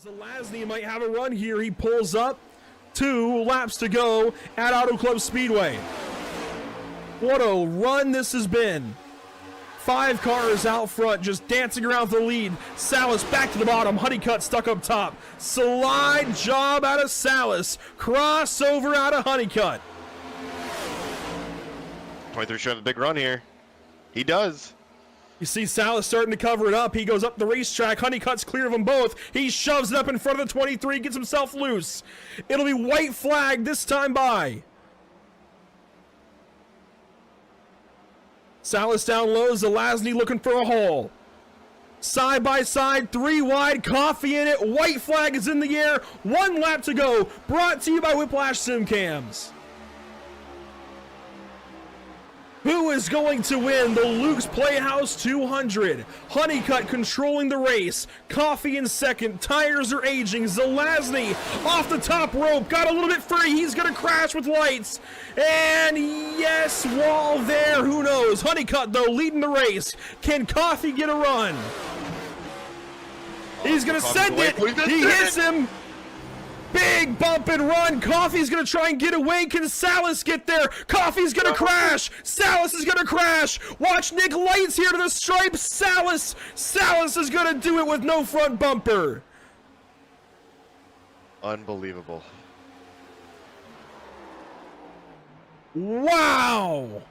Zelazny might have a run here. He pulls up. 2 laps to go at Auto Club Speedway. What a run this has been. 5 cars out front just dancing around the lead. Salas back to the bottom. Honeycutt stuck up top. Slide job out of Salas. Crossover out of Honeycutt. 23 showing a big run here. He does. You see Salas starting to cover it up. He goes up the racetrack. Honeycutt's clear of them both. He shoves it up in front of the 23, gets himself loose. It'll be white flag this time by. Salas down low. Zelazny looking for a hole. Side by side, 3 wide, Coffee in it. White flag is in the air. 1 lap to go. Brought to you by Whiplash Sim Cams. Who is going to win the Luke's Playhouse 200? Honeycutt controlling the race. Coffee in second. Tires are aging. Zelazny off the top rope. Got a little bit free. He's going to crash with lights. And yes, wall there. Who knows? Honeycutt, though, leading the race. Can Coffee get a run? He's going to send it. He hits him. Big bump and run. Coffee's going to try and get away. Can Salas get there? Coffee's going to crash. Salas is going to crash. Watch Nick Lights here to the stripe. Salas is going to do it with no front bumper. Unbelievable. Wow.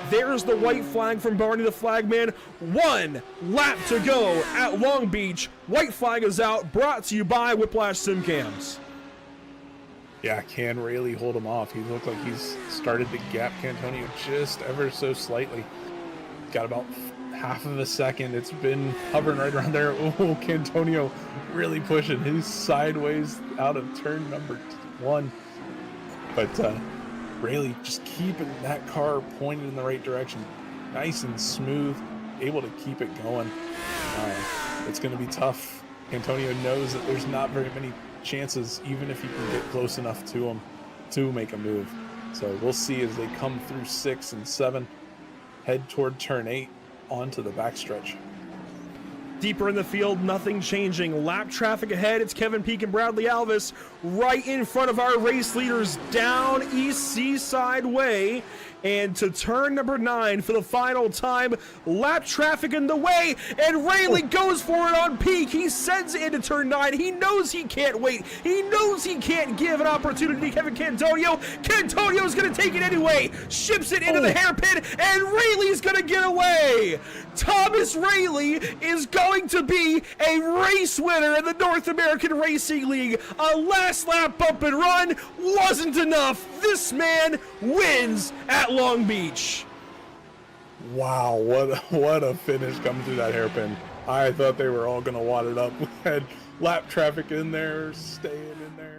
There's the white flag from Barney the Flagman. 1 lap to go at Long Beach. White flag is out, brought to you by Whiplash Sim Cams. Yeah, can really hold him off. He looked like he's started to gap Cantonio just ever so slightly. Got about half of a second. It's been hovering right around there. Oh, Cantonio really pushing. He's sideways out of turn number 1. But Rayleigh just keeping that car pointed in the right direction. Nice and smooth, able to keep it going. It's going to be tough. Antonio knows that there's not very many chances, even if he can get close enough to him to make a move. So we'll see as they come through 6 and 7, head toward turn 8 onto the backstretch. Deeper in the field, nothing changing. Lap traffic ahead. It's Kevin Peak and Bradley Alvis right in front of our race leaders down East Seaside Way. and to turn number 9 for the final time. Lap traffic in the way, and Rayleigh goes for it on peak. He sends it into turn 9. He knows he can't wait. He knows he can't give an opportunity to Kevin Cantonio. Cantonio's going to take it anyway. Ships it into the hairpin, and Rayleigh's going to get away. Thomas Rayleigh is going to be a race winner in the North American Racing League. A last lap bump and run wasn't enough. This man wins at Long Beach. Wow, what a finish coming through that hairpin. I thought they were all going to wad it up. We had lap traffic in there, staying in there.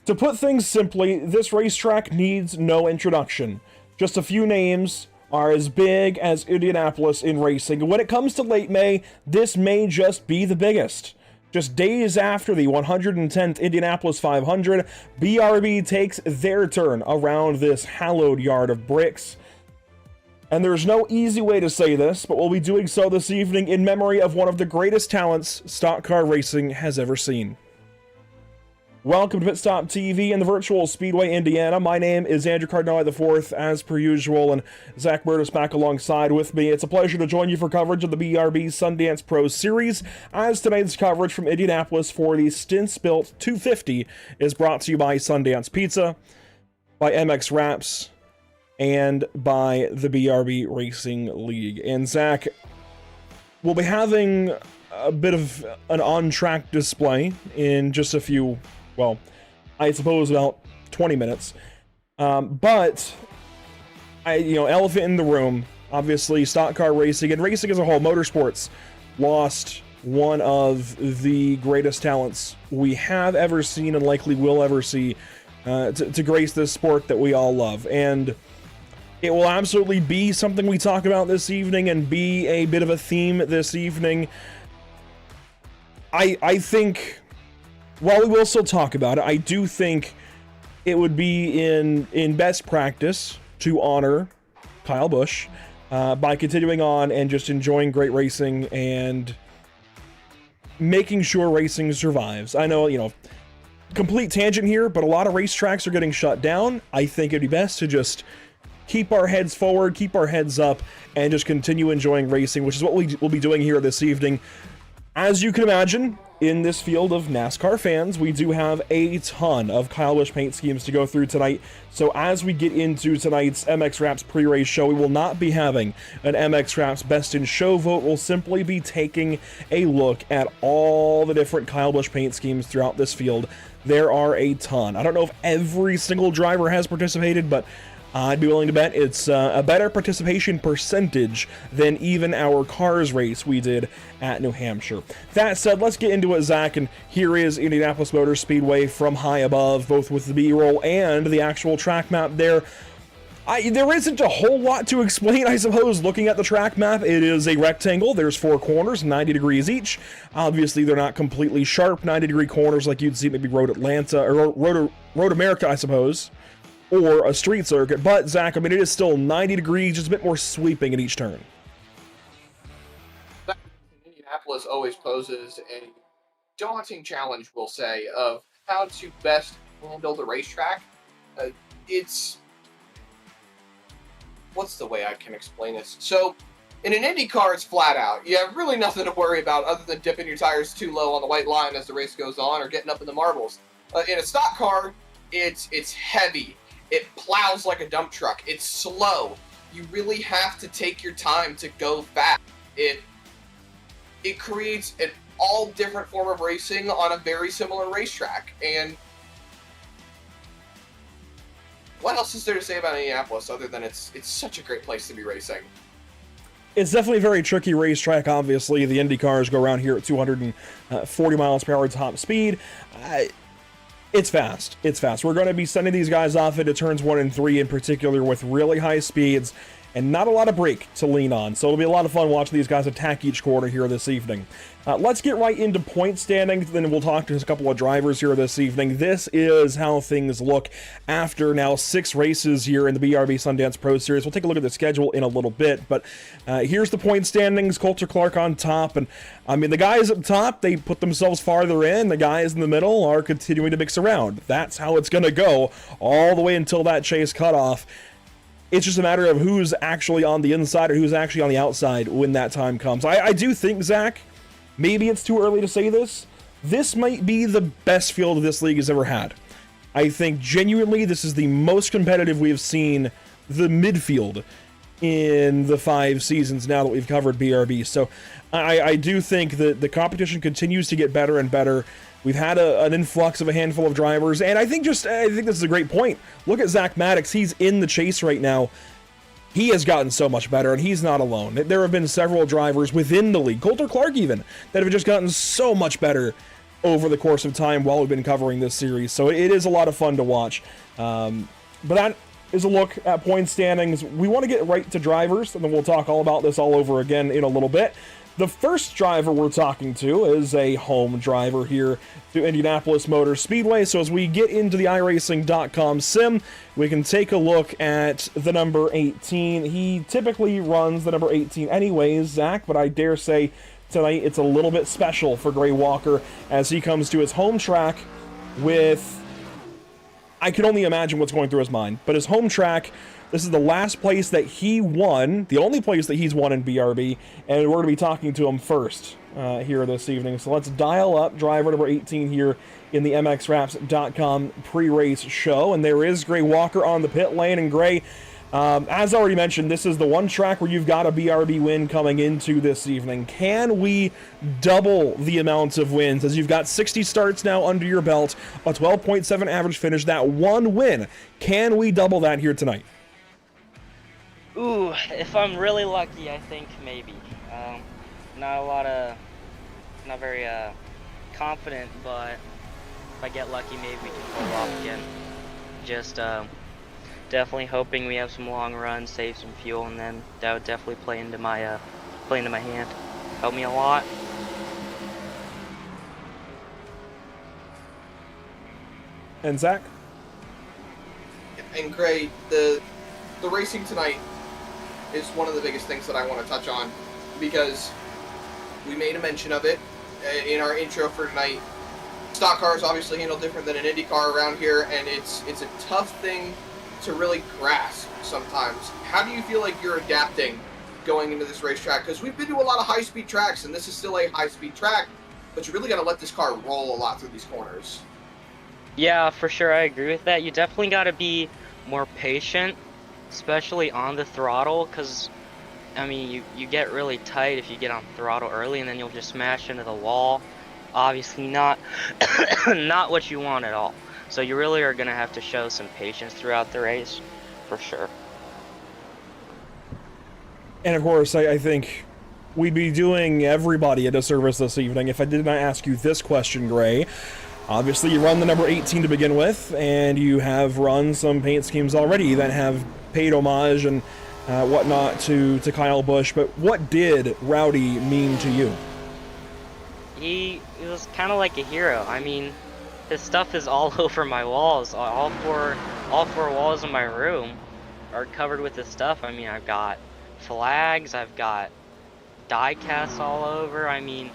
To put things simply, this racetrack needs no introduction. Just a few names are as big as Indianapolis in racing. When it comes to late May, this may just be the biggest. Just days after the 110th Indianapolis 500, BRB takes their turn around this hallowed yard of bricks. And there's no easy way to say this, but we'll be doing so this evening in memory of one of the greatest talents stock car racing has ever seen. Welcome to Pit Stop TV in the virtual Speedway, Indiana. My name is Andrew Cardinale IV, as per usual, and Zach Bird is back alongside with me. It's a pleasure to join you for coverage of the BRB Sundance Pro Series, as tonight's coverage from Indianapolis for the Stints Built 250 is brought to you by Sundance Pizza, by MX Wraps, and by the BRB Racing League. And Zach, we'll be having a bit of an on-track display in just a few, well, I suppose about 20 minutes. But elephant in the room, obviously, stock car racing and racing as a whole, motorsports, lost one of the greatest talents we have ever seen and likely will ever see to grace this sport that we all love. And it will absolutely be something we talk about this evening and be a bit of a theme this evening. I think, while we will still talk about it, I do think it would be in best practice to honor Kyle Busch by continuing on and just enjoying great racing and making sure racing survives. I know, complete tangent here, but a lot of racetracks are getting shut down. I think it'd be best to just keep our heads forward, keep our heads up, and just continue enjoying racing, which is what we will be doing here this evening. As you can imagine, in this field of NASCAR fans, we do have a ton of Kyle Busch paint schemes to go through tonight. So as we get into tonight's MX Wraps pre-race show, we will not be having an MX Wraps Best in Show vote. We'll simply be taking a look at all the different Kyle Busch paint schemes throughout this field. There are a ton. I don't know if every single driver has participated, but I'd be willing to bet it's a better participation percentage than even our cars race we did at New Hampshire. That said, let's get into it, Zach, and here is Indianapolis Motor Speedway from high above, both with the B-roll and the actual track map there. There isn't a whole lot to explain, I suppose, looking at the track map. It is a rectangle. There's 4 corners, 90 degrees each. Obviously, they're not completely sharp 90-degree corners like you'd see maybe Road Atlanta, or Road America, I suppose, or a street circuit. But, Zach, I mean, it is still 90 degrees, just a bit more sweeping at each turn. Indianapolis always poses a daunting challenge, we'll say, of how to best handle the racetrack. What's the way I can explain this? So, in an Indy car, it's flat out. You have really nothing to worry about other than dipping your tires too low on the white line as the race goes on or getting up in the marbles. In a stock car, it's heavy. It plows like a dump truck. It's slow. You really have to take your time to go fast. It creates an all different form of racing on a very similar racetrack. And what else is there to say about Indianapolis other than it's such a great place to be racing? It's definitely a very tricky racetrack, obviously. The Indy cars go around here at 240 miles per hour top speed. It's fast. It's fast. We're going to be sending these guys off into turns 1 and 3 in particular with really high speeds and not a lot of brake to lean on. So it'll be a lot of fun watching these guys attack each corner here this evening. Let's get right into point standings, then we'll talk to a couple of drivers here this evening. This is how things look after now 6 races here in the BRB Sundance Pro Series. We'll take a look at the schedule in a little bit, but here's the point standings. Coulter Clark on top, and I mean, the guys up top, they put themselves farther in. The guys in the middle are continuing to mix around. That's how it's going to go all the way until that chase cutoff. It's just a matter of who's actually on the inside or who's actually on the outside when that time comes. I do think, Zach, maybe it's too early to say this. This might be the best field this league has ever had. I think genuinely this is the most competitive we've seen the midfield in the 5 seasons now that we've covered BRB. So I do think that the competition continues to get better and better. We've had an influx of a handful of drivers, and I think this is a great point. Look at Zach Maddox. He's in the chase right now. He has gotten so much better, and he's not alone. There have been several drivers within the league, Coulter Clark even, that have just gotten so much better over the course of time while we've been covering this series. So it is a lot of fun to watch. But that is a look at point standings. We want to get right to drivers, and then we'll talk all about this all over again in a little bit. The first driver we're talking to is a home driver here to Indianapolis Motor Speedway. So as we get into the iRacing.com sim, we can take a look at the number 18. He typically runs the number 18 anyways, Zach, but I dare say tonight it's a little bit special for Gray Walker as he comes to his home track with, I can only imagine what's going through his mind, but his home track, this is the last place that he won, the only place that he's won in BRB, and we're going to be talking to him first here this evening. So let's dial up driver number 18 here in the MXWraps.com pre-race show, and there is Gray Walker on the pit lane. And Gray, As already mentioned, this is the one track where you've got a BRB win coming into this evening. Can we double the amount of wins, as you've got 60 starts now under your belt, a 12.7 average finish, that one win? Can we double that here tonight? Ooh, if I'm really lucky, I think maybe. Not very confident, but if I get lucky, maybe we can pull off again. Just definitely hoping we have some long runs, save some fuel, and then that would definitely play into my hand. Help me a lot. And Zach? And Gray, the racing tonight is one of the biggest things that I want to touch on, because we made a mention of it in our intro for tonight. Stock cars obviously handle different than an Indy car around here, and it's a tough thing to really grasp sometimes. How do you feel like you're adapting going into this racetrack? Because we've been to a lot of high-speed tracks, and this is still a high-speed track, but you really got to let this car roll a lot through these corners. Yeah, for sure, I agree with that. You definitely got to be more patient, especially on the throttle, because I mean, you get really tight if you get on throttle early, and then you'll just smash into the wall. Obviously not not what you want at all. So you really are going to have to show some patience throughout the race, for sure. And of course, I think we'd be doing everybody a disservice this evening if I did not ask you this question, Gray. Obviously, you run the number 18 to begin with, and you have run some paint schemes already that have paid homage and whatnot to Kyle Busch, but what did Rowdy mean to you? He was kind of like a hero. I mean, his stuff is all over my walls. All four walls in my room are covered with his stuff. I mean, I've got flags, I've got die casts all over. I mean,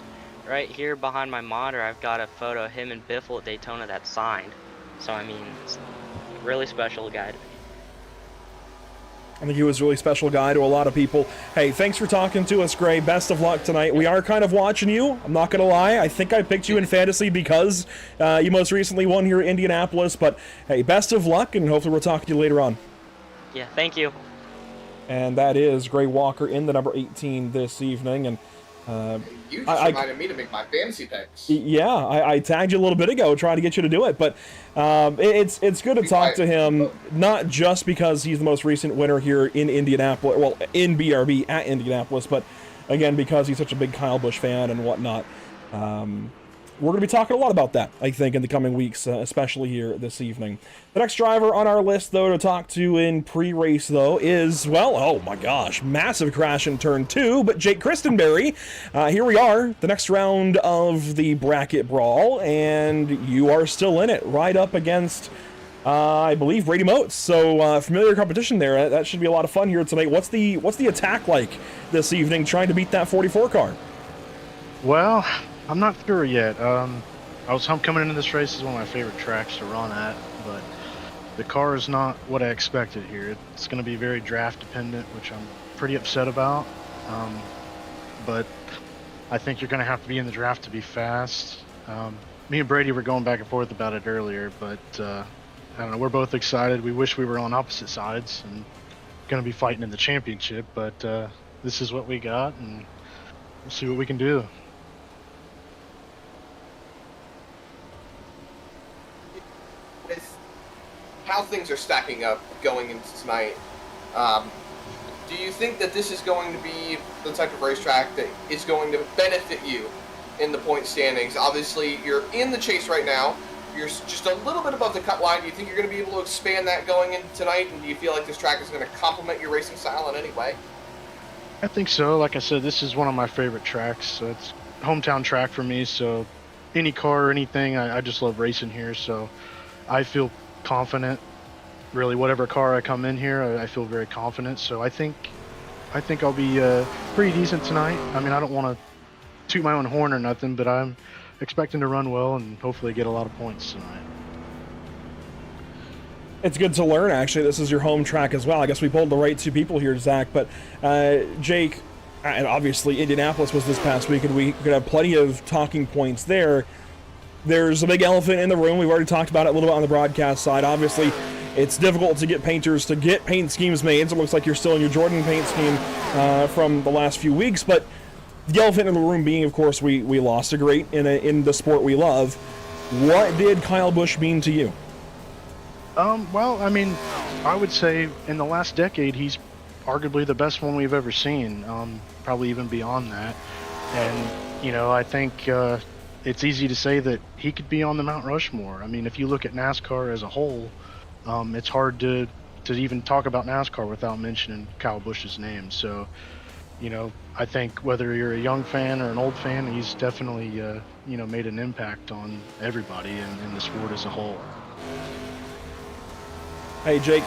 right here behind my monitor, I've got a photo of him and Biffle at Daytona that's signed. So, I mean, it's a really special guy to me. I think he was a really special guy to a lot of people. Hey, thanks for talking to us, Gray. Best of luck tonight. We are kind of watching you. I'm not going to lie. I think I picked you in fantasy because you most recently won here at Indianapolis. But, hey, best of luck, and hopefully we'll talk to you later on. Yeah, thank you. And that is Gray Walker in the number 18 this evening. And you just reminded me to make my fantasy picks. Yeah, I tagged you a little bit ago trying to get you to do it, but it's good to talk to him, not just because he's the most recent winner here in Indianapolis, well, in BRB at Indianapolis, but again, because he's such a big Kyle Busch fan and whatnot. We're going to be talking a lot about that, I think, in the coming weeks, especially here this evening. The next driver on our list, though, to talk to in pre-race, though, is, well, oh my gosh, massive crash in turn 2, but Jake Christenberry. Here we are, the next round of the bracket brawl, and you are still in it, right up against, I believe, Brady Motes. So, familiar competition there. That should be a lot of fun here tonight. What's the attack like this evening, trying to beat that 44 car? Well, I'm not sure yet. Coming into this race is one of my favorite tracks to run at, but the car is not what I expected here. It's going to be very draft dependent, which I'm pretty upset about. But I think you're going to have to be in the draft to be fast. Me and Brady were going back and forth about it earlier, but I don't know. We're both excited. We wish we were on opposite sides and going to be fighting in the championship, but this is what we got, and we'll see what we can do. With how things are stacking up going into tonight, do you think that this is going to be the type of racetrack that is going to benefit you in the point standings? Obviously, you're in the chase right now. You're just a little bit above the cut line. Do you think you're going to be able to expand that going into tonight? And do you feel like this track is going to complement your racing style in any way? I think so. Like I said, this is one of my favorite tracks. So it's a hometown track for me. So any car or anything, I just love racing here. So I feel confident. Really, whatever car I come in here, I feel very confident. So I think I'll be pretty decent tonight. I mean, I don't want to toot my own horn or nothing, but I'm expecting to run well and hopefully get a lot of points tonight. It's good to learn, actually. This is your home track as well. I guess we pulled the right two people here, Zach. But Jake, and obviously Indianapolis was this past week, and we could have plenty of talking points there. There's a big elephant in the room. We've already talked about it a little bit on the broadcast side. Obviously, it's difficult to get painters to get paint schemes made. So it looks like you're still in your Jordan paint scheme from the last few weeks. But the elephant in the room being, of course, we lost a great in the sport we love. What did Kyle Busch mean to you? Well, I mean, I would say in the last decade, he's arguably the best one we've ever seen, probably even beyond that. And, you know, I think it's easy to say that he could be on the Mount Rushmore. I mean, if you look at NASCAR as a whole, it's hard to even talk about NASCAR without mentioning Kyle Busch's name. So, you know, I think whether you're a young fan or an old fan, he's definitely, you know, made an impact on everybody in the sport as a whole. Hey, Jake,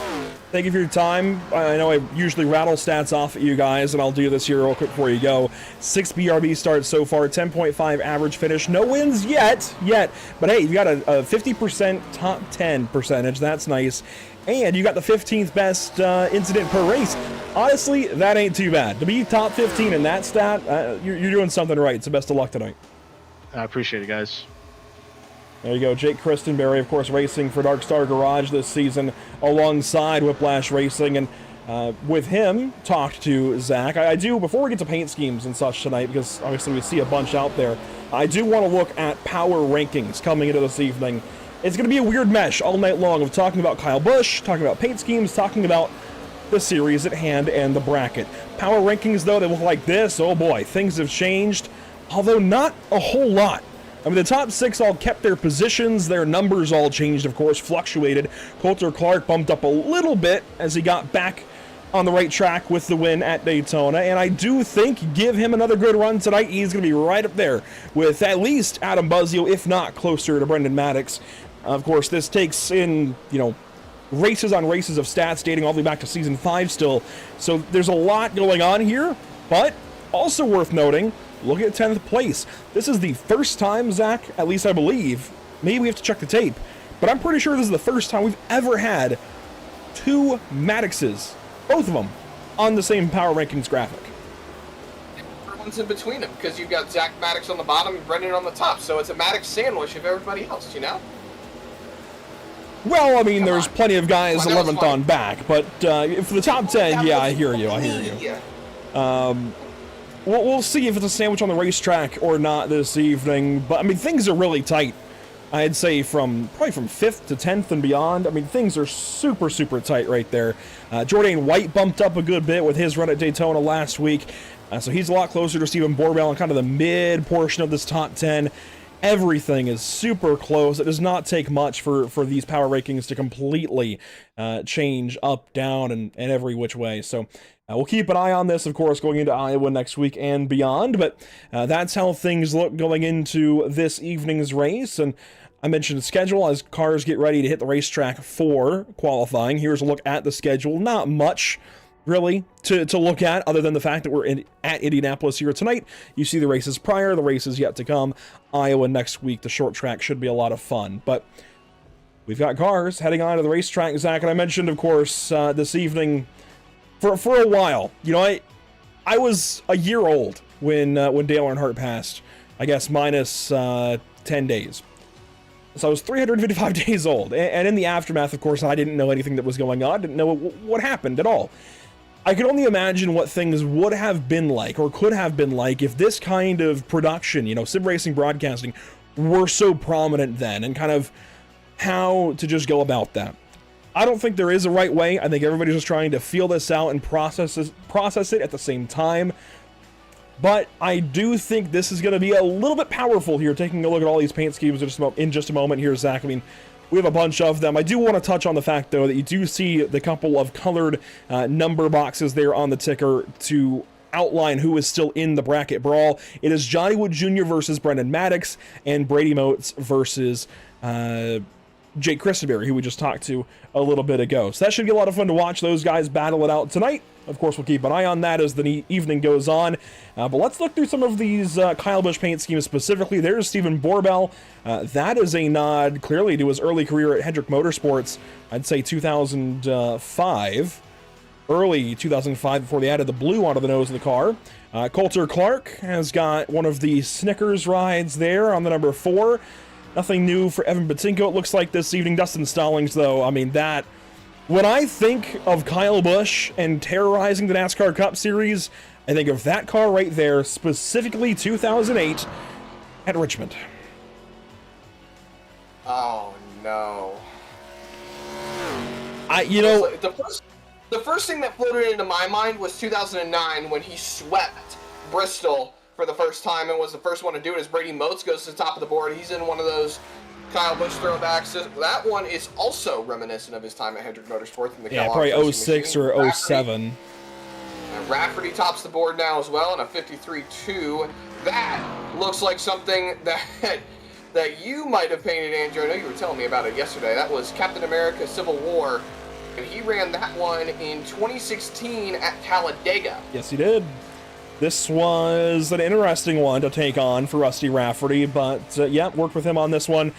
thank you for your time. I know I usually rattle stats off at you guys, and I'll do this here real quick before you go. 6 BRB starts so far, 10.5 average finish. No wins yet. But hey, you got a 50% top 10 percentage. That's nice. And you got the 15th best incident per race. Honestly, that ain't too bad. To be top 15 in that stat, you're doing something right. So best of luck tonight. I appreciate it, guys. There you go, Jake Christenberry, of course, racing for Dark Star Garage this season alongside Whiplash Racing. And with him, talked to Zach. I do, before we get to paint schemes and such tonight, because obviously we see a bunch out there, I do want to look at power rankings coming into this evening. It's going to be a weird mesh all night long of talking about Kyle Busch, talking about paint schemes, talking about the series at hand and the bracket. Power rankings, though, they look like this. Oh boy, things have changed, although not a whole lot. I mean, the top 6 all kept their positions. Their numbers all changed, of course, fluctuated. Coulter Clark bumped up a little bit as he got back on the right track with the win at Daytona. And I do think, give him another good run tonight, he's going to be right up there with at least Adam Buzzio, if not closer to Brendan Maddox. Of course, this takes in, you know, races on races of stats dating all the way back to season 5 still. So there's a lot going on here, but also worth noting, look at 10th place. This is the first time, Zach, at least I believe, maybe we have to check the tape, but I'm pretty sure this is the first time we've ever had 2 Maddoxes, both of them, on the same power rankings graphic. Everyone's in between them because you've got Zach Maddox on the bottom and Brendan on the top, so it's a Maddox sandwich of everybody else, you know? Well, I mean, there's plenty of guys 11th on back, but for the top 10, yeah, I hear you. We'll see if it's a sandwich on the racetrack or not this evening, but I mean, things are really tight. I'd say probably from 5th to 10th and beyond. I mean, things are super, super tight right there. Jordan White bumped up a good bit with his run at Daytona last week, so he's a lot closer to Stephen Borbell in kind of the mid portion of this top 10. Everything is super close. It does not take much for these power rankings to completely change up, down, and every which way. So we'll keep an eye on this, of course, going into Iowa next week and beyond. But that's how things look going into this evening's race. And I mentioned the schedule as cars get ready to hit the racetrack for qualifying. Here's a look at the schedule. Not much really to look at other than the fact that we're at Indianapolis here tonight. You see the races prior, the races yet to come. Iowa next week, the short track should be a lot of fun. But we've got cars heading on to the racetrack, Zach, and I mentioned, of course, this evening for a while. You know, I was a year old when Dale Earnhardt passed, I guess minus 10 days. So I was 355 days old, and in the aftermath, of course, I didn't know anything that was going on, didn't know what happened at all. I could only imagine what things would have been like, or could have been like, if this kind of production, you know, sim racing broadcasting, were so prominent then, and kind of how to just go about that. I don't think there is a right way. I think everybody's just trying to feel this out and process it at the same time. But I do think this is going to be a little bit powerful here, taking a look at all these paint schemes in just a moment here, Zach. I mean, we have a bunch of them. I do want to touch on the fact, though, that you do see the couple of colored number boxes there on the ticker to outline who is still in the bracket brawl. It is Johnny Wood Jr. versus Brendan Maddox, and Brady Motes versus Jake Christenberry, who we just talked to a little bit ago. So that should be a lot of fun to watch those guys battle it out tonight. Of course, we'll keep an eye on that as the evening goes on. But let's look through some of these Kyle Busch paint schemes specifically. There's Stephen Borbell. That is a nod clearly to his early career at Hendrick Motorsports. I'd say 2005. Early 2005 before they added the blue onto the nose of the car. Coulter Clark has got one of the Snickers rides there on the number 4. Nothing new for Evan Batinko, it looks like, this evening. Dustin Stallings, though, I mean, that When I think of Kyle Busch and terrorizing the NASCAR Cup Series, I think of that car right there, specifically 2008 at Richmond. Oh no. The first thing that floated into my mind was 2009 when he swept Bristol for the first time and was the first one to do it as Brady Motes goes to the top of the board. He's in one of those Kyle Busch throwbacks. That one is also reminiscent of his time at Hendrick Motorsports. In the probably 06 or 07. And Rafferty tops the board now as well in a 53-2. That looks like something that you might have painted, Andrew. I know you were telling me about it yesterday. That was Captain America Civil War. And he ran that one in 2016 at Talladega. Yes, he did. This was an interesting one to take on for Rusty Rafferty, but yeah, worked with him on this one.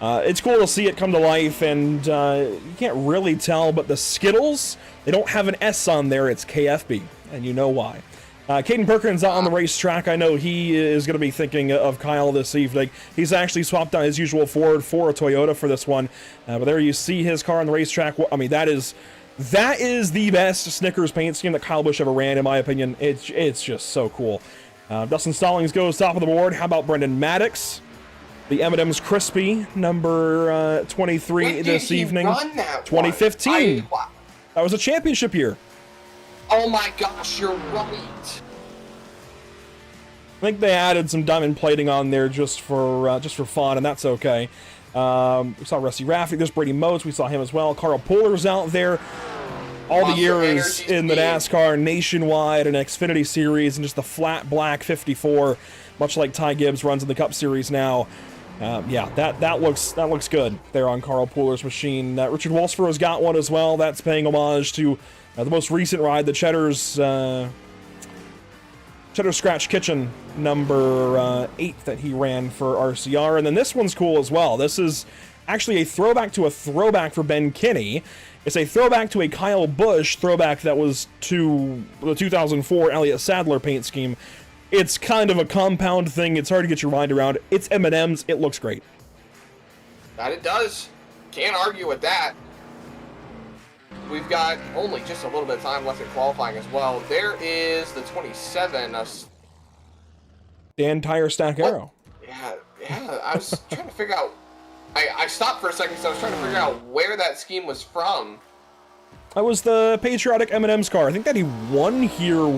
It's cool to see it come to life, and you can't really tell, but the Skittles, they don't have an S on there, it's KFB, and you know why. Caden Perkins out on the racetrack. I know he is going to be thinking of Kyle this evening. He's actually swapped out his usual Ford for a Toyota for this one. But there you see his car on the racetrack. I mean, that is the best Snickers paint scheme that Kyle Busch ever ran, in my opinion. It's just so cool. Dustin Stallings goes top of the board. How about Brendan Maddox? The M&M's Crispy, number 23 this evening. Run that 2015. That was a championship year. Oh my gosh, you're right. I think they added some diamond plating on there just for fun, and that's okay. We saw Rusty Rafferty. There's Brady Motes. We saw him as well. Carl Puller's out there. All the years in the NASCAR Nationwide and Xfinity Series, and just the flat black 54, much like Ty Gibbs runs in the Cup Series now. Yeah, that looks good there on Carl Puller's machine. Richard Wolfsburg's got one as well. That's paying homage to the most recent ride, the Cheddar's Scratch Kitchen number 8 that he ran for RCR. And then this one's cool as well. This is actually a throwback to a throwback for Ben Kinney. It's a throwback to a Kyle Busch throwback that was to the 2004 Elliott Sadler paint scheme. It's kind of a compound thing. It's hard to get your mind around. It's M&M's. It looks great. That it does. Can't argue with that. We've got only just a little bit of time left in qualifying as well. There is the 27. Dan Tire Stack Arrow. Yeah. I was trying to figure out. I stopped for a second, so I was trying to figure out where that scheme was from. That was the patriotic M&M's car. I think that he won here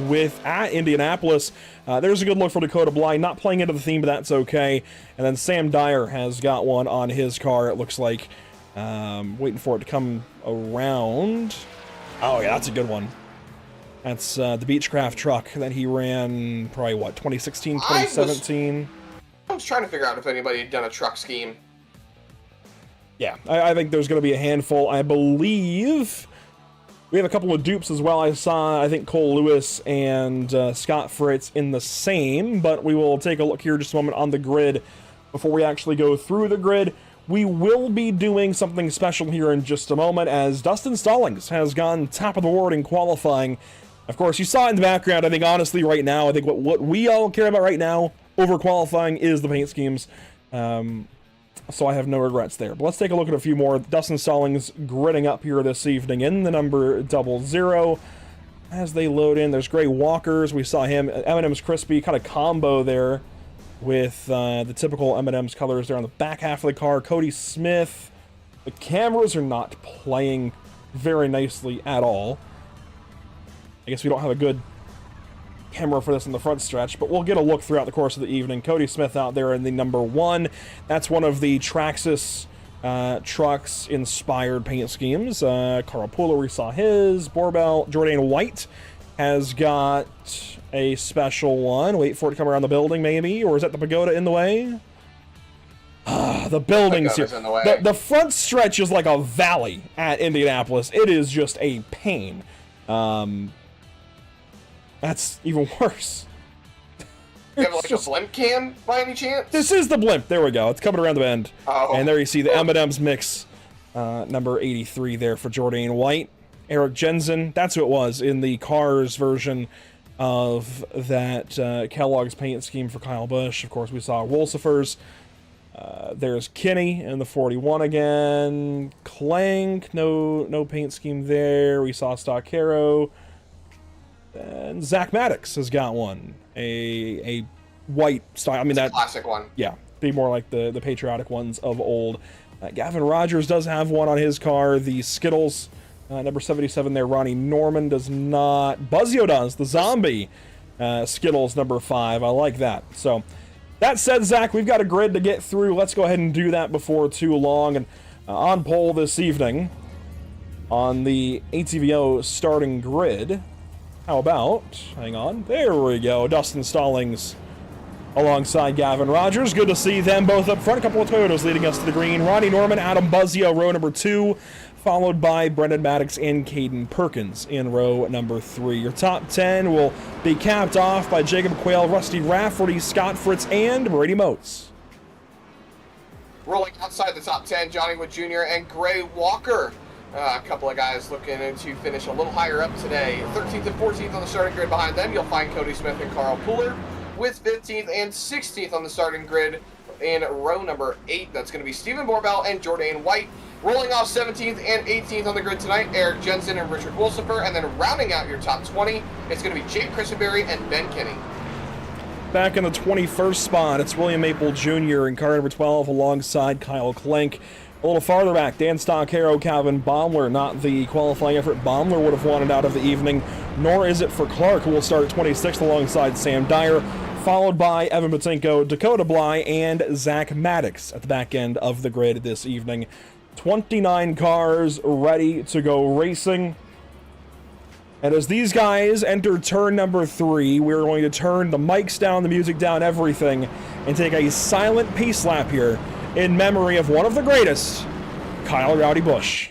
at Indianapolis. There's a good look for Dakota Bly. Not playing into the theme, but that's okay. And then Sam Dyer has got one on his car, it looks like. Waiting for it to come around. Oh, yeah, that's a good one. That's the Beechcraft truck that he ran probably, 2016, 2017? I was trying to figure out if anybody had done a truck scheme. Yeah, I think there's going to be a handful. I believe we have a couple of dupes as well. I think Cole Lewis and Scott Fritz in the same, but we will take a look here just a moment on the grid before we actually go through the grid. We will be doing something special here in just a moment, as Dustin Stallings has gone top of the board in qualifying. Of course, you saw it in the background. I think honestly right now, I think what we all care about right now over qualifying is the paint schemes. So I have no regrets there. But let's take a look at a few more. Dustin Stallings gridding up here this evening in the number 00. As they load in, there's Gray Walkers. We saw him, M&M's Crispy, kind of combo there with the typical M&M's colors there on the back half of the car. Cody Smith. The cameras are not playing very nicely at all. I guess we don't have a good camera for this in the front stretch, but we'll get a look throughout the course of the evening. Cody Smith out there in the number 1. That's one of the Traxxas trucks inspired paint schemes. Carl Puller, we saw his. Borbell. Jordan White has got a special one. Wait for it to come around the building, maybe, or is that the pagoda in the way? The building's here. In the way. The front stretch is like a valley at Indianapolis. It is just a pain. That's even worse. You have like a blimp cam by any chance? This is the blimp. There we go. It's coming around the bend. Oh. And there you see the M&M's mix, number 83 there for Jordan White. Eric Jensen, that's who it was in the Cars version of that Kellogg's paint scheme for Kyle Busch. Of course, we saw Wolsifers. There's Kinney in the 41 again. Clank, no paint scheme there. We saw Stockero. And Zach Maddox has got one. A white style. I mean, that classic one. Yeah, be more like the patriotic ones of old. Gavin Rogers does have one on his car. The Skittles, number 77 there. Ronnie Norman does not. Buzzio does. The zombie Skittles number 5. I like that. So, that said, Zach, we've got a grid to get through. Let's go ahead and do that before too long. And on pole this evening, on the ATVO starting grid, how about, hang on, there we go, Dustin Stallings alongside Gavin Rogers. Good to see them both up front. A couple of Toyotas leading us to the green. Ronnie Norman, Adam Buzzio, row number 2, followed by Brendan Maddox and Caden Perkins in row number 3. Your top 10 will be capped off by Jacob Quayle, Rusty Rafferty, Scott Fritz, and Brady Moats. Rolling outside the top 10, Johnny Wood Jr. and Gray Walker. A couple of guys looking to finish a little higher up today. 13th and 14th on the starting grid behind them, you'll find Cody Smith and Carl Pooler, with 15th and 16th on the starting grid in row number 8. That's going to be Stephen Borbell and Jordan White. Rolling off 17th and 18th on the grid tonight, Eric Jensen and Richard Wolsifer. And then rounding out your top 20, it's going to be Jake Christenberry and Ben Kinney. Back in the 21st spot, it's William Maple Jr. in car number 12 alongside Kyle Clank. A little farther back, Dan Stockero, Calvin Baumler, not the qualifying effort Baumler would have wanted out of the evening, nor is it for Clark, who will start 26th alongside Sam Dyer, followed by Evan Batinko, Dakota Bly, and Zach Maddox at the back end of the grid this evening. 29 cars ready to go racing. And as these guys enter turn number 3, we're going to turn the mics down, the music down, everything, and take a silent peace lap here in memory of one of the greatest, Kyle Rowdy Busch.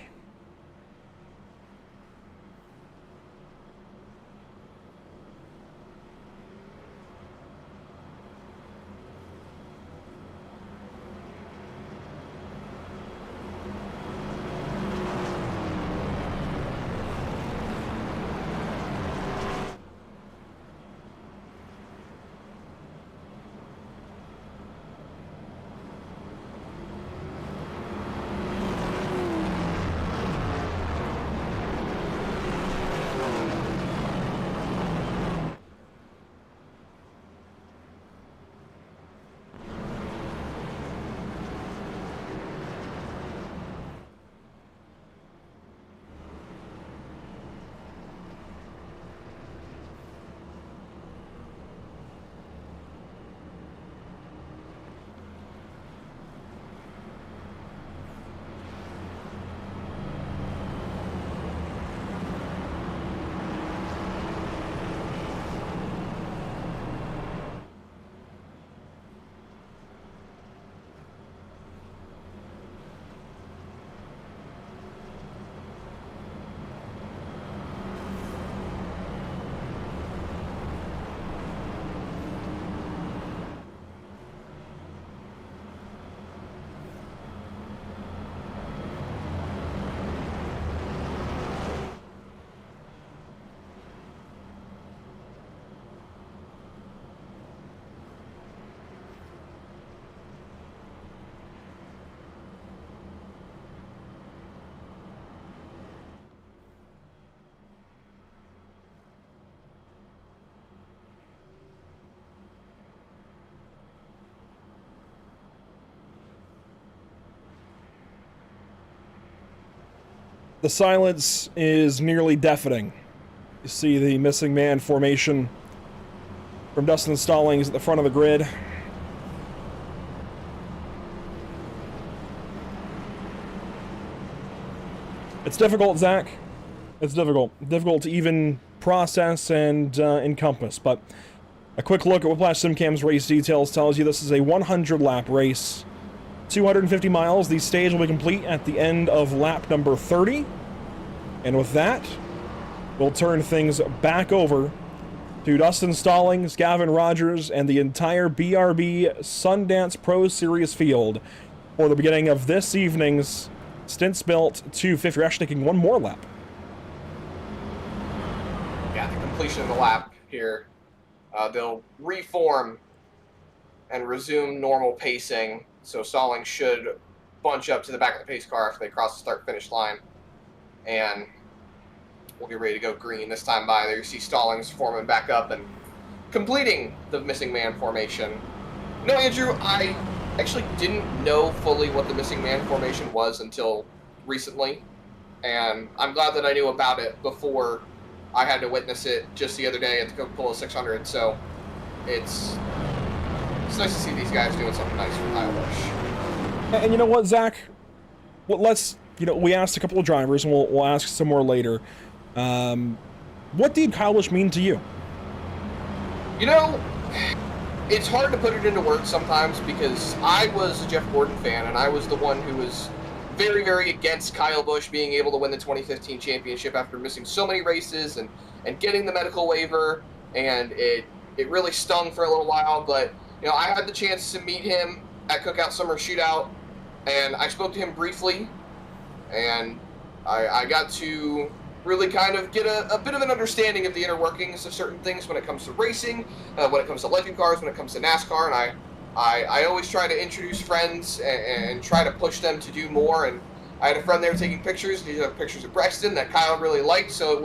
The silence is nearly deafening. You see the missing man formation from Dustin Stallings at the front of the grid. It's difficult, Zach. It's difficult. Difficult to even process and encompass, but a quick look at Whiplash SimCam's race details tells you this is a 100-lap race. 250 miles. The stage will be complete at the end of lap number 30. And with that, we'll turn things back over to Dustin Stallings, Gavin Rogers, and the entire BRB Sundance Pro Series field for the beginning of this evening's Stints Built 250. We're actually taking one more lap. Yeah, the completion of the lap here. They'll reform and resume normal pacing So Stallings should bunch up to the back of the pace car after they cross the start-finish line. And we'll get ready to go green this time by. There you see Stallings forming back up and completing the missing man formation. No, Andrew, I actually didn't know fully what the missing man formation was until recently. And I'm glad that I knew about it before I had to witness it just the other day at the Coca-Cola 600. So it's nice to see these guys doing something nice for Kyle Busch. And you know what, Zach? Well, we asked a couple of drivers, and we'll ask some more later. What did Kyle Busch mean to you? You know, it's hard to put it into words sometimes because I was a Jeff Gordon fan, and I was the one who was very, very against Kyle Busch being able to win the 2015 championship after missing so many races and getting the medical waiver, and it really stung for a little while. But I had the chance to meet him at Cookout Summer Shootout, and I spoke to him briefly, and I got to really kind of get a bit of an understanding of the inner workings of certain things when it comes to racing, when it comes to legend cars, when it comes to NASCAR, and I always try to introduce friends and try to push them to do more. And I had a friend there taking pictures. These are pictures of Brexton that Kyle really liked, so it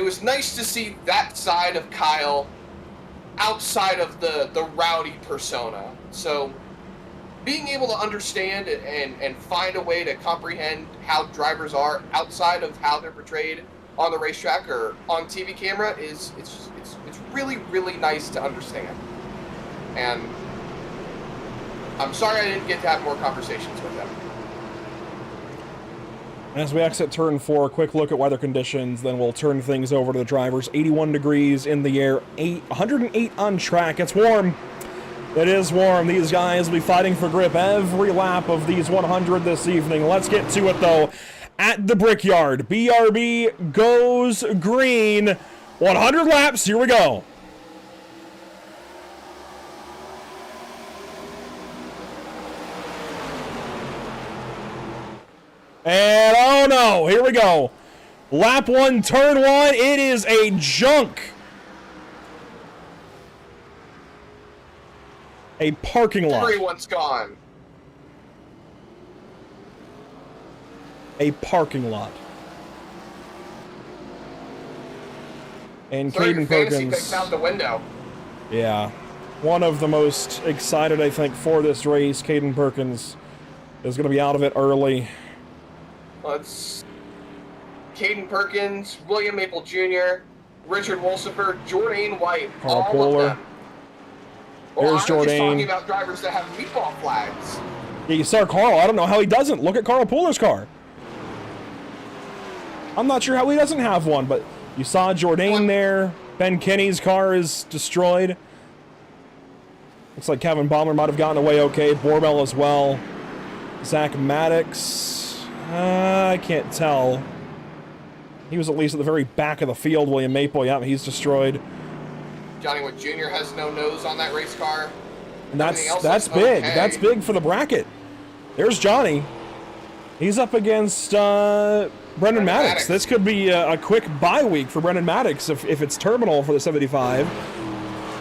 was nice to see that side of Kyle outside of the rowdy persona. So being able to understand and find a way to comprehend how drivers are outside of how they're portrayed on the racetrack or on TV camera it's really, really nice to understand. And I'm sorry I didn't get to have more conversations with them. As we exit turn 4, a quick look at weather conditions, then we'll turn things over to the drivers. 81 degrees in the air, 108 on track. It's warm. It is warm. These guys will be fighting for grip every lap of these 100 this evening. Let's get to it, though. At the Brickyard, BRB goes green. 100 laps. Here we go. And oh no, here we go. Lap 1, turn 1, it is a junk. A parking lot. Everyone's gone. A parking lot. And Throw your Caden fantasy Perkins. picks out the window. Yeah. One of the most excited, I think, for this race. Caden Perkins is going to be out of it early. It's Caden Perkins, William Maple Jr., Richard Wolsifer, Jourdain White, Carl all Pooler. of them. Or There's I'm just talking Jourdain. about drivers that have meatball flags. Yeah, you saw Carl. I don't know how he doesn't. Look at Carl Pooler's car. I'm not sure how he doesn't have one, but you saw Jourdain there. Ben Kinney's car is destroyed. Looks like Kevin Baumler might have gotten away okay. Borbell as well. Zach Maddox. I can't tell. He was at least at the very back of the field. William Maple, yeah, he's destroyed. Johnny Wood Jr. has no nose on that race car. And Everything else that's is big. okay. That's big for the bracket. There's Johnny. He's up against Brendan Maddox. This could be a quick bye week for Brendan Maddox if it's terminal for the 75.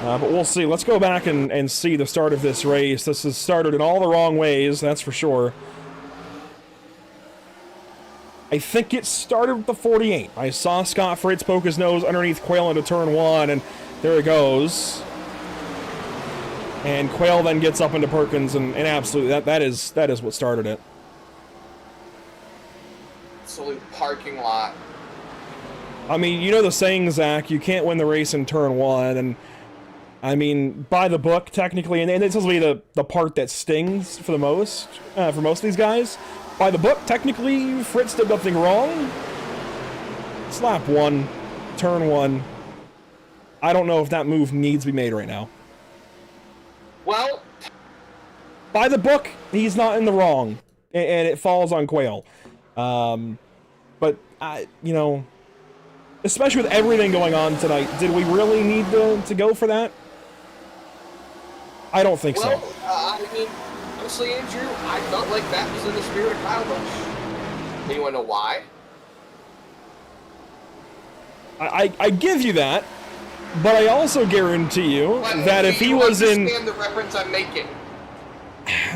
But we'll see. Let's go back and see the start of this race. This has started in all the wrong ways, that's for sure. I think it started with the 48. I saw Scott Fritz poke his nose underneath Quayle into turn 1, and there he goes. And Quayle then gets up into Perkins, and absolutely, that is what started it. Absolute parking lot. I mean, you know the saying, Zach, you can't win the race in turn 1, and I mean, by the book, technically, and this will be the part that stings for most of these guys. By the book, technically, Fritz did nothing wrong. It's lap 1, turn 1. I don't know if that move needs to be made right now. Well, by the book, he's not in the wrong, and it falls on Quayle. But especially with everything going on tonight, did we really need to go for that? I don't think so. I mean, honestly, Andrew, I felt like that was in the spirit of Kyle Busch. Do you want to know why? I give you that, but I also guarantee you that if he was in... understand the reference I'm making.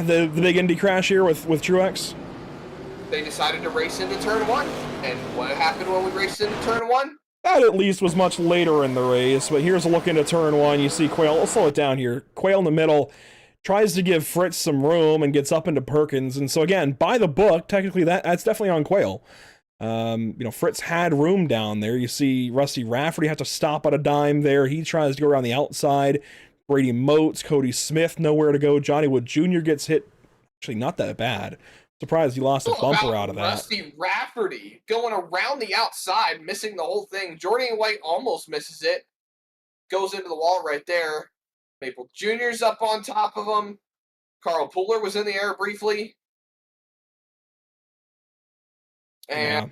The big Indy crash here with Truex. They decided to race into turn 1. And what happened when we raced into turn 1? That at least was much later in the race, but here's a look into turn 1. You see Quail, let's slow it down here. Quail in the middle tries to give Fritz some room and gets up into Perkins. And so again, by the book, technically that's definitely on Quail. Fritz had room down there. You see Rusty Rafferty have to stop on a dime there. He tries to go around the outside. Brady Motes, Cody Smith, nowhere to go. Johnny Wood Jr. gets hit. Actually, not that bad. Surprised he lost a bumper out of that. Rusty Rafferty going around the outside, missing the whole thing. Jordan White almost misses it. Goes into the wall right there. Maple Jr.'s up on top of him. Carl Pooler was in the air briefly. And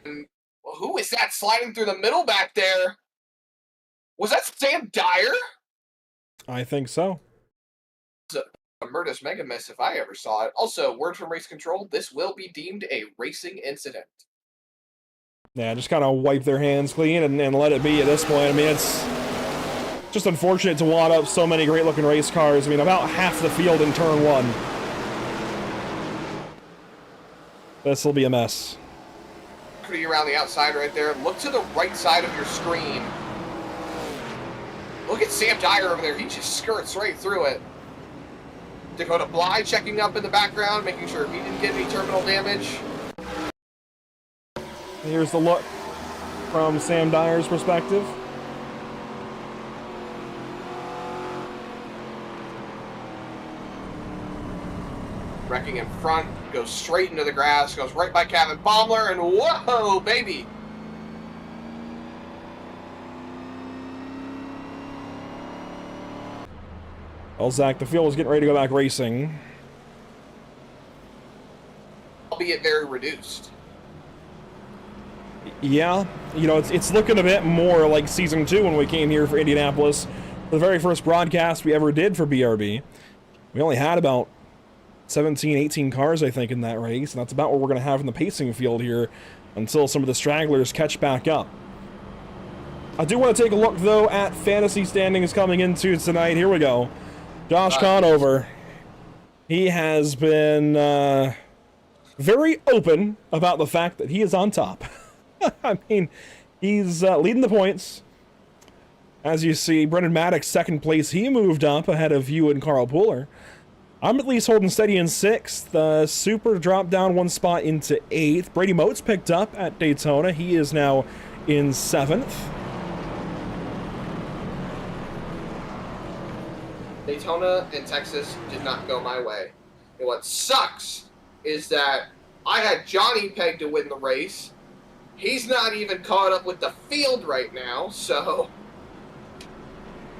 who is that sliding through the middle back there? Was that Sam Dyer? I think so. A Murtis Mega Miss if I ever saw it. Also, word from race control, this will be deemed a racing incident. Yeah, just kind of wipe their hands clean and let it be at this point. I mean, it's just unfortunate to wad up so many great-looking race cars. I mean, about half the field in turn 1. This will be a mess. Pretty around the outside right there. Look to the right side of your screen. Look at Sam Dyer over there. He just skirts right through it. Dakota Bly checking up in the background, making sure he didn't get any terminal damage. Here's the look from Sam Dyer's perspective. Wrecking in front, goes straight into the grass, goes right by Kevin Baumler, and whoa, baby! Well, Zach, the field is getting ready to go back racing. Albeit very reduced. Yeah, it's looking a bit more like Season 2 when we came here for Indianapolis. The very first broadcast we ever did for BRB. We only had about 17, 18 cars, I think, in that race, and that's about what we're going to have in the pacing field here until some of the stragglers catch back up. I do want to take a look, though, at fantasy standings coming into tonight. Here we go. Josh Conover. He has been very open about the fact that he is on top. I mean, he's leading the points. As you see, Brendan Maddox, second place. He moved up ahead of you and Carl Pooler. I'm at least holding steady in 6th. Super dropped down 1 spot into 8th. Brady Motes picked up at Daytona. He is now in 7th. Daytona and Texas did not go my way. And what sucks is that I had Johnny pegged to win the race. He's not even caught up with the field right now, so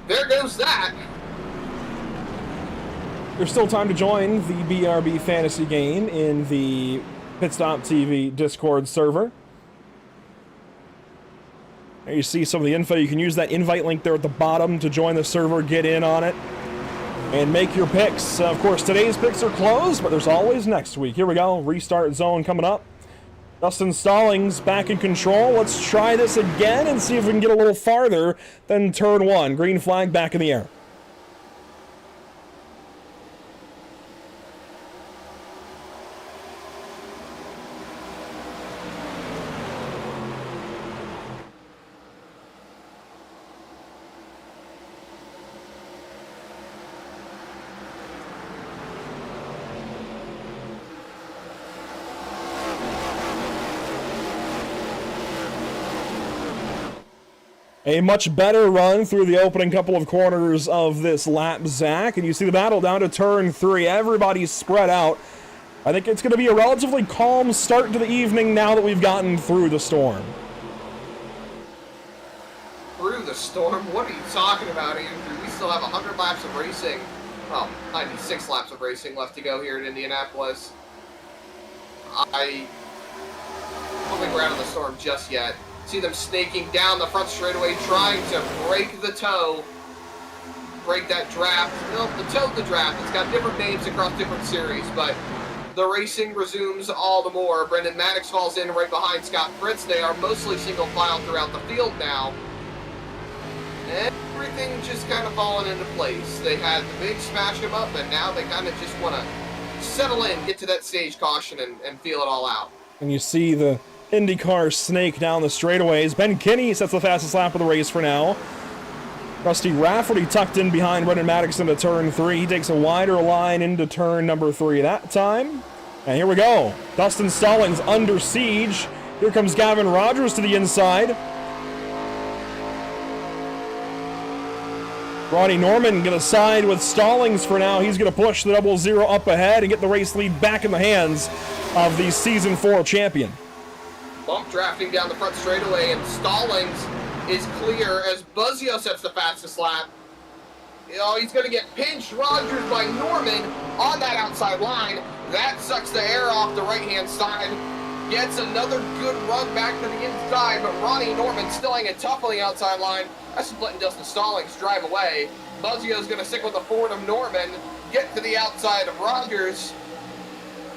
there goes that. There's still time to join the BRB fantasy game in the Pitstop TV Discord server. There you see some of the info. You can use that invite link there at the bottom to join the server, get in on it, and make your picks. Of course, today's picks are closed, but there's always next week. Here we go. Restart zone coming up. Dustin Stallings back in control. Let's try this again and see if we can get a little farther than turn 1. Green flag back in the air. A much better run through the opening couple of corners of this lap, Zach. And you see the battle down to turn 3. Everybody's spread out. I think it's going to be a relatively calm start to the evening now that we've gotten through the storm. Through the storm? What are you talking about, Andrew? We still have 100 laps of racing. Well, 96 laps of racing left to go here in Indianapolis. I don't think we're out of the storm just yet. See them snaking down the front straightaway, trying to break the toe. Break that draft. No, the draft. It's got different names across different series, but the racing resumes all the more. Brendan Maddox falls in right behind Scott Fritz. They are mostly single file throughout the field now. Everything just kind of falling into place. They had the big smash 'em up, and now they kind of just want to settle in, get to that stage caution, and feel it all out. And you see the IndyCar snake down the straightaways. Ben Kinney sets the fastest lap of the race for now. Rusty Rafferty tucked in behind Brendan Maddox into turn 3. He takes a wider line into turn number 3 that time. And here we go. Dustin Stallings under siege. Here comes Gavin Rogers to the inside. Ronnie Norman going to side with Stallings for now. He's going to push the 00 up ahead and get the race lead back in the hands of the Season 4 champion. Bump drafting down the front straightaway, and Stallings is clear as Buzzio sets the fastest lap. He's going to get pinched. Rogers by Norman on that outside line. That sucks the air off the right-hand side. Gets another good run back to the inside, but Ronnie Norman still hanging tough on the outside line. That's just letting Dustin Stallings drive away. Buzzio's going to stick with the forward of Norman, get to the outside of Rogers,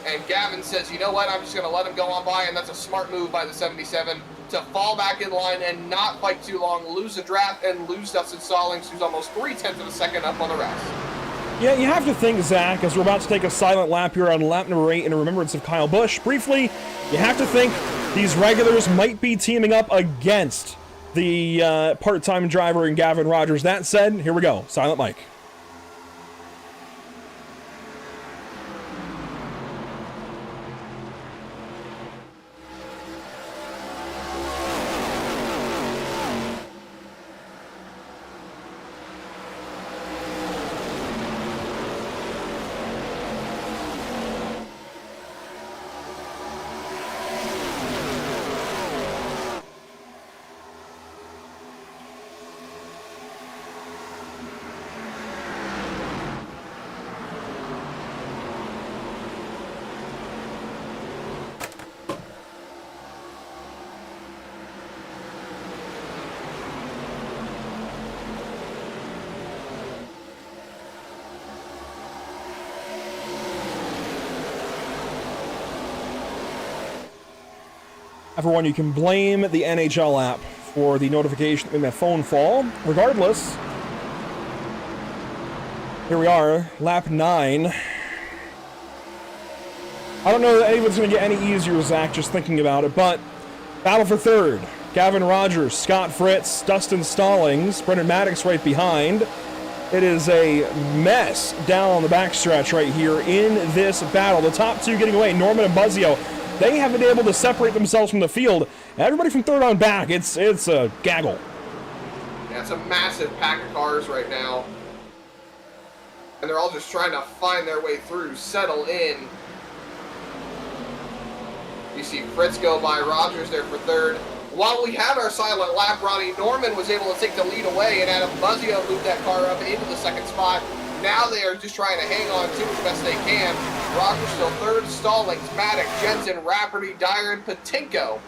and Gavin says, you know what, I'm just going to let him go on by, and that's a smart move by the 77 to fall back in line and not fight too long, lose a draft, and lose Dustin Stallings, who's almost 0.3 of a second up on the rest. Yeah, you have to think, Zach, as we're about to take a silent lap here on lap number 8 in remembrance of Kyle Busch, briefly, you have to think these regulars might be teaming up against the part-time driver in Gavin Rogers. That said, here we go. Silent Mike. Everyone, you can blame the NHL app for the notification in that phone fall. Regardless, here we are, lap 9. I don't know that anyone's going to get any easier, Zach, just thinking about it, but battle for third. Gavin Rogers, Scott Fritz, Dustin Stallings, Brendan Maddox right behind. It is a mess down the backstretch right here in this battle. The top two getting away, Norman and Buzzio. They haven't been able to separate themselves from the field. Everybody from third on back, it's a gaggle. Yeah, it's a massive pack of cars right now. And they're all just trying to find their way through, settle in. You see Fritz go by Rogers there for third. While we had our silent lap, Ronnie Norman was able to take the lead away, and Adam Buzzio moved that car up into the second spot. Now they are just trying to hang on to as best they can. Rogers still third, Stallings, Maddox, Jensen, Rafferty, Dyer, and Patinko.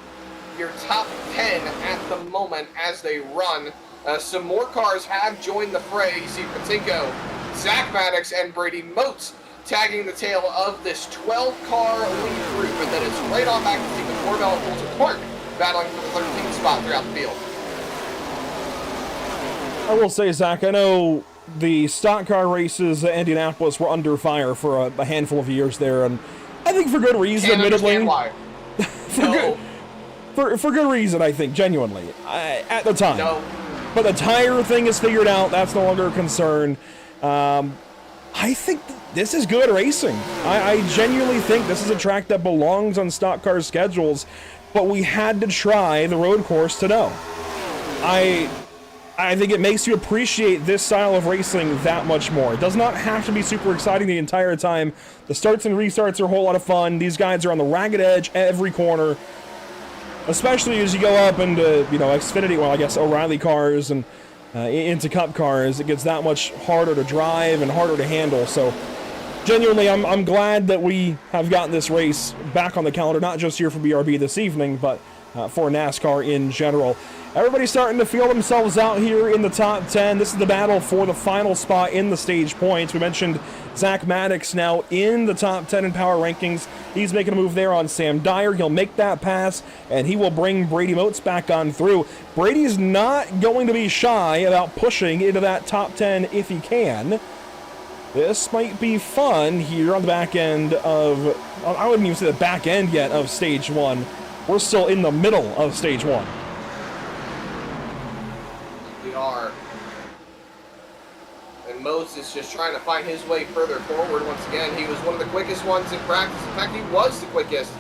Your top 10 at the moment as they run. Some more cars have joined the fray. You see Patinko, Zach Maddox, and Brady Moats tagging the tail of this 12-car lead group, and then it's right on back to Stephen Corbell and Colton Clark battling for the 13th spot throughout the field. I will say, Zach, I know the stock car races at Indianapolis were under fire for a handful of years there, and I think for good reason, Can't admittedly. understand why. For good reason, I think, genuinely, at the time. No. But the tire thing is figured out. That's no longer a concern. I think this is good racing. I genuinely think this is a track that belongs on stock car schedules, but we had to try the road course to know. I think it makes you appreciate this style of racing that much more. It does not have to be super exciting the entire time. The starts and restarts are a whole lot of fun. These guys are on the ragged edge every corner, especially as you go up into, Xfinity, well, I guess O'Reilly cars and into Cup cars. It gets that much harder to drive and harder to handle. So genuinely, I'm glad that we have gotten this race back on the calendar, not just here for BRB this evening, but for NASCAR in general. Everybody's starting to feel themselves out here in the top 10. This is the battle for the final spot in the stage points. We mentioned Zach Maddox now in the top 10 in power rankings. He's making a move there on Sam Dyer. He'll make that pass, and he will bring Brady Moats back on through. Brady's not going to be shy about pushing into that top 10 if he can. This might be fun here on the back end of, I wouldn't even say the back end yet of stage 1. We're still in the middle of stage 1. We are. And Moses just trying to find his way further forward once again. He was one of the quickest ones in practice. In fact, he was the quickest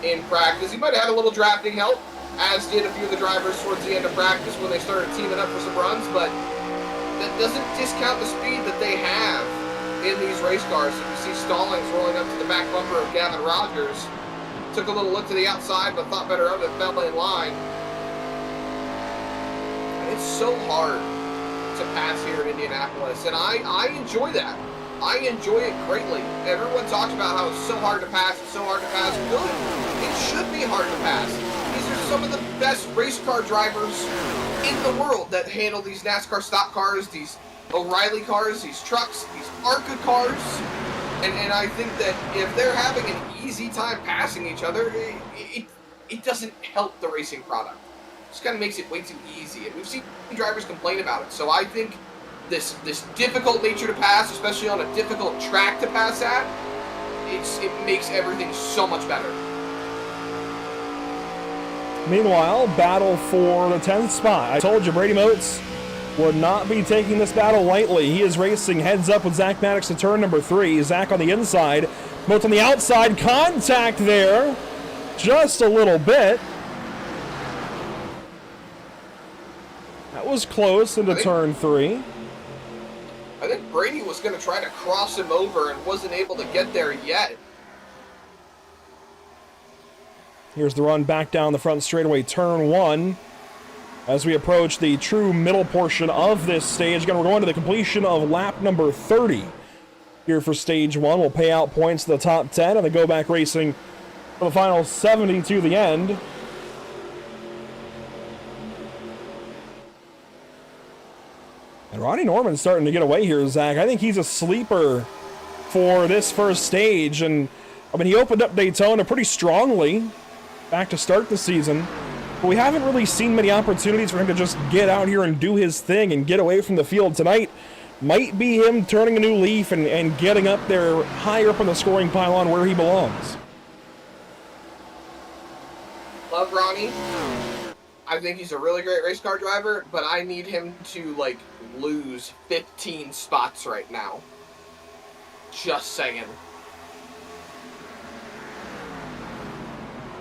in practice. He might have had a little drafting help, as did a few of the drivers towards the end of practice when they started teaming up for some runs, but that doesn't discount the speed that they have in these race cars. So you see Stallings rolling up to the back bumper of Gavin Rogers. Took a little look to the outside, but thought better of it, fell in line. And it's so hard to pass here in Indianapolis, and I enjoy that. I enjoy it greatly. Everyone talks about how it's so hard to pass, it's so hard to pass. Good. It should be hard to pass. These are some of the best race car drivers in the world that handle these NASCAR stock cars, these O'Reilly cars, these trucks, these ARCA cars. And I think that if they're having an easy time passing each other, it doesn't help the racing product. It just kind of makes it way too easy. And we've seen drivers complain about it. So I think this difficult nature to pass, especially on a difficult track to pass at, it makes everything so much better. Meanwhile, battle for the 10th spot. I told you Brady Motes would not be taking this battle lightly. He is racing heads up with Zach Maddox to turn number 3. Zach on the inside, Motes on the outside. Contact there, just a little bit. That was close into turn 3. I think Brady was going to try to cross him over and wasn't able to get there yet. Here's the run back down the front straightaway, turn 1. As we approach the true middle portion of this stage, again, we're going to the completion of lap number 30 here for stage 1. We'll pay out points to the top 10 and then go back racing for the final 70 to the end. And Ronnie Norman's starting to get away here, Zach. I think he's a sleeper for this first stage. And, I mean, he opened up Daytona pretty strongly back to start the season. But we haven't really seen many opportunities for him to just get out here and do his thing and get away from the field. Tonight might be him turning a new leaf and getting up there higher up on the scoring pylon where he belongs. Love Ronnie. I think he's a really great race car driver, but I need him to, like, lose 15 spots right now. Just saying.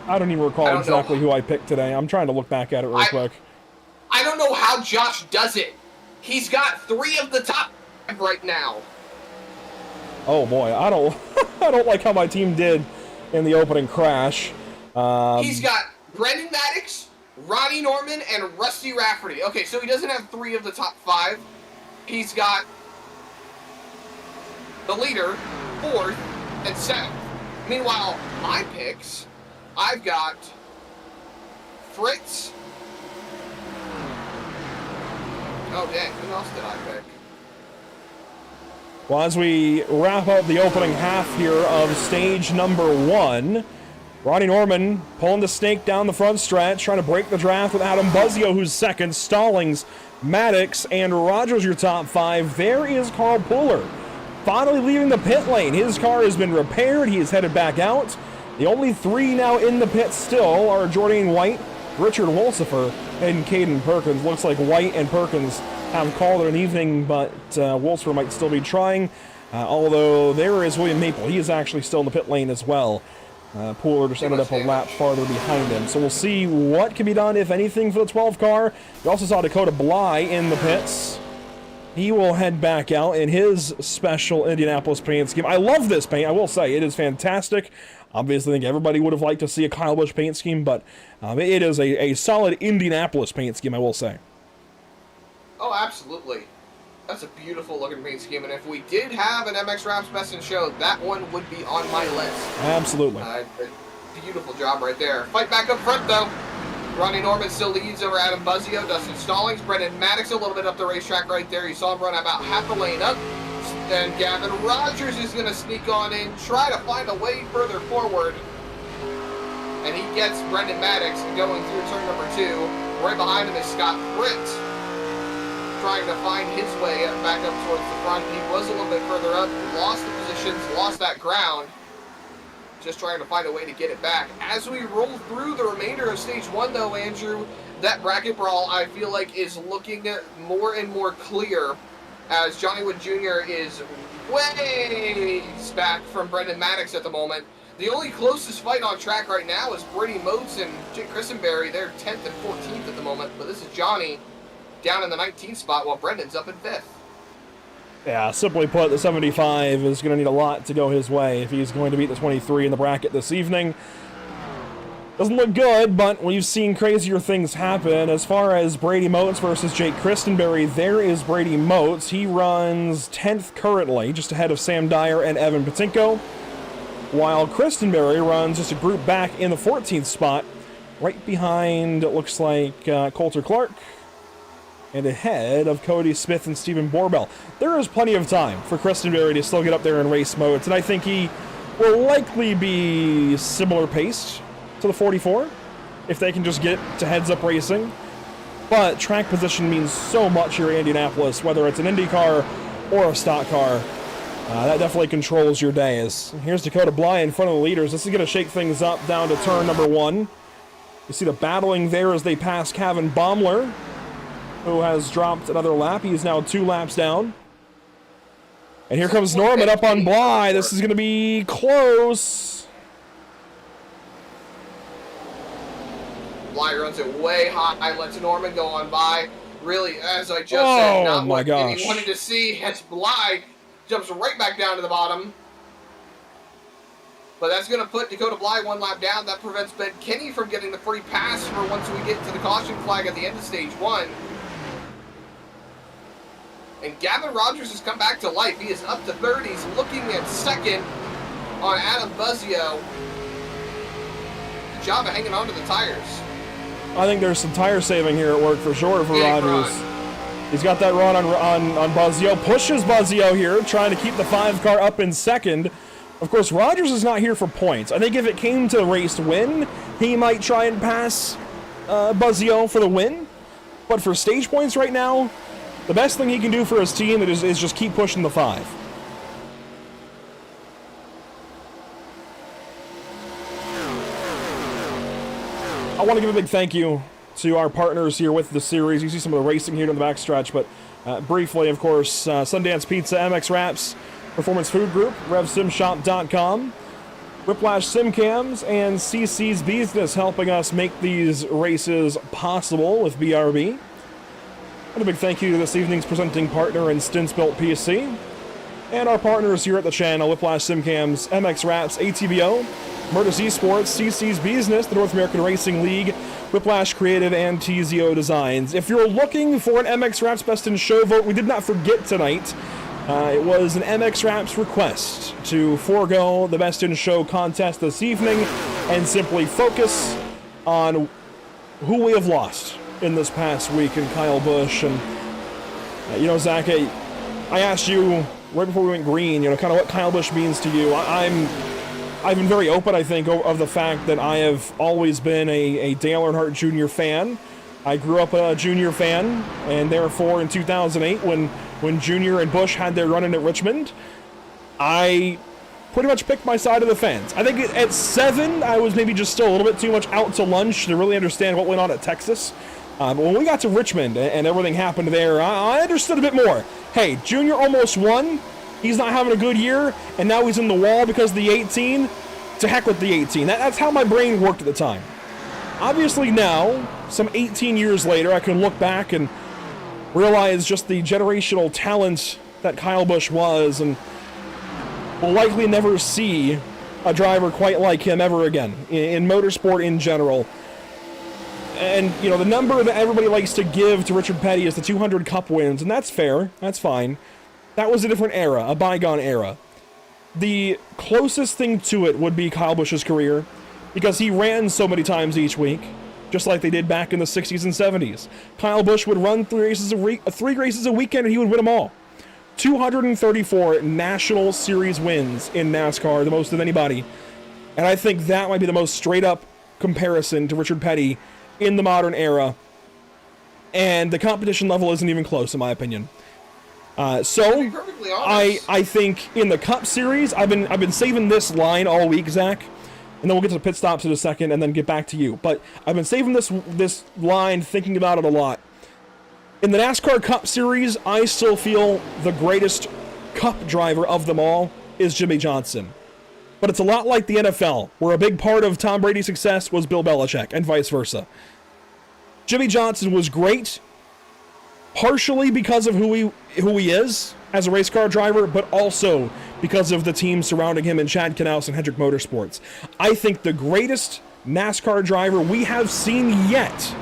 I don't even recall exactly who I picked today. I'm trying to look back at it real quick. I don't know how Josh does it. He's got 3 of the top 5 right now. Oh boy, I don't like how my team did in the opening crash. He's got Brendan Maddox, Ronnie Norman, and Rusty Rafferty. Okay, so he doesn't have 3 of the top 5. He's got the leader, 4th, and 7th. Meanwhile, my picks, I've got Fritz. Oh, dang, who else did I pick? Well, as we wrap up the opening half here of stage number 1, Ronnie Norman pulling the snake down the front stretch, trying to break the draft with Adam Buzzio, who's second. Stallings, Maddox, and Rogers your top 5. There is Carl Puller, finally leaving the pit lane. His car has been repaired. He is headed back out. The only 3 now in the pit still are Jordan White, Richard Wolsifer, and Caden Perkins. Looks like White and Perkins have called it an evening, but Wolsifer might still be trying. Although there is William Maple. He is actually still in the pit lane as well. Pooler just ended up a lap farther behind him. So we'll see what can be done, if anything, for the 12 car. We also saw Dakota Bly in the pits. He will head back out in his special Indianapolis paint scheme. I love this paint, I will say. It is fantastic. Obviously, I think everybody would have liked to see a Kyle Busch paint scheme, but it is a solid Indianapolis paint scheme, I will say. Oh, absolutely. That's a beautiful looking paint scheme, and if we did have an MX Raps Best in Show, that one would be on my list. Absolutely. Beautiful job right there. Fight back up front, though. Ronnie Norman still leads over Adam Buzzio, Dustin Stallings, Brendan Maddox a little bit up the racetrack right there. You saw him run about half the lane up. Then Gavin Rogers is going to sneak on in, try to find a way further forward. And he gets Brendan Maddox going through turn number 2. Right behind him is Scott Fritz. trying to find his way back up towards the front. He was a little bit further up, lost the positions, lost that ground. Just trying to find a way to get it back. As we roll through the remainder of stage 1, though, Andrew, that bracket brawl, I feel like, is looking more and more clear as Johnny Wood Jr. is way back from Brendan Maddox at the moment. The only closest fight on track right now is Brady Moats and Jake Christenberry. They're 10th and 14th at the moment, but this is Johnny down in the 19th spot while Brendan's up in 5th. Yeah, simply put, the 75 is going to need a lot to go his way if he's going to beat the 23 in the bracket this evening. Doesn't look good, but we've seen crazier things happen. As far as Brady Moats versus Jake Christenberry, there is Brady Moats. He runs 10th currently, just ahead of Sam Dyer and Evan Patinko, while Christenberry runs just a group back in the 14th spot, right behind, it looks like, Coulter Clark, and ahead of Cody Smith and Stephen Borbell. There is plenty of time for Christenberry to still get up there in race modes, and I think he will likely be similar paced to the 44 if they can just get to heads-up racing. But track position means so much here in Indianapolis, whether it's an Indy car or a stock car. That definitely controls your days. Here's Dakota Bly in front of the leaders. This is going to shake things up down to turn number 1. You see the battling there as they pass Kevin Baumler, who has dropped another lap. He is now 2 laps down. And here comes Norman up on Bly. This is going to be close. Bly runs it way high, lets Norman go on by. Really, as I just said, not what he wanted to see as Bly jumps right back down to the bottom. But that's going to put Dakota Bly 1 lap down. That prevents Ben Kinney from getting the free pass for once we get to the caution flag at the end of stage 1. And Gavin Rogers has come back to life. He is up to 3rd. He's looking at 2nd on Adam Buzzio. Good job of hanging on to the tires. I think there's some tire saving here at work for sure for Rogers. He's got that run on Buzzio. Pushes Buzzio here, trying to keep the 5 car up in 2nd. Of course, Rogers is not here for points. I think if it came to a race win, he might try and pass Buzzio for the win. But for stage points right now, the best thing he can do for his team is just keep pushing the 5. I want to give a big thank you to our partners here with the series. You see some of the racing here in the backstretch, but briefly, of course, Sundance Pizza, MX Wraps, Performance Food Group, RevSimShop.com, Whiplash SimCams, and CC's Business helping us make these races possible with BRB. And a big thank you to this evening's presenting partner in Stints Built PC, and our partners here at the channel, Whiplash SimCams, MX Wraps, ATBO, Murtis Esports, CC's Business, the North American Racing League, Whiplash Creative, and TZO Designs. If you're looking for an MX Wraps Best in Show vote, we did not forget tonight. It was an MX Wraps request to forego the Best in Show contest this evening and simply focus on who we have lost in this past week in Kyle Busch. And, you know, Zach, I asked you right before we went green, you know, kind of what Kyle Busch means to you. I've been very open, I think, of the fact that I have always been a Dale Earnhardt Jr. fan. I grew up a Junior fan, and therefore in 2008, when Junior and Busch had their run-in at Richmond, I pretty much picked my side of the fence. I think at 7, I was maybe just still a little bit too much out to lunch to really understand what went on at Texas. But when we got to Richmond and everything happened there, I understood a bit more. Hey, Junior almost won. He's not having a good year, and now he's in the wall because of the 18. To heck with the 18. That's how my brain worked at the time. Obviously now, some 18 years later, I can look back and realize just the generational talent that Kyle Busch was, and will likely never see a driver quite like him ever again in motorsport in general. And, you know, the number that everybody likes to give to Richard Petty is the 200 Cup wins, and that's fair, that's fine. That was a different era, a bygone era. The closest thing to it would be Kyle Busch's career, because he ran so many times each week, just like they did back in the 60s and 70s. Kyle Busch would run 3 races a weekend, and he would win them all. 234 National Series wins in NASCAR, the most of anybody. And I think that might be the most straight-up comparison to Richard Petty in the modern era. and the competition level isn't even close, in my opinion. To So be perfectly honest, I think in the Cup Series, I've been saving this line all week, Zach, and then we'll get to the pit stops in a second, and then get back to you. But I've been saving this line, thinking about it a lot. In the NASCAR Cup Series, I still feel the greatest Cup driver of them all is Jimmy Johnson. But it's a lot like the NFL, where a big part of Tom Brady's success was Bill Belichick, and vice versa. Jimmy Johnson was great, partially because of who he is as a race car driver, but also because of the team surrounding him in Chad Knaus and Hendrick Motorsports. I think the greatest NASCAR driver we have seen yet,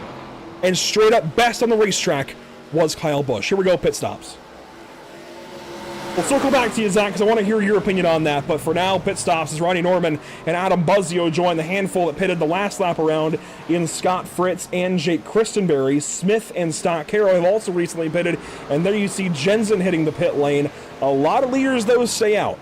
and straight up best on the racetrack, was Kyle Busch. Here we go, pit stops. We'll circle back to you, Zach, because I want to hear your opinion on that. But for now, pit stops as Ronnie Norman and Adam Buzzio join the handful that pitted the last lap around in Scott Fritz and Jake Christenberry. Smith and Stock Caro have also recently pitted, and there you see Jensen hitting the pit lane. A lot of leaders, though, stay out.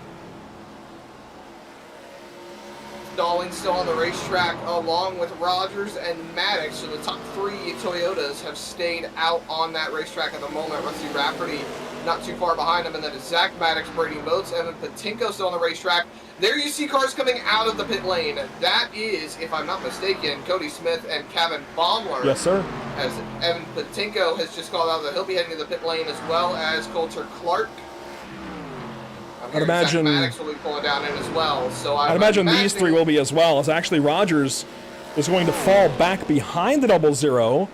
Stallings still on the racetrack along with Rogers and Maddox. So the top three Toyotas have stayed out on that racetrack at the moment. Rusty Rafferty not too far behind him, and then it's Zach Maddox, Brady Motes, Evan Patinko still on the racetrack. There you see cars coming out of the pit lane. That is, if I'm not mistaken, Cody Smith and Kevin Baumler. Yes, sir. As Evan Patinko has just called out that he'll be heading to the pit lane, as well as Coulter Clark. I'd imagine Zach Maddox will be pulling down in as well. So I'd imagine these three will be as well, as actually Rogers is going to fall back behind the 00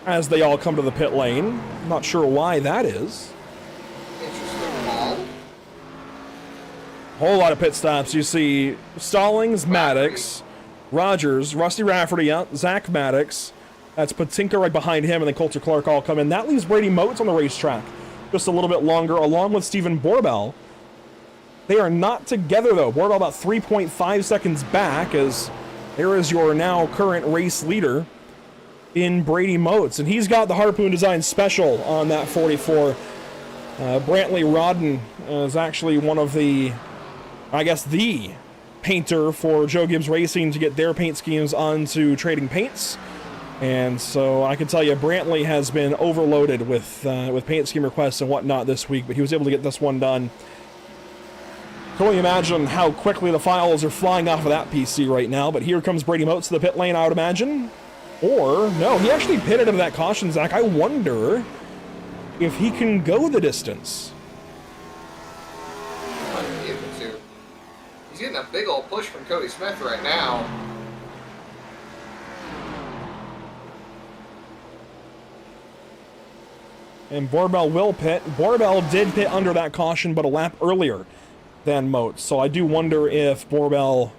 as they all come to the pit lane. I'm not sure why that is. Interesting call. Whole lot of pit stops. You see Stallings, Maddox, Rogers, Rusty Rafferty out, Zach Maddox. That's Patinka right behind him, and then Coulter Clark all come in. That leaves Brady Motes on the racetrack just a little bit longer, along with Stephen Borbell. They are not together, though. Borbell about 3.5 seconds back, as there is your now current race leader in Brady Motes. And he's got the Harpoon Design Special on that 44. Brantley Rodden is actually one of the, I guess, the painter for Joe Gibbs Racing to get their paint schemes onto Trading Paints. And so I can tell you, Brantley has been overloaded with paint scheme requests and whatnot this week, but he was able to get this one done. Can only imagine how quickly the files are flying off of that PC right now, but here comes Brady Motes to the pit lane, I would imagine. Or, no, he actually pitted into that caution, Zach. I wonder if he can go the distance. Might be able to. He's getting a big old push from Cody Smith right now. And Borbell will pit. Borbell did pit under that caution, but a lap earlier than Motes. So I do wonder if Borbell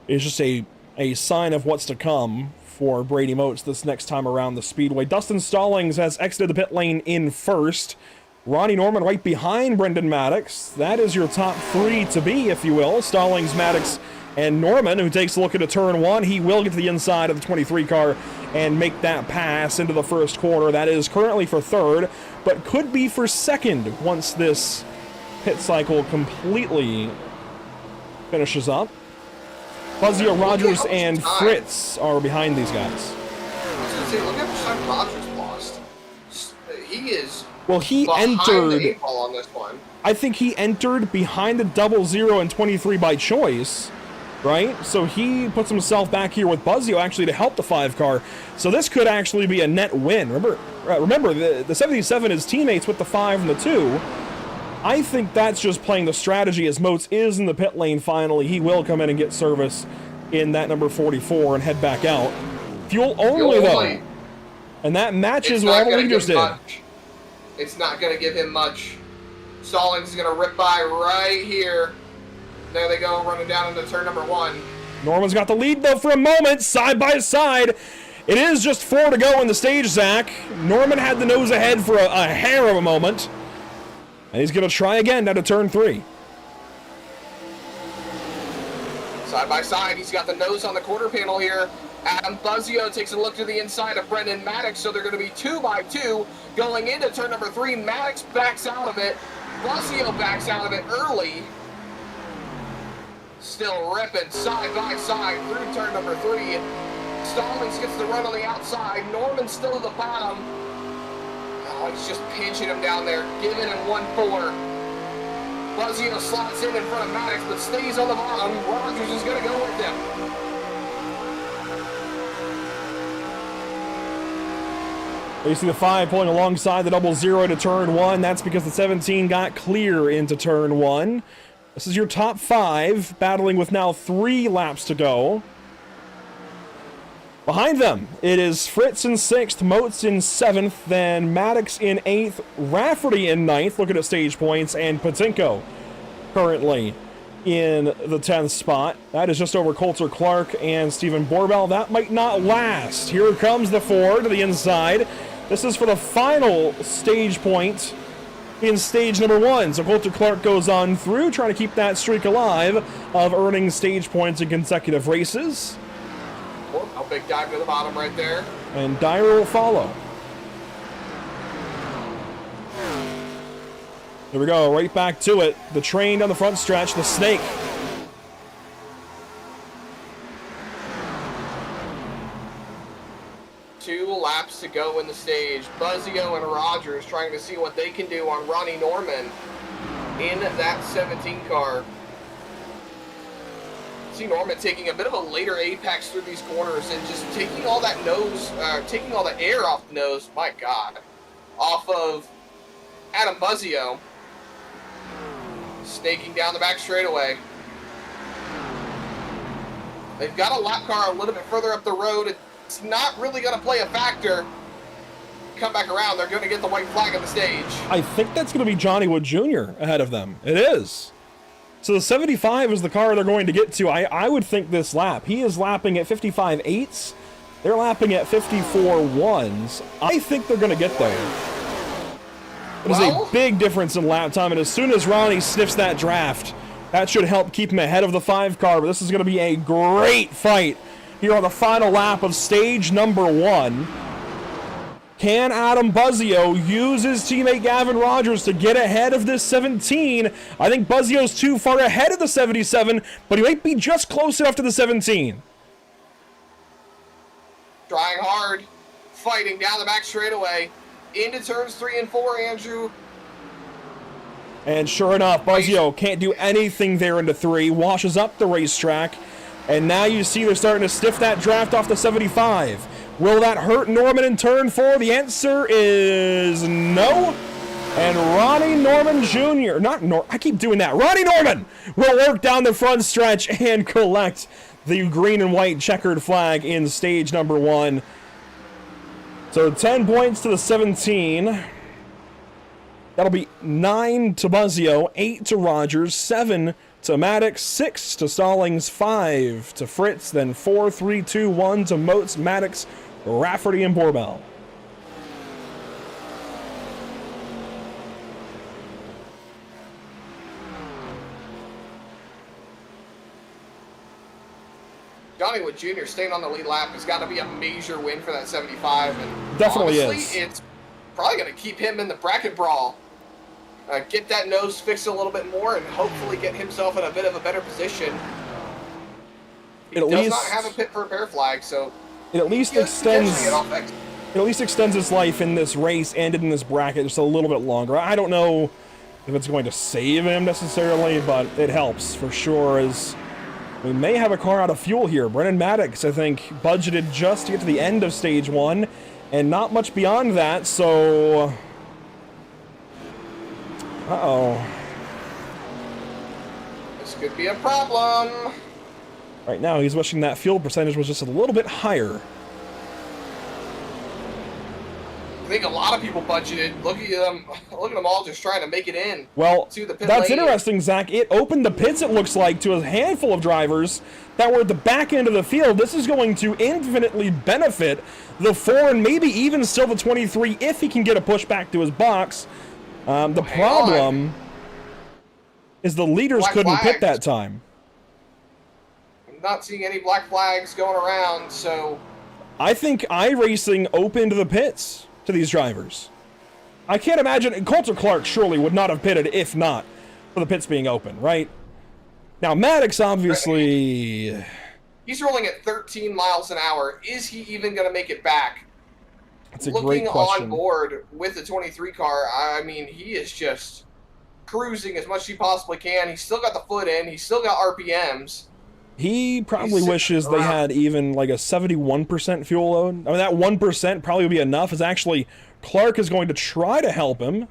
is just a sign of what's to come for Brady Motes this next time around the Speedway. Dustin Stallings has exited the pit lane in first. Ronnie Norman right behind Brendan Maddox. That is your top three to be, if you will. Stallings, Maddox, and Norman, who takes a look at a turn one. He will get to the inside of the 23 car and make that pass into the first corner. That is currently for third, but could be for second once this pit cycle completely finishes up. Buzzio, Rogers, and Fritz are behind these guys. I was going to say, look how much time Rogers lost. He is he behind entered the 8 ball on this one. I think he entered behind the 00 and 23 by choice, right? So he puts himself back here with Buzzio actually to help the 5 car. So this could actually be a net win. Remember the 77 is teammates with the 5 and the 2. I think that's just playing the strategy as Motes is in the pit lane finally. He will come in and get service in that number 44 and head back out. Fuel only, though. And that matches what all the leaders did. It's not going to give him much. Stallings is going to rip by right here. There they go, running down into turn number 1. Norman's got the lead, though, for a moment, side by side. It is just 4 to go in the stage, Zach. Norman had the nose ahead for a hair of a moment. And he's going to try again down to turn 3. Side by side, he's got the nose on the quarter panel here. Adam Buzzio takes a look to the inside of Brendan Maddox, so they're going to be 2 by 2 going into turn number 3. Maddox backs out of it. Buzzio backs out of it early. Still ripping side by side through turn number 3. Stallings gets the run on the outside. Norman still at the bottom. Oh, he's just pinching him down there. Giving him 1-4. Buzzio slots in front of Maddox, but stays on the bottom. Rogers is going to go with him. You see the 5 pulling alongside the 00 into turn 1. That's because the 17 got clear into turn 1. This is your top 5, battling with now 3 laps to go. Behind them, it is Fritz in 6th, Moats in 7th, then Maddox in 8th, Rafferty in 9th, looking at stage points, and Patinko currently in the 10th spot. That is just over Coulter Clark and Stephen Borbell. That might not last. Here comes the 4 to the inside. This is for the final stage point in stage number 1. So Coulter Clark goes on through, trying to keep that streak alive of earning stage points in consecutive races. Oh, a big dive to the bottom right there. And Dyer will follow. Here we go, right back to it. The train down the front stretch, the snake. Two laps to go in the stage. Buzzio and Rogers trying to see what they can do on Ronnie Norman in that 17 car. See Norman taking a bit of a later apex through these corners and just taking all that taking all the air off the nose, my God, off of Adam Buzzio. Snaking down the back straightaway. They've got a lap car a little bit further up the road. It's not really going to play a factor. Come back around, they're going to get the white flag on the stage. I think that's going to be Johnny Wood Jr. ahead of them. It is. So the 75 is the car they're going to get to. I would think this lap. He is lapping at 55.8s. They're lapping at 54.1s. I think they're going to get there. There's a big difference in lap time, and as soon as Ronnie sniffs that draft, that should help keep him ahead of the 5 car. But this is going to be a great fight here on the final lap of stage number 1. Can Adam Buzzio use his teammate Gavin Rogers to get ahead of this 17? I think Buzzio's too far ahead of the 77, but he might be just close enough to the 17. Trying hard, fighting down the back straightaway. Into turns 3 and 4, Andrew. And sure enough, Buzzio can't do anything there into 3. Washes up the racetrack. And now you see they're starting to stiff that draft off the 75. Will that hurt Norman in turn 4? The answer is no. And Ronnie Norman Jr. I keep doing that. Ronnie Norman will work down the front stretch and collect the green and white checkered flag in stage number 1. So 10 points to the 17. That'll be 9 to Buzzio, 8 to Rogers, 7 to Maddox, 6 to Stallings, 5 to Fritz, then 4, 3, 2, 1 to Moats, Maddox, Rafferty, and Borbell. Johnny Wood Jr. staying on the lead lap has got to be a major win for that 75. And Definitely honestly, is. It's probably going to keep him in the bracket brawl. Get that nose fixed a little bit more and hopefully get himself in a bit of a better position. He does not have a pit for repair flag, so it at least extends his life in this race and in this bracket just a little bit longer. I don't know if it's going to save him necessarily, but it helps for sure, as we may have a car out of fuel here. Brennan Maddox, I think, budgeted just to get to the end of stage 1 and not much beyond that, so this could be a problem. Right now, he's wishing that fuel percentage was just a little bit higher. I think a lot of people budgeted. Look at them all just trying to make it in. Well, to the pit that's lane. interesting, Zach. It opened the pits, it looks like, to a handful of drivers that were at the back end of the field. This is going to infinitely benefit the 4 and maybe even still the 23 if he can get a push back to his box. The problem is the leaders couldn't pit that time. I'm not seeing any black flags going around, so I think iRacing opened the pits to these drivers. I can't imagine Coulter Clark surely would not have pitted if not for the pits being open, right? Now Maddox obviously He's rolling at 13 miles an hour. Is he even going to make it back? That's a Looking great question. on board with the 23 car, I mean, he is just cruising as much as he possibly can. He's still got the foot in. He's still got RPMs. He probably wishes they had even like a 71% fuel load. I mean, that 1% probably would be enough. Is actually Clark is going to try to help him.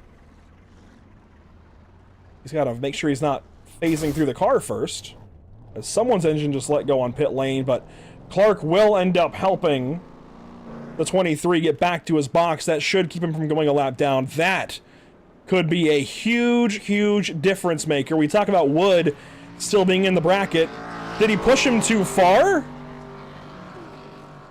He's got to make sure he's not phasing through the car first. As someone's engine just let go on pit lane, but Clark will end up helping the 23 get back to his box. That should keep him from going a lap down. That could be a huge, huge difference maker. We talk about Wood still being in the bracket. Did he push him too far?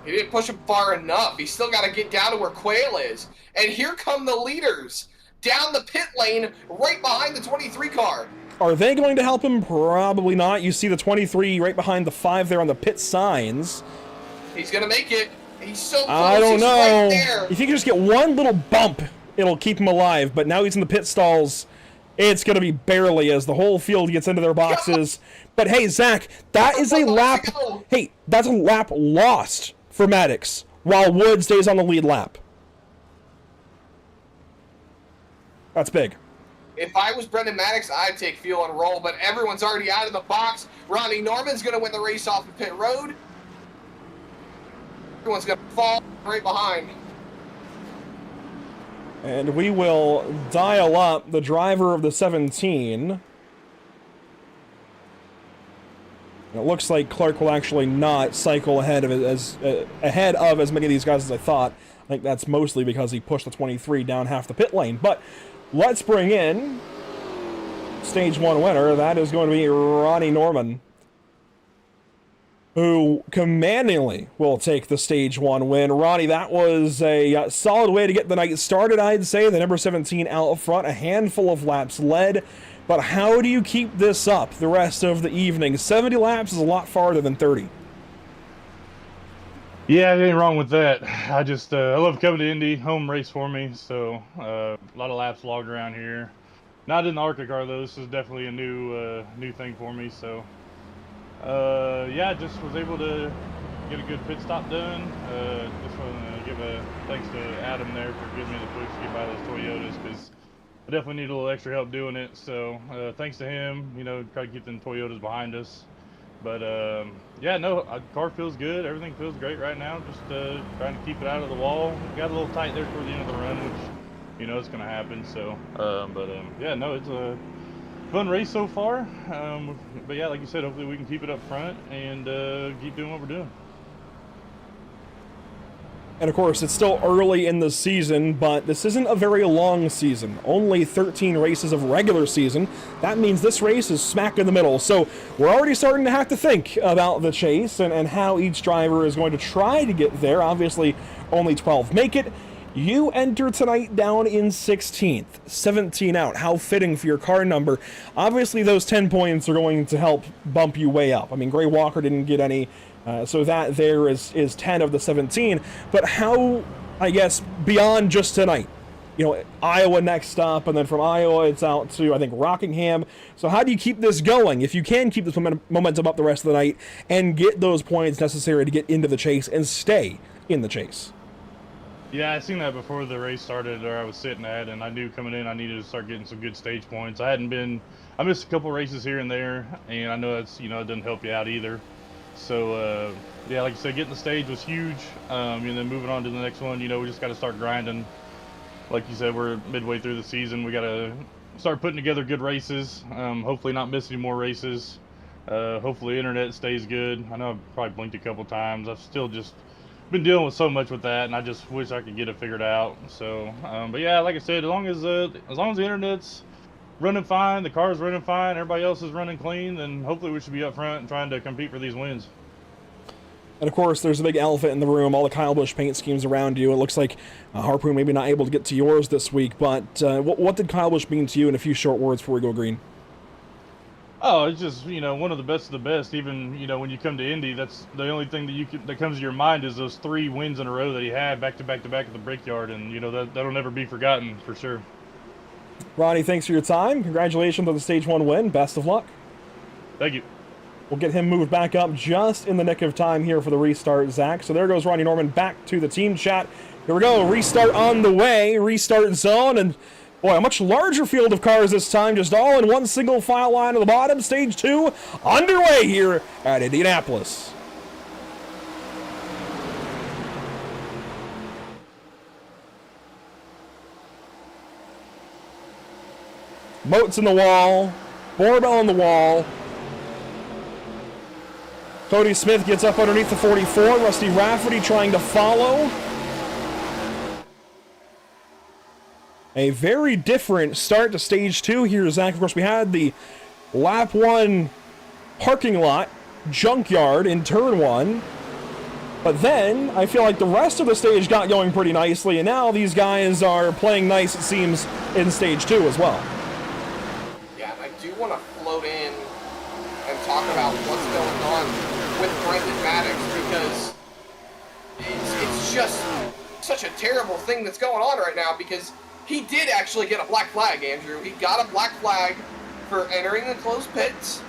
He didn't push him far enough. He's still got to get down to where Quail is. And here come the leaders down the pit lane right behind the 23 car. Are they going to help him? Probably not. You see the 23 right behind the 5 there on the pit signs. He's going to make it. He's so close. I don't He's know. right there. If you can just get one little bump, it'll keep him alive. But now he's in the pit stalls. It's going to be barely as the whole field gets into their boxes. But hey, Zach, that is a lap. Hey, that's a lap lost for Maddox while Wood stays on the lead lap. That's big. If I was Brendan Maddox, I'd take fuel and roll, but everyone's already out of the box. Ronnie Norman's going to win the race off of pit road. Everyone's going to fall right behind. And we will dial up the driver of the 17. It looks like Clark will actually not cycle ahead of as many of these guys as I thought. I think that's mostly because he pushed the 23 down half the pit lane. But let's bring in stage 1 winner. That is going to be Ronnie Norman, who commandingly will take the stage 1 win. Ronnie, that was a solid way to get the night started, I'd say. The number 17 out front, a handful of laps led. But how do you keep this up the rest of the evening? 70 laps is a lot farther than 30. Yeah, it ain't wrong with that. I just I love coming to Indy, home race for me. So a lot of laps logged around here. Not in the ARCA car though. This is definitely a new thing for me. So yeah, just was able to get a good pit stop done. Just want to give a thanks to Adam there for giving me the push to get by those Toyotas, because I definitely need a little extra help doing it. So thanks to him, you know, try to keep them Toyotas behind us. But yeah, no, car feels good. Everything feels great right now. Just trying to keep it out of the wall. Got a little tight there toward the end of the run, which, you know, it's going to happen. So, yeah, no, it's a fun race so far. But yeah, like you said, hopefully we can keep it up front and keep doing what we're doing. And of course, it's still early in the season, but this isn't a very long season. Only 13 races of regular season. That means this race is smack in the middle. So we're already starting to have to think about the chase and how each driver is going to try to get there. Obviously, only 12 make it. You enter tonight down in 16th, 17 out. How fitting for your car number. Obviously, those 10 points are going to help bump you way up. I mean, Gray Walker didn't get any. So that there is 10 of the 17. But how, I guess, beyond just tonight? You know, Iowa next up, and then from Iowa it's out to, I think, Rockingham. So how do you keep this going? If you can keep this momentum up the rest of the night and get those points necessary to get into the chase and stay in the chase? Yeah, I seen that before the race started, or I was sitting at, and I knew coming in I needed to start getting some good stage points. I missed a couple races here and there, and I know that's, you know, it doesn't help you out either. So, yeah, like you said, getting the stage was huge, and then moving on to the next one, you know, we just got to start grinding. Like you said, we're midway through the season. We got to start putting together good races, hopefully not miss any more races. Hopefully internet stays good. I know I've probably blinked a couple times. I've still just been dealing with so much with that, and I just wish I could get it figured out. So, but yeah, like I said, as long as the internet's running fine, the car's running fine, everybody else is running clean, then hopefully we should be up front and trying to compete for these wins. And of course, there's a big elephant in the room, all the Kyle Busch paint schemes around you. It looks like Harpoon maybe not able to get to yours this week, but what did Kyle Busch mean to you in a few short words before we go green? Oh, it's just, you know, one of the best of the best. Even, you know, when you come to Indy, that's the only thing that comes to your mind is those 3 wins in a row that he had back to back to back at the Brickyard, and, you know, that'll never be forgotten for sure. Ronnie, thanks for your time. Congratulations on the Stage 1 win. Best of luck. Thank you. We'll get him moved back up just in the nick of time here for the restart, Zach. So there goes Ronnie Norman back to the team chat. Here we go, restart on the way, restart zone, and boy, a much larger field of cars this time, just all in one single file line at the bottom. Stage 2 underway here at Indianapolis. Moats in the wall, Barbell on the wall. Cody Smith gets up underneath the 44. Rusty Rafferty trying to follow. A very different start to stage 2 here, Zach. Of course, we had the lap 1 parking lot junkyard in turn 1. But then, I feel like the rest of the stage got going pretty nicely, and now these guys are playing nice, it seems, in stage 2 as well. Yeah, and I do want to float in and talk about what's going on with Brendan Maddox, because it's just such a terrible thing that's going on right now, because he did actually get a black flag, Andrew. He got a black flag for entering the closed pits,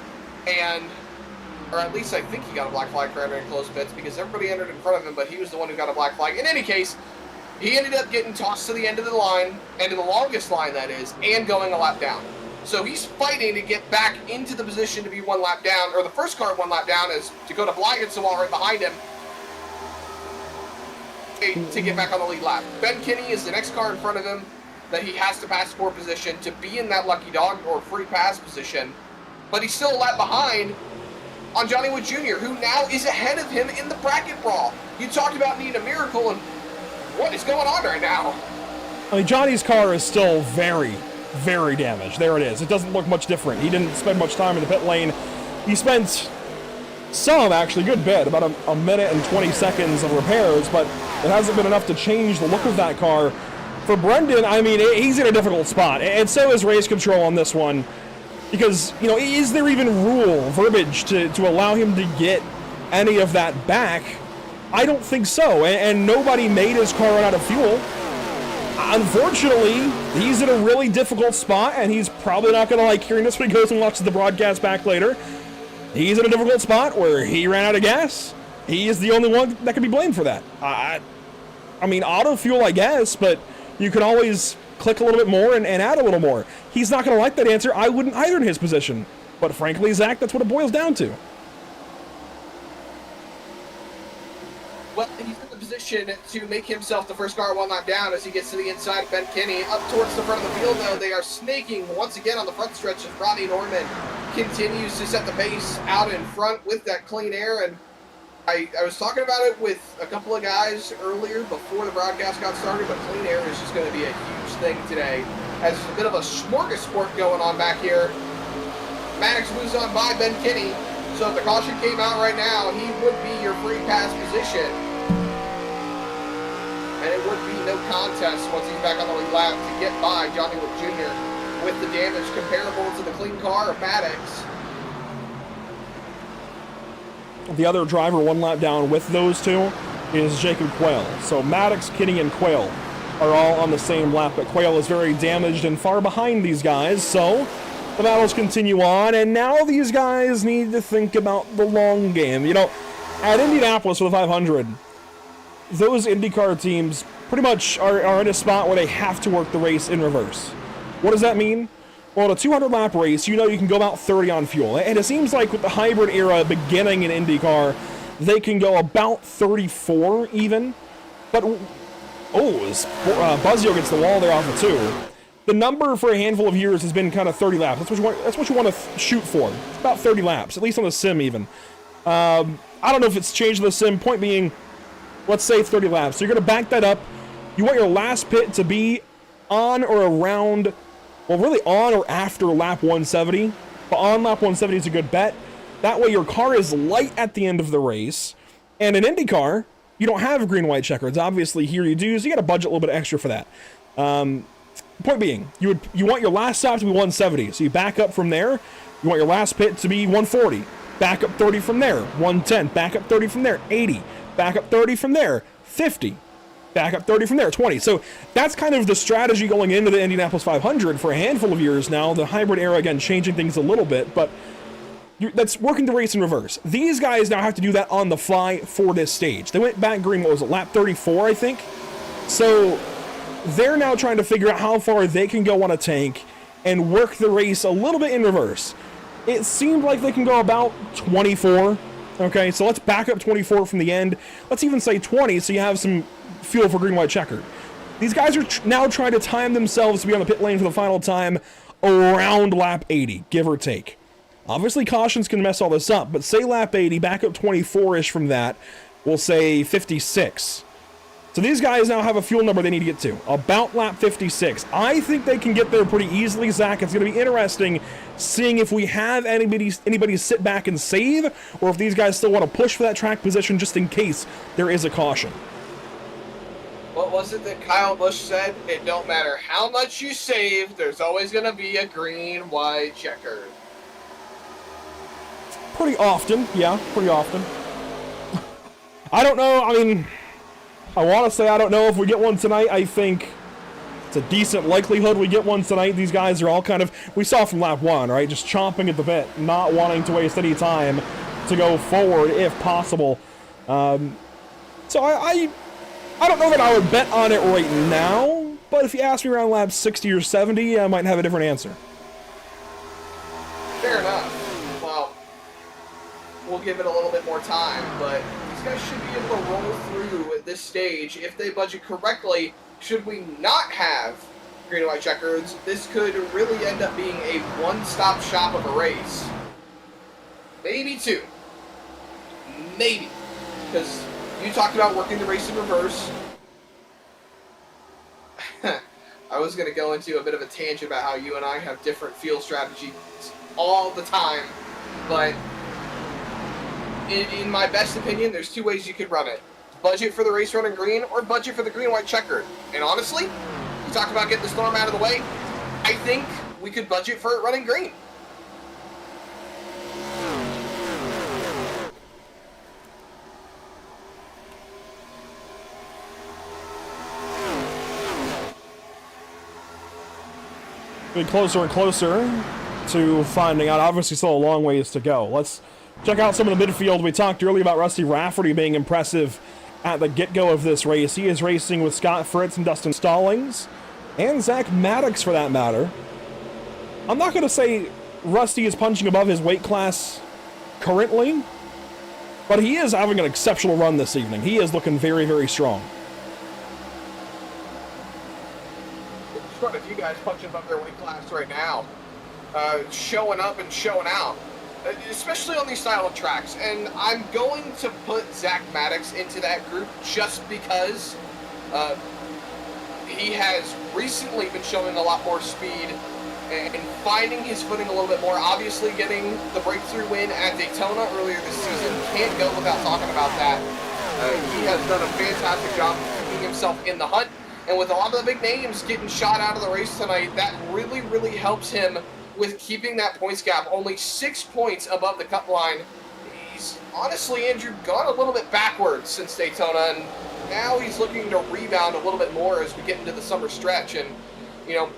or at least I think he got a black flag for entering closed pits, because everybody entered in front of him, but he was the one who got a black flag. In any case, he ended up getting tossed to the end of the line, end of the longest line that is, and going a lap down. So he's fighting to get back into the position to be 1 lap down, or the first car 1 lap down, as Dakota Bly gets the wall right behind him to get back on the lead lap. Ben Kinney is the next car in front of him that he has to pass for position to be in that lucky dog or free pass position, but he's still a lap behind on Johnny Wood Jr., who now is ahead of him in the bracket brawl. You talked about needing a miracle, and what is going on right now? I mean, Johnny's car is still very, very damaged. There it is. It doesn't look much different. He didn't spend much time in the pit lane. He spent some, actually, good bit, about a minute and 20 seconds of repairs, but it hasn't been enough to change the look of that car. For Brendan, I mean, he's in a difficult spot, and so is race control on this one, because, you know, is there even verbiage to allow him to get any of that back? I don't think so, and nobody made his car run out of fuel. Unfortunately, he's in a really difficult spot, and he's probably not going to like hearing this when he goes and watches the broadcast back later. He's in a difficult spot where he ran out of gas. He is the only one that can be blamed for that. I mean, auto fuel, I guess, but you can always click a little bit more and add a little more. He's not going to like that answer. I wouldn't either in his position. But frankly, Zach, that's what it boils down to. Well, he's in the position to make himself the first car 1 lap down as he gets to the inside of Ben Kinney. Up towards the front of the field, though, they are snaking once again on the front stretch as Ronnie Norman continues to set the pace out in front with that clean air. And I was talking about it with a couple of guys earlier before the broadcast got started, but clean air is just going to be a huge thing today, as there's a bit of a smorgasbord going on back here. Maddox moves on by Ben Kinney, so if the caution came out right now, he would be your free pass position. And it would be no contest once he's back on the lead lap to get by Johnny Wood Jr. with the damage comparable to the clean car of Maddox. The other driver 1 lap down with those two is Jacob Quayle. So Maddox, Kinney, and Quayle are all on the same lap, but Quayle is very damaged and far behind these guys, so the battles continue on, and now these guys need to think about the long game. You know, at Indianapolis for the 500, those IndyCar teams pretty much are in a spot where they have to work the race in reverse. What does that mean? Well, in a 200-lap race, you know you can go about 30 on fuel. And it seems like with the hybrid era beginning in IndyCar, they can go about 34 even. But, Buzzio gets the wall there off of 2. The number for a handful of years has been kind of 30 laps. That's what you want to shoot for. It's about 30 laps, at least on the sim even. I don't know if it's changed on the sim. Point being, let's say 30 laps. So you're going to back that up. You want your last pit to be on or around, well, really on or after lap 170. But on lap 170 is a good bet. That way your car is light at the end of the race. And in IndyCar, you don't have green-white checkers. Obviously, here you do, so you got to budget a little bit extra for that. Point being, you want your last stop to be 170. So you back up from there. You want your last pit to be 140. Back up 30 from there. 110. Back up 30 from there. 80. Back up 30 from there. 50. Back up 30 from there. 20. So that's kind of the strategy going into the Indianapolis 500 for a handful of years now. The hybrid era, again, changing things a little bit. But that's working the race in reverse. These guys now have to do that on the fly for this stage. They went back green, what was it, lap 34, I think? So they're now trying to figure out how far they can go on a tank and work the race a little bit in reverse. It seemed like they can go about 24. Okay, so let's back up 24 from the end. Let's even say 20 so you have some fuel for green, white, checkered. These guys are now trying to time themselves to be on the pit lane for the final time around lap 80, give or take. Obviously, cautions can mess all this up, but say lap 80, back up 24-ish from that, we'll say 56. So these guys now have a fuel number they need to get to, about lap 56. I think they can get there pretty easily, Zach. It's going to be interesting seeing if we have anybody sit back and save, or if these guys still want to push for that track position just in case there is a caution. What was it that Kyle Busch said? It don't matter how much you save, there's always going to be a green, white, checkered. Pretty often, yeah, pretty often. I don't know, I mean, I want to say I don't know if we get one tonight. I think it's a decent likelihood we get one tonight. These guys are all kind of, we saw from lap 1, right, just chomping at the bit, not wanting to waste any time to go forward if possible. So I don't know that I would bet on it right now, but if you ask me around lap 60 or 70, I might have a different answer. Fair enough. Well, we'll give it a little bit more time, but these guys should be able to roll through at this stage if they budget correctly. Should we not have green and white checkers, this could really end up being a one-stop shop of a race. Maybe two. Maybe. Because you talked about working the race in reverse. I was going to go into a bit of a tangent about how you and I have different field strategies all the time, but in my best opinion, there's two ways you could run it. Budget for the race running green, or budget for the green-white checkered. And honestly, you talk about getting the storm out of the way, I think we could budget for it running green. Getting closer and closer to finding out. Obviously, still a long ways to go. Let's check out some of the midfield. We talked earlier about Rusty Rafferty being impressive at the get-go of this race. He is racing with Scott Fritz and Dustin Stallings, and Zach Maddox for that matter. I'm not going to say Rusty is punching above his weight class currently, but he is having an exceptional run this evening. He is looking very, very strong. There's quite a few guys punching above their weight class right now. Showing up and showing out, especially on these style of tracks. And I'm going to put Zach Maddox into that group just because he has recently been showing a lot more speed and finding his footing a little bit more. Obviously, getting the breakthrough win at Daytona earlier this season, can't go without talking about that. He has done a fantastic job of keeping himself in the hunt, and with a lot of the big names getting shot out of the race tonight, that really, really helps him with keeping that points gap only 6 points above the cut line. He's honestly, Andrew, gone a little bit backwards since Daytona, and now he's looking to rebound a little bit more as we get into the summer stretch. And, you know,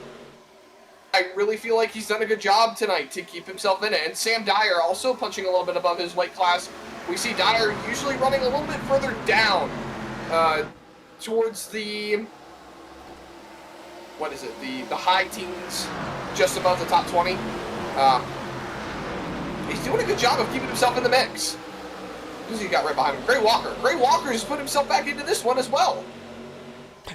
I really feel like he's done a good job tonight to keep himself in it. And Sam Dyer also punching a little bit above his weight class. We see Dyer usually running a little bit further down towards the, what is it, the high teens, just above the top 20. He's doing a good job of keeping himself in the mix. Who's he got right behind him? Gray Walker. Gray Walker has put himself back into this one as well.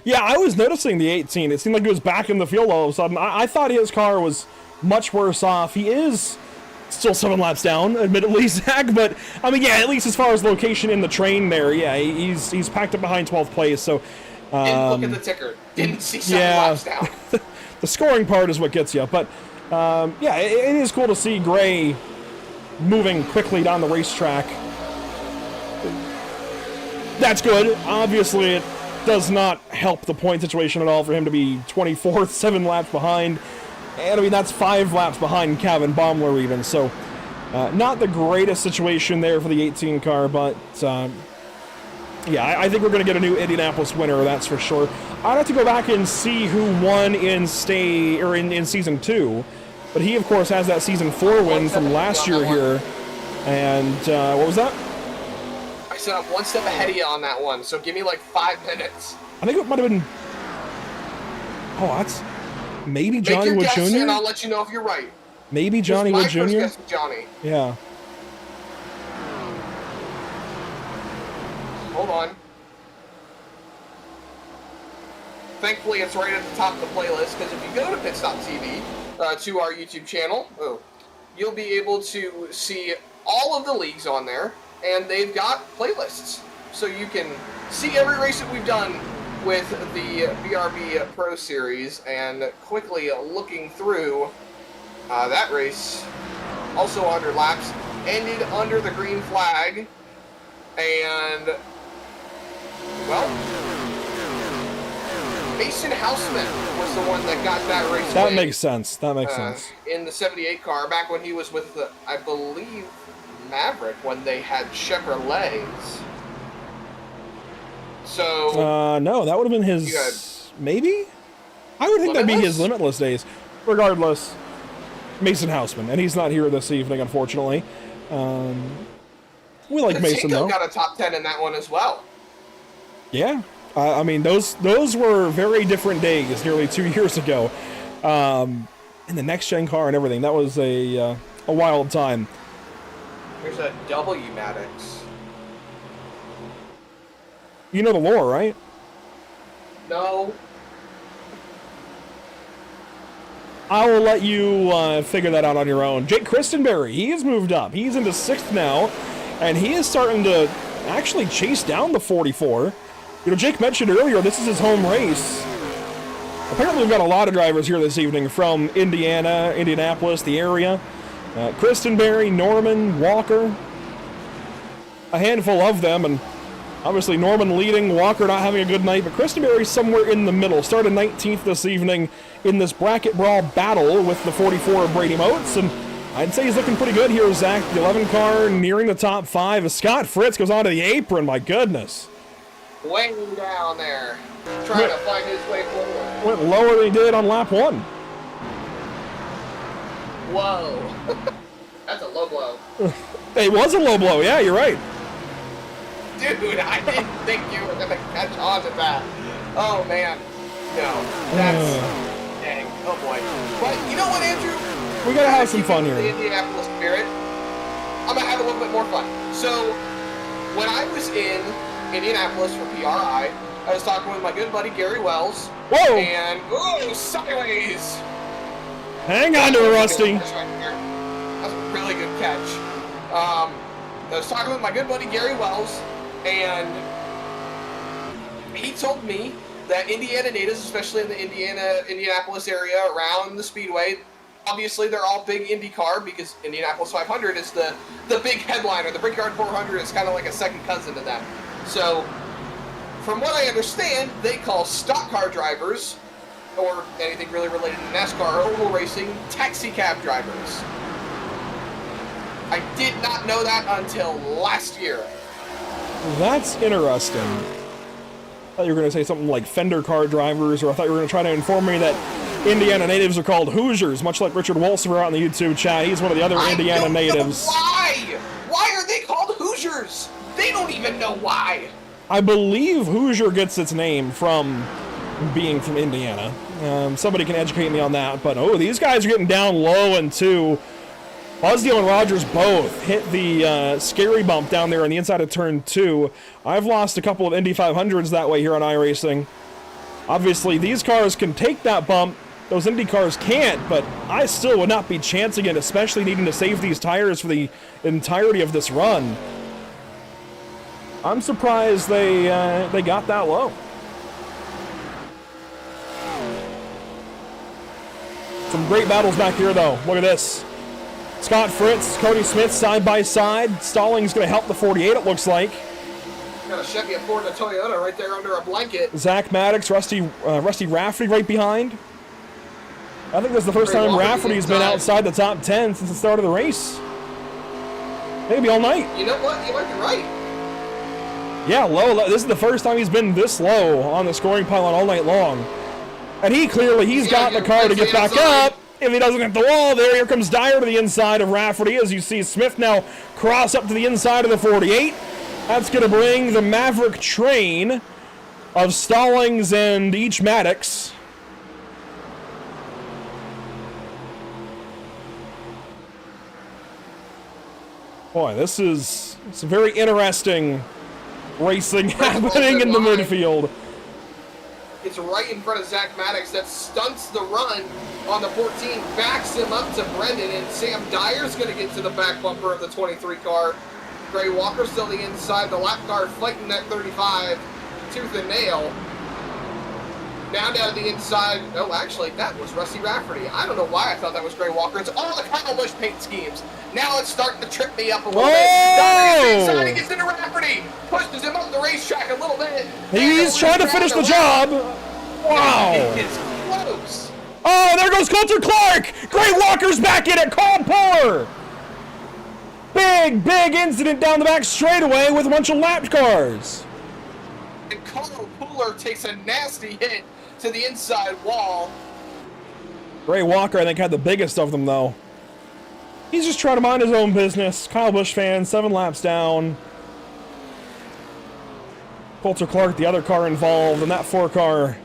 Yeah, I was noticing the 18. It seemed like he was back in the field all of a sudden. I thought his car was much worse off. He is still 7 laps down, admittedly, Zach, but, I mean, yeah, at least as far as location in the train there, yeah, he's packed up behind 12th place, so... Didn't look at the ticker. Didn't see 7 laps down. The scoring part is what gets you, but, yeah, it is cool to see Gray moving quickly down the racetrack. That's good. Obviously, it does not help the point situation at all for him to be 24th, 7 laps behind. And, I mean, that's 5 laps behind Kevin Baumler even. So, not the greatest situation there for the 18 car, but, yeah, I think we're going to get a new Indianapolis winner, that's for sure. I'd have to go back and see who won in Season 2. But he, of course, has that season 4 win from last year here. And what was that? I said I'm one step ahead of you on that one, so give me like 5 minutes. I think it might have been. Oh, that's maybe Johnny Make your Wood guess, Jr. and I'll let you know if you're right. Maybe Johnny Wood Jr. My first guess is Johnny. Yeah. Hold on. Thankfully, it's right at the top of the playlist, because if you go to Pitstop TV, to our YouTube channel, you'll be able to see all of the leagues on there, and they've got playlists. So you can see every race that we've done with the BRB Pro Series, and quickly looking through that race, also 100 laps, ended under the green flag, and, well, Mason Houseman was the one that got that race That win, makes sense. That makes sense. in the 78 car, back when he was with, I believe, Maverick, when they had Chevrolets. So... no, that would have been his... Maybe? I would think that'd be his Limitless days. Regardless, Mason Houseman, and he's not here this evening, unfortunately. We like Mason, though. got a top 10 in that one as well. Yeah. I mean, those were very different days nearly 2 years ago. In the next-gen car and everything. That was a wild time. There's a W Maddox. You know the lore, right? No. I will let you figure that out on your own. Jake Christenberry, he has moved up. He's into 6th now, and he is starting to actually chase down the 44. You know, Jake mentioned earlier, this is his home race. Apparently we've got a lot of drivers here this evening from Indiana, Indianapolis, the area. Christenberry, Norman, Walker. A handful of them, and obviously Norman leading, Walker not having a good night, but Christenberry's somewhere in the middle. Started 19th this evening in this bracket brawl battle with the 44 of Brady Motes, and I'd say he's looking pretty good here, Zach. The 11 car nearing the top 5. Scott Fritz goes onto the apron, my goodness. Way down there, trying to find his way forward. Went lower than he did on lap 1. Whoa. That's a low blow. It was a low blow, yeah, you're right. Dude, I didn't think you were going to catch on to that. Oh, man. No. That's... dang. Oh, boy. But you know what, Andrew? We got to have some fun here. The Indianapolis spirit. I'm going to have a little bit more fun. So, when I was in Indianapolis for PRI, I was talking with my good buddy Gary Wells. Whoa! And, ooh, sideways! Hang on to it, Rusty. That's a really good catch. I was talking with my good buddy Gary Wells, and he told me that Indiana natives, especially in the Indianapolis area around the Speedway, obviously they're all big IndyCar because Indianapolis 500 is the big headliner. The Brickyard 400 is kind of like a second cousin to them. So, from what I understand, they call stock car drivers, or anything really related to NASCAR or oval racing, taxi cab drivers. I did not know that until last year. That's interesting. I thought you were going to say something like fender car drivers, or I thought you were going to try to inform me that Indiana natives are called Hoosiers, much like Richard Wolser out in the YouTube chat. He's one of the other Indiana natives. Why? Why are they called Hoosiers? They don't even know why. I believe Hoosier gets its name from being from Indiana. Somebody can educate me on that, but oh, these guys are getting down low in 2. Buzzdeal and Rogers both hit the scary bump down there on the inside of turn 2. I've lost a couple of Indy 500s that way here on iRacing. Obviously, these cars can take that bump. Those Indy cars can't, but I still would not be chancing it, especially needing to save these tires for the entirety of this run. I'm surprised they got that low. Some great battles back here, though. Look at this. Scott Fritz, Cody Smith side by side. Stallings going to help the 48, it looks like. Got a Chevy, a Ford, and a Toyota right there under a blanket. Zach Maddox, Rusty Rafferty right behind. I think this is the first time Rafferty's been outside the top 10 since the start of the race. Maybe all night. You know what? You might be right. Yeah, low. This is the first time he's been this low on the scoring pylon all night long. And he's got the car to get back up. If he doesn't hit the wall there, here comes Dyer to the inside of Rafferty as you see Smith now cross up to the inside of the 48. That's going to bring the Maverick train of Stallings and each Maddox. Boy, this is some very interesting racing happening in the midfield. It's right in front of Zach Maddox. That stunts the run on the 14, backs him up to Brendan, and Sam Dyer's going to get to the back bumper of the 23 car. Gray Walker still the inside, the lap car fighting that 35 tooth and nail. Now down to the inside. Oh, actually, that was Rusty Rafferty. I don't know why I thought that was Gray Walker. It's all the Kyle Busch paint schemes. Now it's starting to trip me up a little bit. Inside, he gets into Rafferty. Pushes him up the racetrack a little bit. He's trying to finish the job. Wow. It's close. Oh, there goes Coulter Clark. Gray Walker's back in it. Called poor. Big incident down the back straightaway with a bunch of lap cars. And Carl Pooler takes a nasty hit to the inside wall. Gray Walker, I think, had the biggest of them, though. He's just trying to mind his own business. Kyle Busch fan, 7 laps down. Coulter Clark, the other car involved, and that 4 car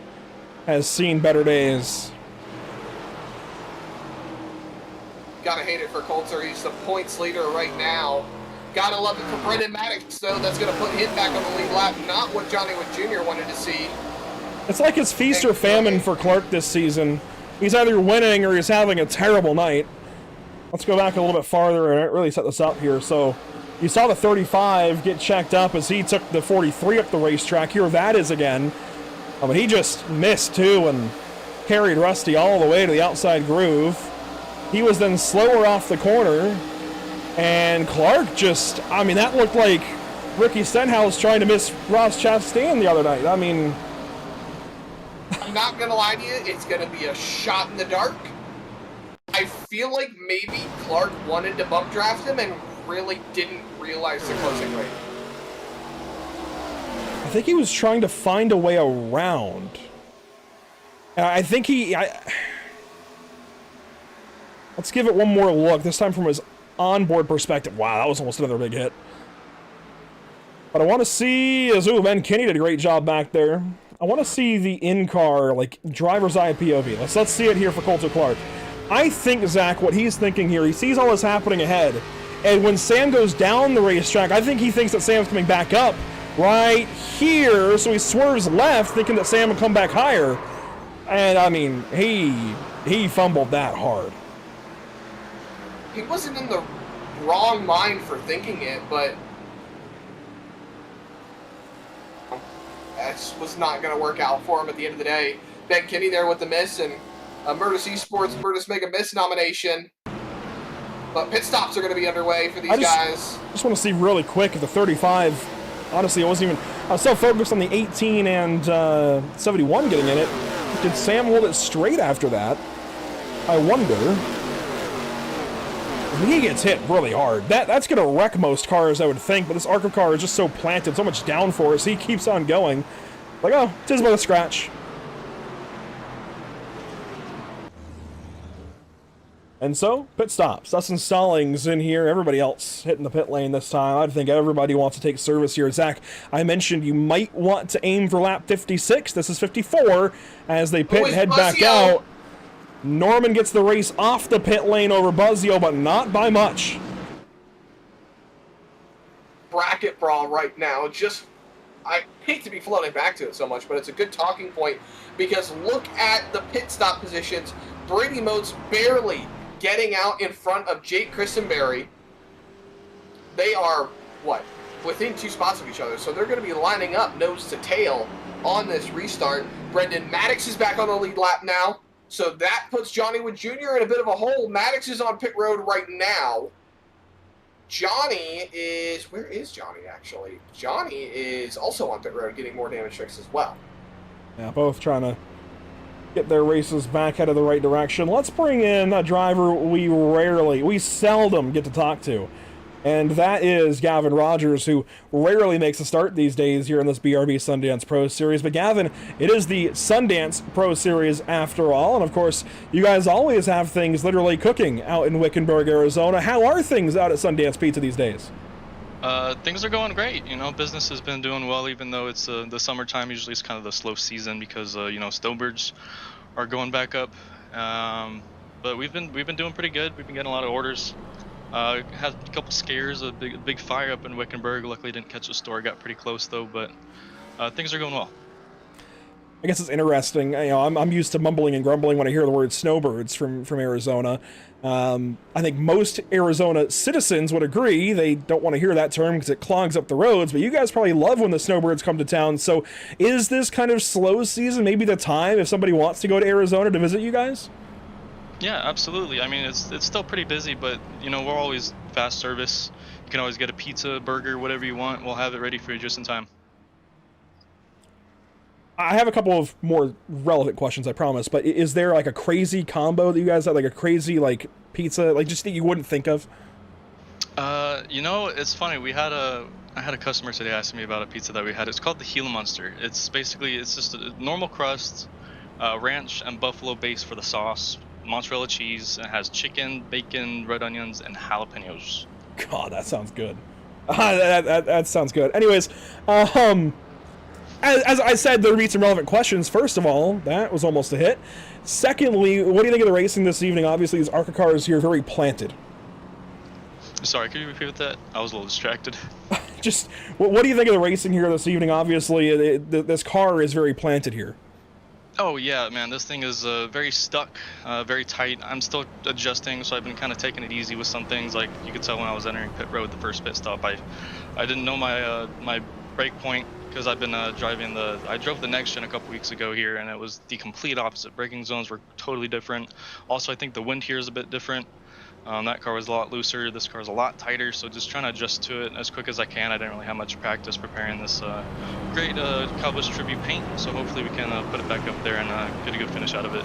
has seen better days. Gotta hate it for Coulter. He's the points leader right now. Gotta love it for Brendan Maddox, though. That's gonna put him back on the lead lap. Not what Johnny Wood Jr. wanted to see. It's like it's feast or famine for Clark this season. He's either winning or he's having a terrible night. Let's go back a little bit farther and really set this up here. So you saw the 35 get checked up as he took the 43 up the racetrack. Here that is again. But he just missed too and carried Rusty all the way to the outside groove. He was then slower off the corner. And Clark just, I mean, that looked like Ricky Stenhouse trying to miss Ross Chastain the other night. I mean, I'm not gonna lie to you, it's gonna be a shot in the dark. I feel like maybe Clark wanted to bump draft him and really didn't realize the closing rate. I think he was trying to find a way around. I think let's give it one more look, this time from his onboard perspective. Wow, that was almost another big hit. But I want to see, Ben Kinney did a great job back there. I want to see the in-car, like, driver's eye POV. Let's see it here for Coulter Clark. I think, Zach, what he's thinking here, he sees all this happening ahead, and when Sam goes down the racetrack, I think he thinks that Sam's coming back up right here, so he swerves left, thinking that Sam would come back higher. And, I mean, he fumbled that hard. He wasn't in the wrong mind for thinking it, but that was not going to work out for him at the end of the day. Ben Kinney there with the miss, and a Murtis Esports Murtis Mega Miss nomination. But pit stops are going to be underway for these guys. I just want to see really quick if the 35, honestly, I was so focused on the 18 and 71 getting in it. Did Sam hold it straight after that? I wonder. He gets hit really hard. That's going to wreck most cars, I would think, but this ARCA car is just so planted, so much downforce, he keeps on going. Like, oh, it is but a scratch. And so, pit stops. Dustin Stallings in here, everybody else hitting the pit lane this time. I think everybody wants to take service here. Zach, I mentioned you might want to aim for lap 56. This is 54 as they pit and head back out. Norman gets the race off the pit lane over Buzzio, but not by much. Bracket brawl right now. I hate to be floating back to it so much, but it's a good talking point because look at the pit stop positions. Brady Moats barely getting out in front of Jake Christenberry. They are, what, within 2 spots of each other, so they're going to be lining up nose to tail on this restart. Brendan Maddox is back on the lead lap now. So that puts Johnny Wood Jr. in a bit of a hole. Maddox is on pit road right now. Johnny is... Where is Johnny, actually? Johnny is also on pit road getting more damage fixed as well. Yeah, both trying to get their races back headed the right direction. Let's bring in a driver we seldom get to talk to. And that is Gavin Rogers, who rarely makes a start these days here in this BRB Sundance Pro Series. But Gavin, it is the Sundance Pro Series after all. And of course, you guys always have things literally cooking out in Wickenburg, Arizona. How are things out at Sundance Pizza these days? Things are going great. Business has been doing well, even though it's the summertime. Usually it's kind of the slow season because snowbirds are going back up. But we've been doing pretty good. We've been getting a lot of orders. Had a couple scares, a big fire up in Wickenburg. Luckily didn't catch the store. Got pretty close though, but things are going well. I guess it's interesting. I'm used to mumbling and grumbling when I hear the word snowbirds from Arizona. I think most Arizona citizens would agree. They don't want to hear that term because it clogs up the roads, but you guys probably love when the snowbirds come to town. So is this kind of slow season maybe the time if somebody wants to go to Arizona to visit you guys? Yeah, absolutely. I mean, it's still pretty busy, but we're always fast service. You can always get a pizza, burger, whatever you want. We'll have it ready for you just in time. I have a couple of more relevant questions, I promise, but is there like a crazy combo that you guys have, like a crazy like pizza, like just that you wouldn't think of? It's funny. I had a customer today asking me about a pizza that we had. It's called the Gila Monster. It's just a normal crust, ranch and buffalo base for the sauce, mozzarella cheese. It has chicken, bacon, red onions, and jalapenos. God, that sounds good. That sounds good. Anyways, as I said, there would be some relevant questions. First of all, that was almost a hit. Secondly, what do you think of the racing this evening? Obviously, these ARCA cars here are very planted. Sorry, could you repeat that? I was a little distracted. Just, what do you think of the racing here this evening? Obviously, this car is very planted here. Oh yeah, man, this thing is very stuck, very tight. I'm still adjusting, so I've been kind of taking it easy with some things. Like you could tell when I was entering pit road, the first pit stop, I didn't know my brake point because I've been I drove the next gen a couple weeks ago here, and it was the complete opposite. Braking zones were totally different. Also, I think the wind here is a bit different. That car was a lot looser. This car is a lot tighter, so just trying to adjust to it as quick as I can. I didn't really have much practice preparing this great Cowboys tribute paint, so hopefully we can put it back up there and get a good finish out of it.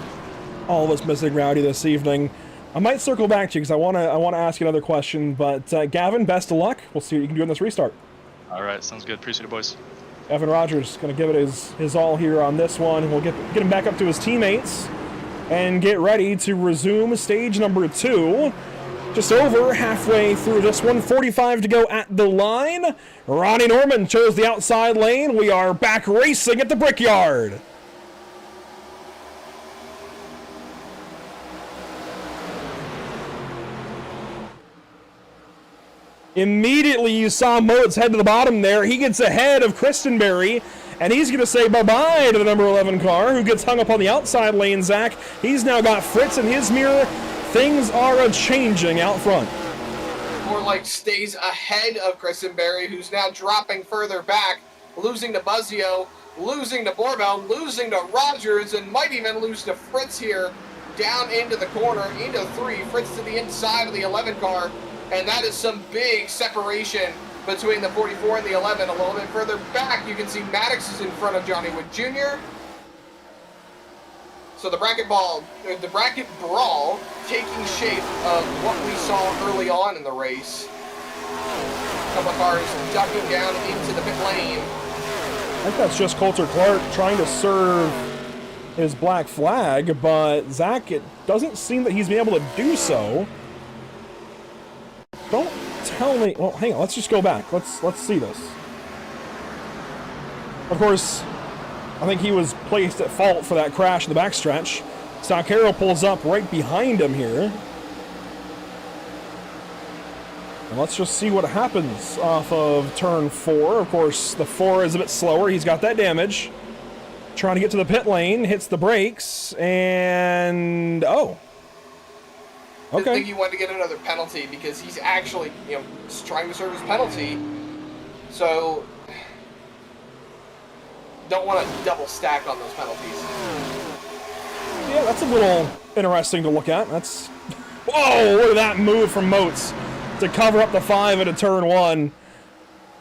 All of us missing Rowdy this evening. I might circle back to you because I want to ask you another question, but Gavin, best of luck. We'll see what you can do in this restart. All right, sounds good. Appreciate it, boys. Evan Rogers going to give it his all here on this one. We'll get him back up to his teammates and get ready to resume stage number 2. Just over halfway through this one, 45 to go at the line. Ronnie Norman chose the outside lane. We are back racing at the Brickyard. Immediately you saw Moats head to the bottom there. He gets ahead of Christenberry, and he's going to say bye-bye to the number 11 car, who gets hung up on the outside lane, Zach. He's now got Fritz in his mirror. Things are a-changing out front. More like stays ahead of Christenberry, who's now dropping further back, losing to Buzzio, losing to Borbell, losing to Rogers, and might even lose to Fritz here, down into the corner, into 3. Fritz to the inside of the 11 car, and that is some big separation between the 44 and the 11. A little bit further back, you can see Maddox is in front of Johnny Wood Jr., so the bracket brawl taking shape of what we saw early on in the race. A couple of cars ducking down into the pit lane. I think that's just Coulter Clark trying to serve his black flag, but Zach, it doesn't seem that he's been able to do so. Don't tell me. Well, hang on. Let's just go back. Let's see this. Of course, I think he was placed at fault for that crash in the backstretch. Stockero pulls up right behind him here. And let's just see what happens off of turn 4. Of course, the 4 is a bit slower. He's got that damage. Trying to get to the pit lane, hits the brakes, and oh. Okay. I think he wanted to get another penalty because he's actually, trying to serve his penalty. So don't want to double stack on those penalties. Yeah, that's a little interesting to look at. That's... Whoa, look at that move from Moats to cover up the 5 into turn 1.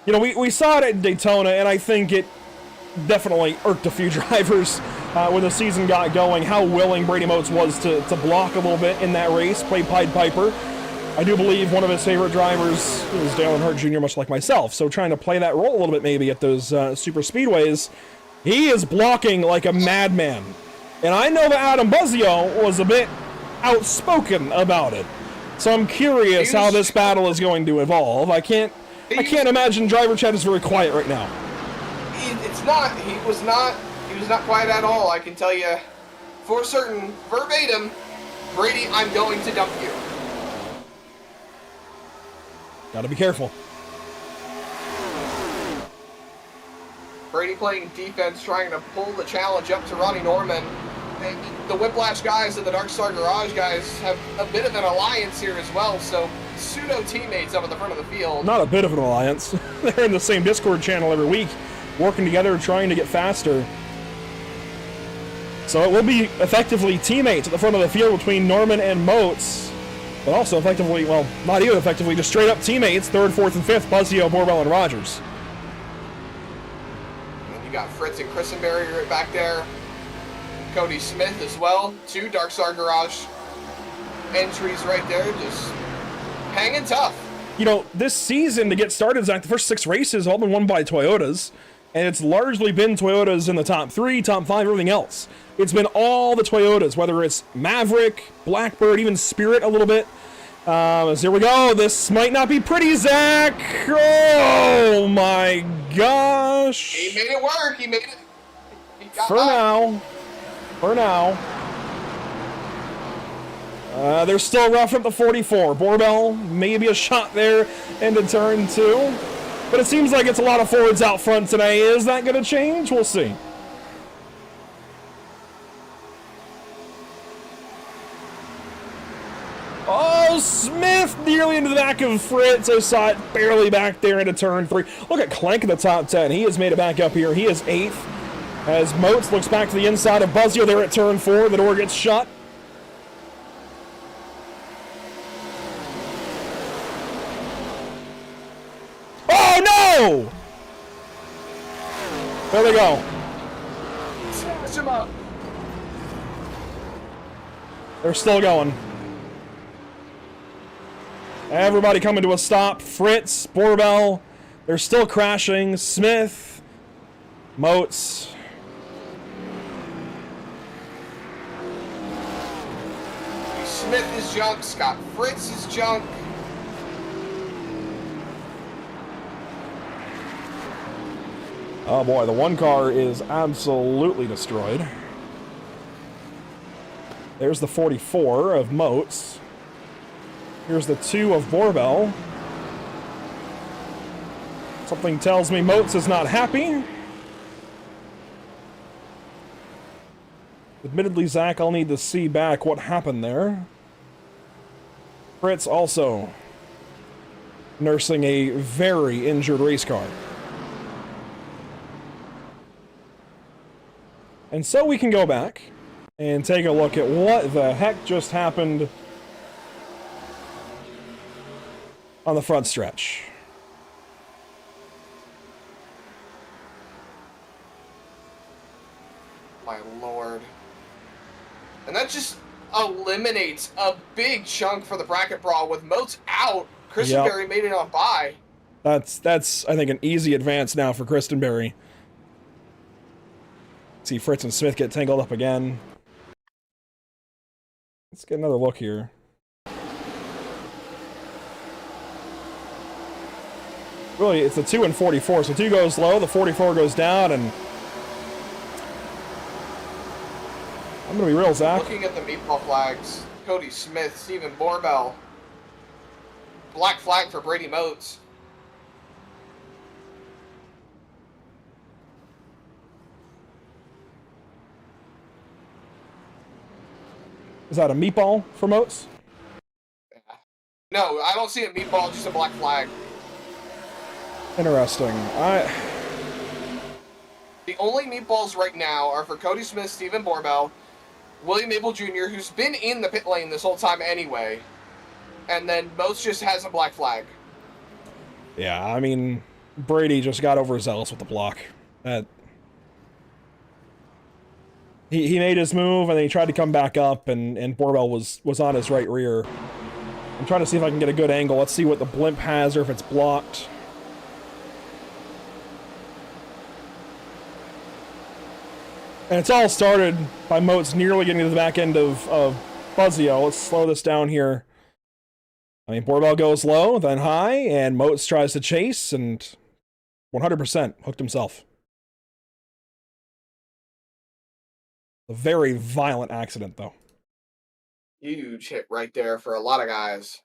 We saw it at Daytona, and I think it definitely irked a few drivers when the season got going, how willing Brady Moats was to block a little bit in that race, play Pied Piper. I do believe one of his favorite drivers is Dale Earnhardt Jr., much like myself. So trying to play that role a little bit maybe at those super speedways, he is blocking like a madman. And I know that Adam Buzzio was a bit outspoken about it. So I'm curious how this battle is going to evolve. I can't imagine driver chat is very quiet right now. It's not. He was not quiet at all. I can tell you for certain, verbatim, Brady, I'm going to dump you. Gotta be careful. Brady playing defense, trying to pull the challenge up to Ronnie Norman. And the Whiplash guys and the Dark Star Garage guys have a bit of an alliance here as well, so pseudo teammates up at the front of the field. Not a bit of an alliance. They're in the same Discord channel every week, working together, trying to get faster. So it will be effectively teammates at the front of the field between Norman and Moats, but also effectively, well, not even effectively, just straight up teammates, 3rd, 4th, and 5th, Buzzio, Borbell, and Rogers. And you got Fritz and Christenberry right back there. Cody Smith as well. 2 Dark Star Garage entries right there, just hanging tough. You know, this season to get started, Zach, the first 6 races have all been won by Toyotas, and it's largely been Toyotas in the top 3, top 5, everything else. It's been all the Toyotas, whether it's Maverick, Blackbird, even Spirit a little bit. So here we go. This might not be pretty, Zach. Oh my gosh. He made it work. He made it. He got For by. now. For now. They're still rough up the 44. Borbell, maybe a shot there into turn 2. But it seems like it's a lot of forwards out front today. Is that going to change? We'll see. Oh, Smith nearly into the back of Fritz. I saw it barely back there into turn 3. Look at Clank in the top 10. He has made it back up here. He is 8th. As Moats looks back to the inside of Buzzio there at turn 4. The door gets shut. Oh, no! There they go. Smash him up. They're still going. Everybody coming to a stop. Fritz, Borbell, they're still crashing. Smith, Moats. Smith is junk. Scott Fritz is junk. Oh boy, the one car is absolutely destroyed. There's the 44 of Moats. Here's the 2 of Borbell. Something tells me Moats is not happy. Admittedly, Zach, I'll need to see back what happened there. Fritz also nursing a very injured race car. And so we can go back and take a look at what the heck just happened on the front stretch. My lord. And that just eliminates a big chunk for the bracket brawl with Moats out. Christenberry made it on by. That's I think an easy advance now for Christenberry. See Fritz and Smith get tangled up again. Let's get another look here. Really, it's the 2 and 44. So 2 goes low, the 44 goes down, and I'm gonna be real, Zach. Looking at the meatball flags, Cody Smith, Stephen Borbell. Black flag for Brady Moats. Is that a meatball for Moats? No, I don't see a meatball, just a black flag. Interesting. The only meatballs right now are for Cody Smith, Stephen Borbell, William Abel Jr., who's been in the pit lane this whole time anyway, and then Moats just has a black flag. Yeah, I mean, Brady just got overzealous with the block. He made his move, and then he tried to come back up, and Borbell was on his right rear. I'm trying to see if I can get a good angle. Let's see what the blimp has or if it's blocked. And it's all started by Moats nearly getting to the back end of Buzzio. Let's slow this down here. I mean, Borbell goes low, then high, and Moats tries to chase, and 100% hooked himself. A very violent accident, though. Huge hit right there for a lot of guys.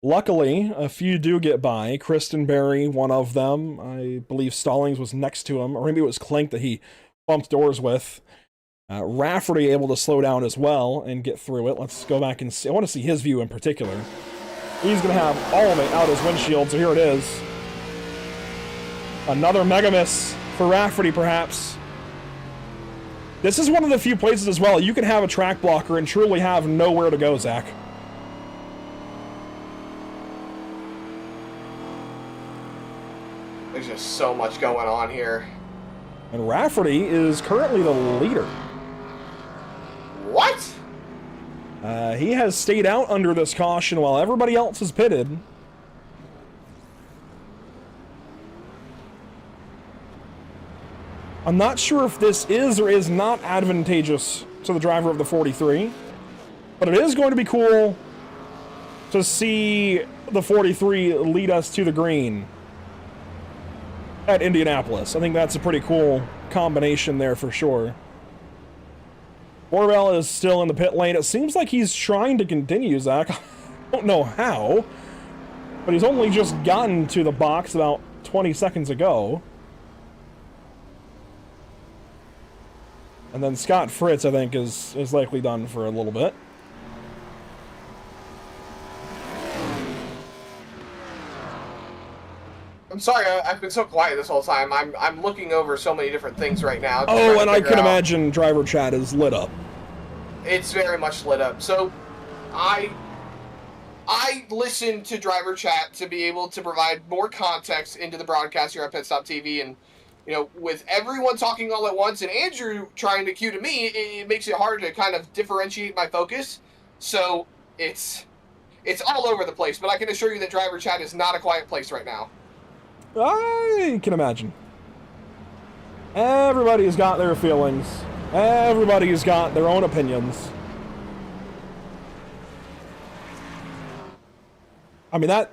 Luckily, a few do get by. Kristen Berry, one of them. I believe Stallings was next to him, or maybe it was Klink that he bumped doors with. Rafferty able to slow down as well and get through it. Let's go back and see. I want to see his view in particular. He's going to have all of it out his windshield, so here it is. Another mega miss for Rafferty, perhaps. This is one of the few places as well you can have a track blocker and truly have nowhere to go, Zach. There's just so much going on here. And Rafferty is currently the leader. What? He has stayed out under this caution while everybody else is pitted. I'm not sure if this is or is not advantageous to the driver of the 43, but it is going to be cool to see the 43 lead us to the green at Indianapolis. I think that's a pretty cool combination there for sure. Borbell is still in the pit lane. It seems like he's trying to continue, Zach. I don't know how, but he's only just gotten to the box about 20 seconds ago. And then Scott Fritz, I think, is likely done for a little bit. I'm sorry, I've been so quiet this whole time. I'm looking over so many different things right now. Oh, and I can imagine driver chat is lit up. It's very much lit up. So, I listen to driver chat to be able to provide more context into the broadcast here at Pit Stop TV, and you know, with everyone talking all at once and Andrew trying to cue to me, it makes it hard to kind of differentiate my focus. So it's all over the place. But I can assure you that driver chat is not a quiet place right now. I can imagine. Everybody's got their feelings. Everybody's got their own opinions. I mean, that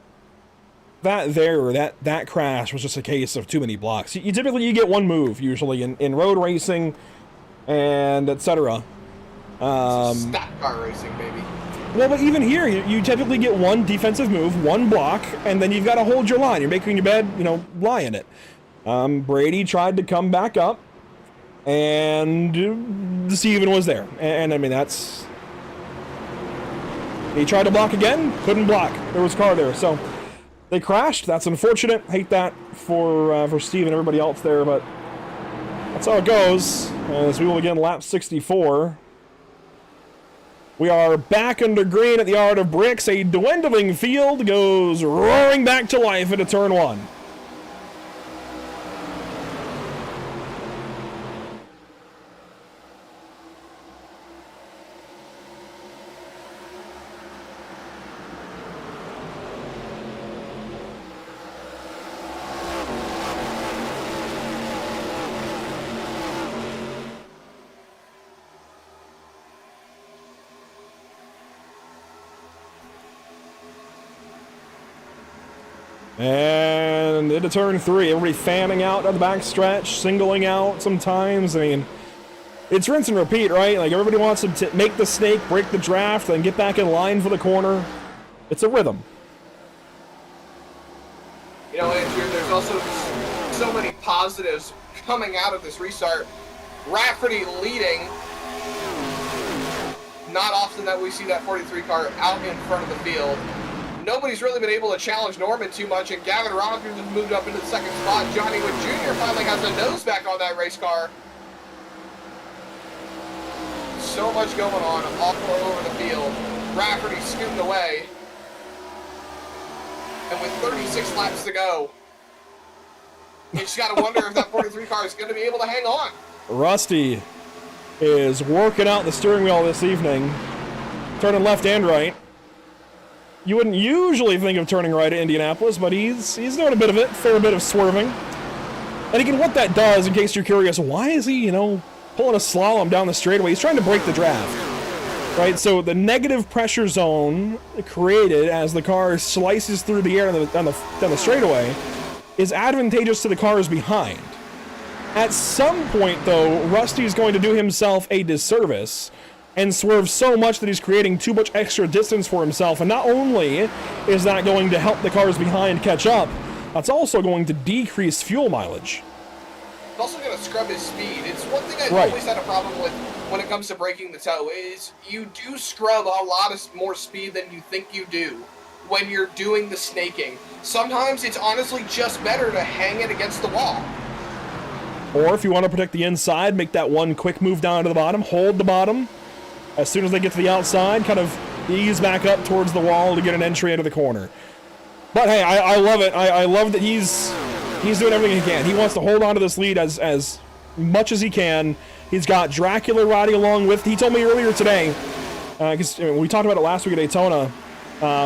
crash was just a case of too many blocks. You typically get one move usually in road racing and etc. Stock car racing, baby. Well, but even here, you typically get one defensive move, one block, and then you've got to hold your line. You're making your bed, you know, lie in it. Brady tried to come back up, and Steven was there. And I mean, that's... He tried to block again, couldn't block. There was a car there, so... They crashed. That's unfortunate. Hate that for Steve and everybody else there, but that's how it goes. As we will begin lap 64. We are back under green at the Art of Bricks. A dwindling field goes roaring back to life into turn one. And into turn three, everybody fanning out at the back stretch, singling out sometimes. I mean, it's rinse and repeat, right? Like, everybody wants to make the snake, break the draft, then get back in line for the corner. It's a rhythm. You know, Andrew, there's also so many positives coming out of this restart. Rafferty leading. Not often that we see that 43 car out in front of the field. Nobody's really been able to challenge Norman too much, and Gavin Rogers has moved up into the second spot. Johnny Wood Jr. finally has a nose back on that race car. So much going on all over the field. Rafferty scooting away. And with 36 laps to go, you just got to wonder if that 43 car is going to be able to hang on. Rusty is working out the steering wheel this evening, turning left and right. You wouldn't usually think of turning right at Indianapolis, but he's doing a bit of it, fair bit of swerving. And again, what that does, in case you're curious, why is he, pulling a slalom down the straightaway? He's trying to break the draft, right? So the negative pressure zone created as the car slices through the air down the straightaway is advantageous to the cars behind. At some point, though, Rusty's going to do himself a disservice and swerve so much that he's creating too much extra distance for himself. And not only is that going to help the cars behind catch up, that's also going to decrease fuel mileage. It's also going to scrub his speed. It's one thing I've Right. always had a problem with when it comes to breaking the toe is you do scrub a lot of more speed than you think you do when you're doing the snaking. Sometimes it's honestly just better to hang it against the wall. Or if you want to protect the inside, make that one quick move down to the bottom, hold the bottom. As soon as they get to the outside, kind of ease back up towards the wall to get an entry into the corner. But hey, I love it. I love that he's doing everything he can. He wants to hold on to this lead as much as he can. He's got Dracula riding along with. He told me earlier today, because we talked about it last week at Daytona.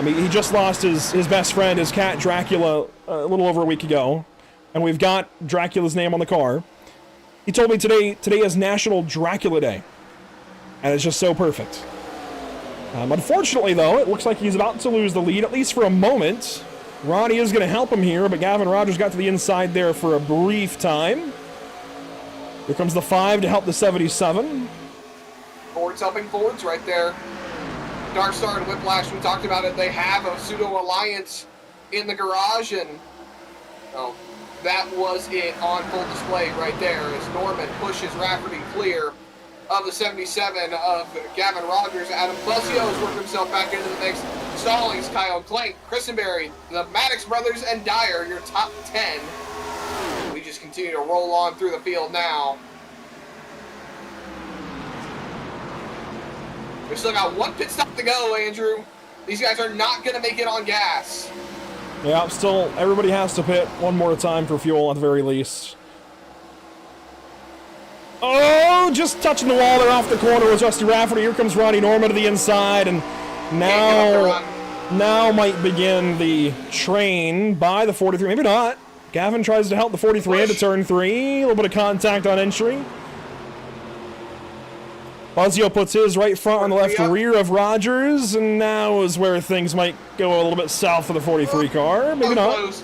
He just lost his best friend, his cat Dracula, a little over a week ago, and we've got Dracula's name on the car. He told me today is National Dracula Day, and it's just so perfect. Unfortunately, though, it looks like he's about to lose the lead, at least for a moment. Ronnie is going to help him here, but Gavin Rogers got to the inside there for a brief time. Here comes the 5 to help the 77. Fords helping Fords right there. Dark Star and Whiplash, we talked about it. They have a pseudo-alliance in the garage, and that was it on full display right there as Norman pushes Rafferty clear of the 77 of Gavin Rogers. Adam Buzzio has worked himself back into the mix. Stallings, Kyle Clank, Christenberry, the Maddox brothers, and Dyer, your top 10. We just continue to roll on through the field now. We've still got one pit stop to go, Andrew. These guys are not going to make it on gas. Yeah, still, everybody has to pit one more time for fuel at the very least. Oh, just touching the wall there off the corner was Rusty Rafferty. Here comes Ronnie Norman to the inside, and now might begin the train by the 43. Maybe not. Gavin tries to help the 43 into turn 3. A little bit of contact on entry. Buzzio puts his right front on the left rear of Rogers, and now is where things might go a little bit south for the 43 car. Maybe not.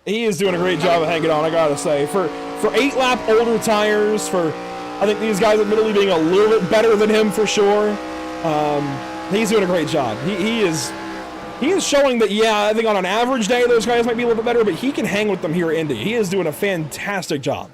He is doing a great job of hanging on, I gotta say. For 8-lap older tires, I think these guys admittedly being a little bit better than him for sure. He's doing a great job. He is showing that, yeah, I think on an average day those guys might be a little bit better, but he can hang with them here at Indy. He is doing a fantastic job.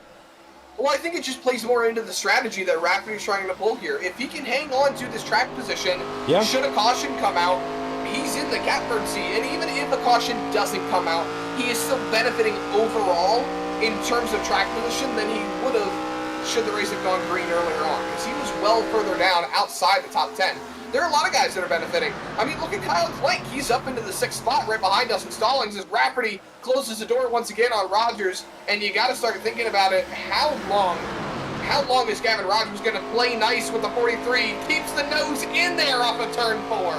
Well, I think it just plays more into the strategy that Rafferty's trying to pull here. If he can hang on to this track position, should a caution come out, he's in the catbird seat. And even if a caution doesn't come out, he is still benefiting overall in terms of track position than he would have should the race have gone green earlier on, because he was well further down outside the top 10. There are a lot of guys that are benefiting. I mean, look at Kyle Clank. He's up into the 6th spot right behind Dustin Stallings as Rafferty closes the door once again on Rogers, and you got to start thinking about it. How long is Gavin Rogers going to play nice with the 43? Keeps the nose in there off of turn 4.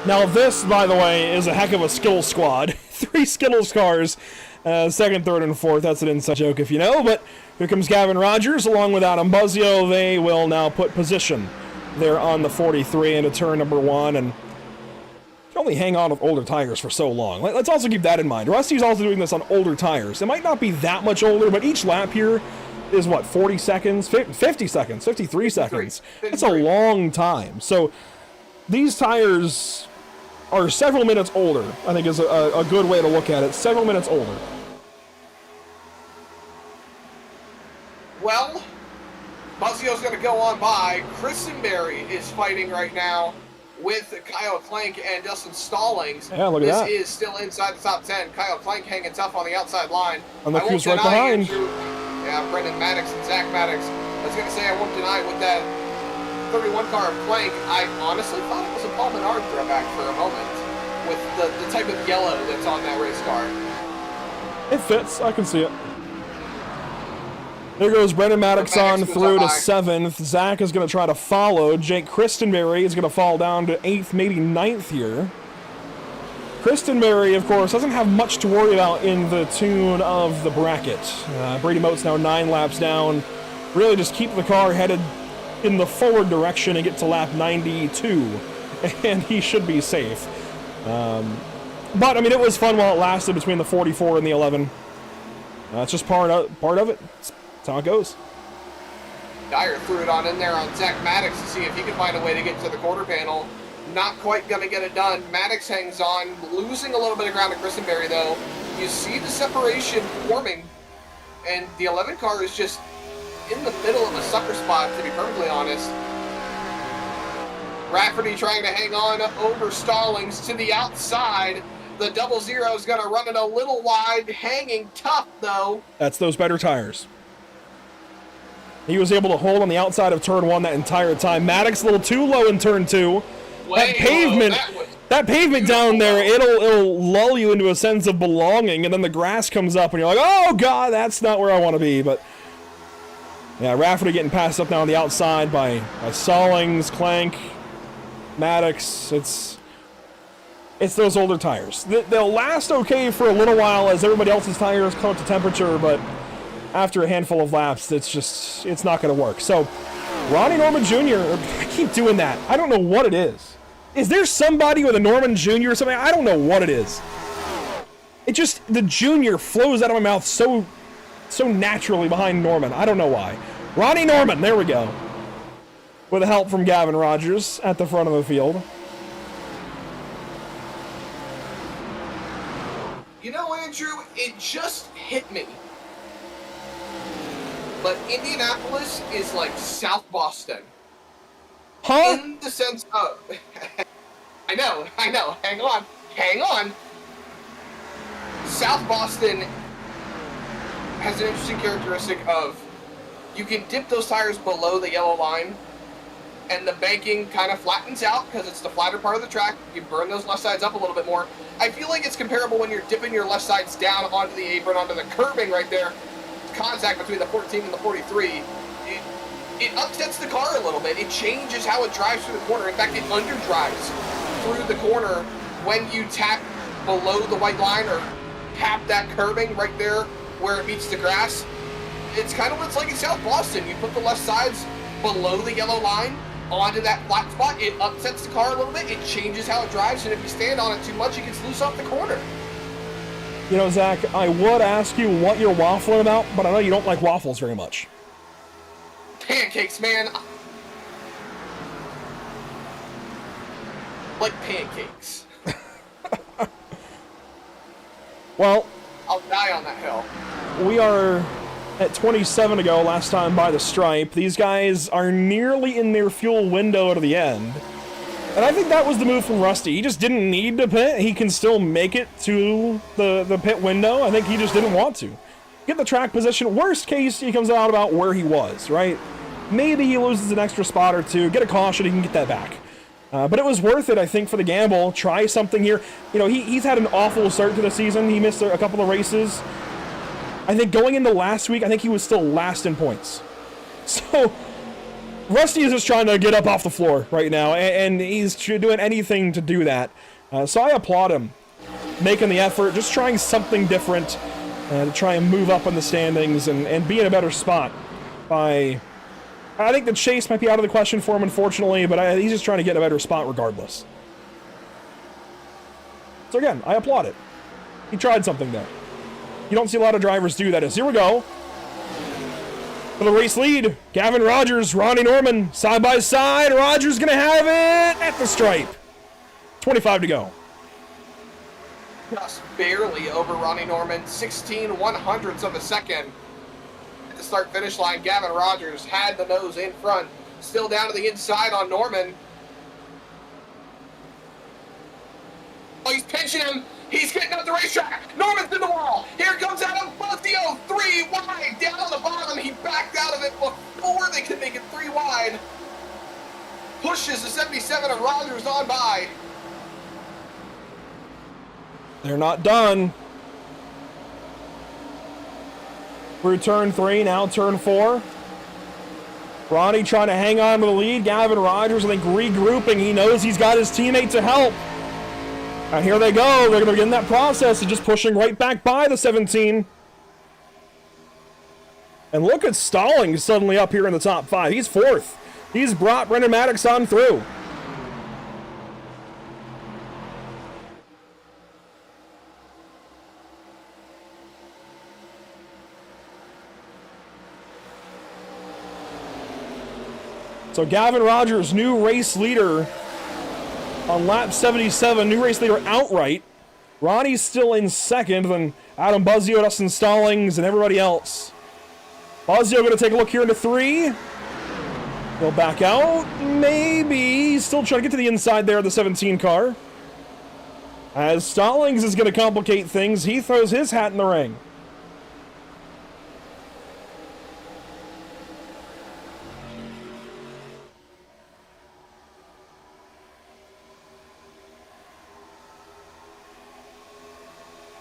Now this, by the way, is a heck of a Skittles squad. 3 Skittles cars, 2nd, 3rd, and 4th. That's an inside joke if you know, but here comes Gavin Rogers along with Adam Buzzio. They will now put position there on the 43 into turn number 1, and you can only hang on with older tires for so long. Let's also keep that in mind. Rusty's also doing this on older tires. It might not be that much older, but each lap here is what, 40 seconds, 50 seconds, 53 seconds. That's a long time. So these tires are several minutes older, I think is a good way to look at it. Several minutes older. Well, Buzzio's going to go on by. Christenberry is fighting right now with Kyle Clank and Dustin Stallings. Yeah, look at that. This is still inside the top 10. Kyle Clank hanging tough on the outside line. And look who's right behind. Brendan Maddox and Zach Maddox. I was going to say, I won't deny with that 31 car of Clank, I honestly thought it was a Paul Menard throwback for a moment with the type of yellow that's on that race car. It fits. I can see it. There goes Brendan Maddox on Maddox goes through on to by. 7th. Zach is going to try to follow. Jake Christenberry is going to fall down to 8th, maybe 9th here. Christenberry, of course, doesn't have much to worry about in the tune of the bracket. Brady Mote's now 9 laps down. Really just keep the car headed in the forward direction and get to lap 92, and he should be safe. But, I mean, it was fun while it lasted between the 44 and the 11. It's just part of it. That's how it goes. Dyer threw it on in there on Zach Maddox to see if he could find a way to get to the quarter panel. Not quite going to get it done. Maddox hangs on, losing a little bit of ground to Christenberry, though. You see the separation forming, and the 11 car is just in the middle of a sucker spot, to be perfectly honest. Rafferty trying to hang on over Stallings to the outside. The 00 is going to run it a little wide, hanging tough, though. That's those better tires. He was able to hold on the outside of turn 1 that entire time. Maddox a little too low in turn 2. That pavement down there, it'll lull you into a sense of belonging, and then the grass comes up, and you're like, oh god, that's not where I want to be. But yeah, Rafferty getting passed up now on the outside by Stallings, Clank, Maddox. It's those older tires. They'll last okay for a little while as everybody else's tires come up to temperature, but after a handful of laps, it's not going to work. So Ronnie Norman Jr., I keep doing that. I don't know what it is. Is there somebody with a Norman Jr. or something? I don't know what it is. It just, the Jr. flows out of my mouth so naturally behind Norman. I don't know why. Ronnie Norman, there we go. With help from Gavin Rogers at the front of the field. You know, Andrew, it just hit me. But Indianapolis is like South Boston. Huh? In the sense of... I know. Hang on. South Boston has an interesting characteristic of you can dip those tires below the yellow line and the banking kind of flattens out because it's the flatter part of the track. You burn those left sides up a little bit more. I feel like it's comparable when you're dipping your left sides down onto the apron, onto the curbing right there. Contact between the 14 and the 43. It upsets the car a little bit. It changes how it drives through the corner. In fact, it underdrives through the corner when you tap below the white line or tap that curbing right there where it meets the grass. It's kind of what's like in South Boston. You put the left sides below the yellow line onto that flat spot. It upsets the car a little bit. It changes how it drives, and if you stand on it too much, it gets loose off the corner. You know, Zach, I would ask you what you're waffling about, but I know you don't like waffles very much. Pancakes, man. Like pancakes. Well, I'll die on that hill. we are at 27 to go last time by the stripe. These guys are nearly in their fuel window to the end. And I think that was the move from Rusty. He just didn't need to pit. He can still make it to the pit window. I think he just didn't want to. Get the track position. Worst case, he comes out about where he was, right? Maybe he loses an extra spot or two. Get a caution, he can get that back. But it was worth it, I think, for the gamble. Try something here. You know, he's had an awful start to the season. He missed a couple of races. I think going into last week, I think he was still last in points. So Rusty is just trying to get up off the floor right now, and he's doing anything to do that. So I applaud him making the effort, just trying something different to try and move up in the standings and be in a better spot. I think the chase might be out of the question for him, unfortunately, but he's just trying to get in a better spot regardless. So again, I applaud it. He tried something there. You don't see a lot of drivers do that. Here we go. For the race lead, Gavin Rogers, Ronnie Norman, side by side. Rogers gonna have it at the stripe. 25 to go. Just barely over Ronnie Norman, 16 100ths of a second. At the start-finish line, Gavin Rogers had the nose in front, still down to the inside on Norman. Oh, he's pinching him. He's getting up the racetrack. Norman's in the wall. Here comes Adam Fazio, 3 wide, down on the bottom. He backed out of it before they could make it 3 wide. Pushes the 77 of Rogers on by. They're not done. Through turn 3, now turn 4. Ronnie trying to hang on to the lead. Gavin Rogers, I think, regrouping. He knows he's got his teammate to help. And here they go. They're going to begin that process of just pushing right back by the 17. And look at Stallings suddenly up here in the top 5. He's 4th. He's brought Brendan Maddox on through. So Gavin Rogers, new race leader on lap 77, new race leader outright. Ronnie's still in 2nd, then Adam Buzzio, Dustin Stallings, and everybody else. Buzzio going to take a look here into 3. He'll back out, maybe. He's still trying to get to the inside there of the 17 car. As Stallings is going to complicate things, he throws his hat in the ring.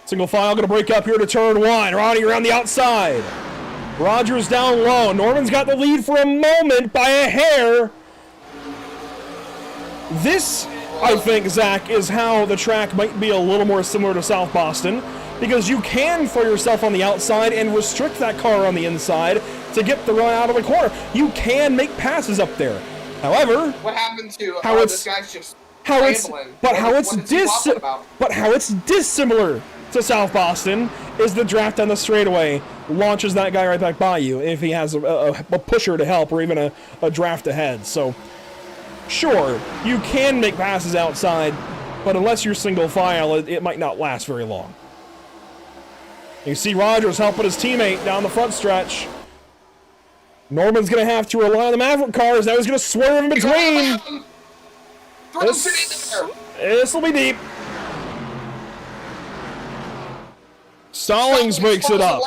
Single file going to break up here to turn 1. Ronnie around the outside. Rogers down low. Norman's got the lead for a moment by a hair. This, I think, Zach, is how the track might be a little more similar to South Boston, because you can throw yourself on the outside and restrict that car on the inside to get the run out of the corner. You can make passes up there. However, what happened to how it's this guy's just how it's rambling. but how it's What is he talking about? but how it's dissimilar to South Boston is the draft on the straightaway launches that guy right back by you if he has a pusher to help or even a draft ahead. So sure, you can make passes outside, but unless you're single file, it might not last very long. You see Rogers helping his teammate down the front stretch. Norman's going to have to rely on the Maverick cars. Now he's going to swerve in between. This will be deep. Stallings breaks it up.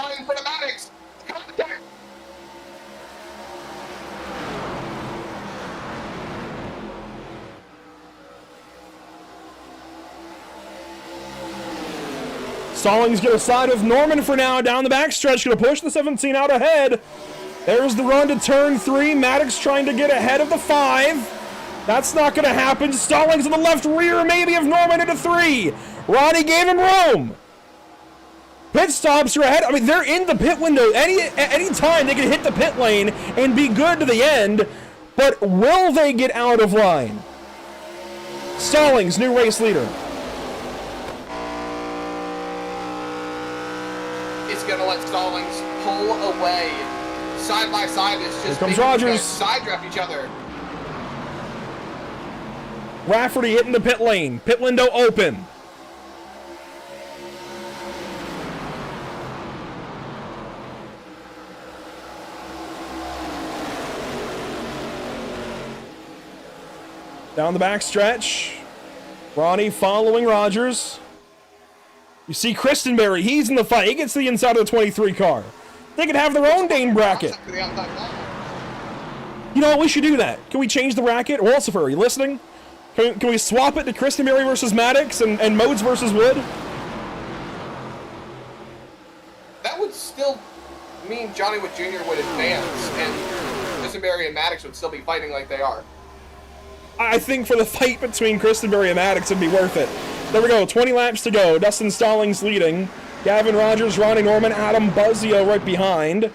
Stallings get a side with Norman for now down the backstretch. Going to push the 17 out ahead. There's the run to turn 3. Maddox trying to get ahead of the 5. That's not going to happen. Stallings in the left rear, maybe, of Norman into 3. Ronnie gave him room. Pit stops are ahead. I mean, they're in the pit window. Any time they can hit the pit lane and be good to the end. But will they get out of line? Stallings, new race leader. He's going to let Stallings pull away. Side by side is just Here comes Rogers. Side draft each other. Rafferty hitting the pit lane. Pit window open. Down the backstretch. Ronnie following Rogers. You see Christenberry, he's in the fight. He gets to the inside of the 23 car. They could have their own Dane bracket. You know what? We should do that. Can we change the bracket? Walsifer, are you listening? Can we swap it to Christenberry versus Maddox and Modes versus Wood? That would still mean Johnny Wood Jr. would advance, and Christenberry and Maddox would still be fighting like they are. I think for the fight between Christenberry and Maddox, it'd be worth it. There we go, 20 laps to go. Dustin Stallings leading. Gavin Rogers, Ronnie Norman, Adam Buzzio right behind.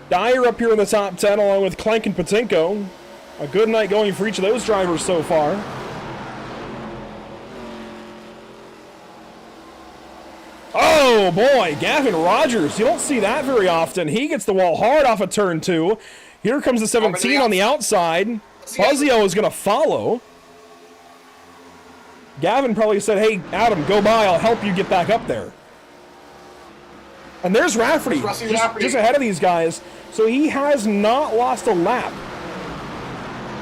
Dyer up here in the top 10 along with Clank and Patinko. A good night going for each of those drivers so far. Oh boy, Gavin Rogers. You don't see that very often. He gets the wall hard off of turn 2. Here comes the 17 on the outside. Buzzio is going to follow. Gavin probably said, hey, Adam, go by. I'll help you get back up there. And there's Rafferty, just ahead of these guys. So he has not lost a lap.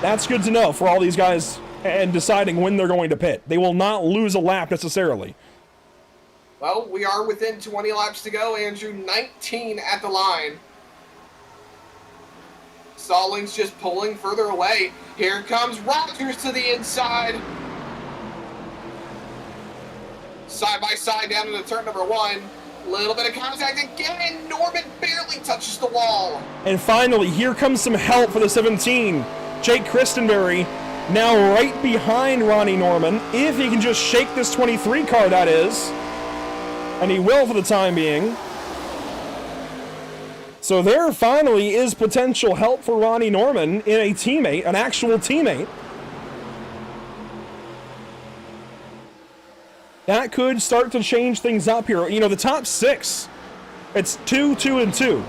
That's good to know for all these guys and deciding when they're going to pit. They will not lose a lap necessarily. Well, we are within 20 laps to go, Andrew. 19 at the line. Stallings just pulling further away. Here comes Rogers to the inside. Side by side down into turn number 1. Little bit of contact again. Norman barely touches the wall. And finally, here comes some help for the 17. Jake Christenberry now right behind Ronnie Norman. If he can just shake this 23 car, that is. And he will for the time being. So there finally is potential help for Ronnie Norman in a teammate, an actual teammate. That could start to change things up here. You know, the top 6, it's 2, 2, and 2.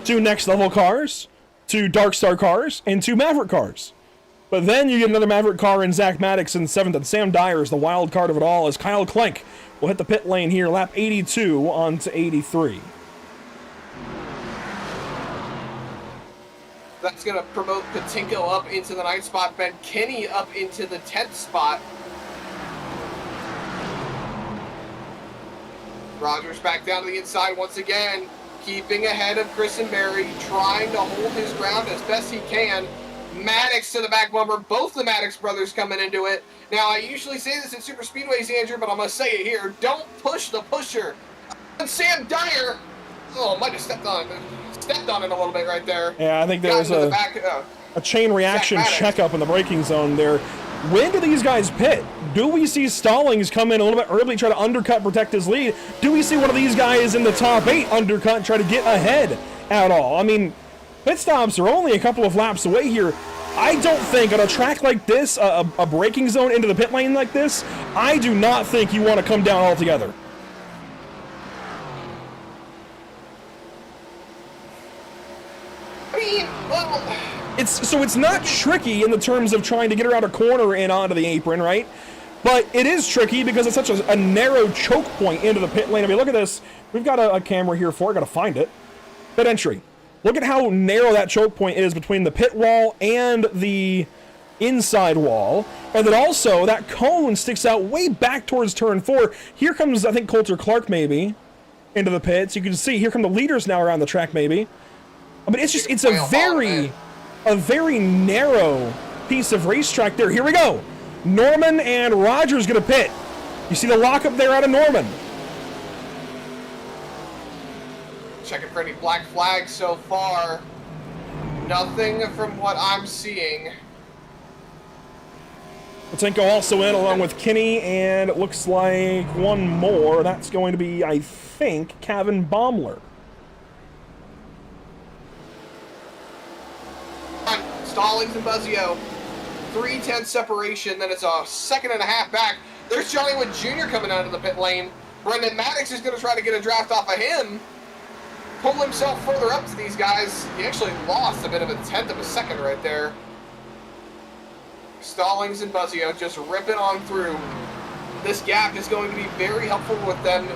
2 next level cars, 2 Dark Star cars, and 2 Maverick cars. But then you get another Maverick car in Zach Maddox in 7th, and Sam Dyer is the wild card of it all as Kyle Klenk will hit the pit lane here, lap 82 onto 83. That's going to promote Patinko up into the 9th spot, Ben Kinney up into the 10th spot. Rogers back down to the inside once again, keeping ahead of Christenberry, trying to hold his ground as best he can. Maddox to the back bumper, both the Maddox brothers coming into it. Now, I usually say this in super speedways, Andrew, but I'm going to say it here. Don't push the pusher. And Sam Dyer, might have stepped on it a little bit right there. Yeah, I think there was a chain reaction checkup in the braking zone there. When do these guys pit? Do we see Stallings come in a little bit early, try to undercut, protect his lead? Do we see one of these guys in the top 8 undercut, try to get ahead at all? I mean, pit stops are only a couple of laps away here. I don't think on a track like this, a braking zone into the pit lane like this, I do not think you want to come down altogether. I mean, well... It's not tricky in the terms of trying to get around a corner and onto the apron, right? But it is tricky because it's such a narrow choke point into the pit lane. I mean, look at this. We've got a camera here for it. Got to find it. Pit entry. Look at how narrow that choke point is between the pit wall and the inside wall. And then also, that cone sticks out way back towards turn 4. Here comes, I think, Coulter Clark maybe into the pits. You can see, here come the leaders now around the track maybe. I mean, it's a very narrow piece of racetrack there. Here we go. Norman and Rogers gonna pit. You see the lockup there out of Norman. Checking for any black flags so far. Nothing from what I'm seeing. Patinko also in along with Kinney, and it looks like one more. That's going to be, I think, Kevin Baumler. Stallings and Buzzio, 3/10 separation, then it's a 2.5 back. There's Johnny Wood Jr. coming out of the pit lane. Brendan Maddox is going to try to get a draft off of him, pull himself further up to these guys. He actually lost a bit of a 1/10 of a second right there. Stallings and Buzzio just ripping on through. This gap is going to be very helpful with them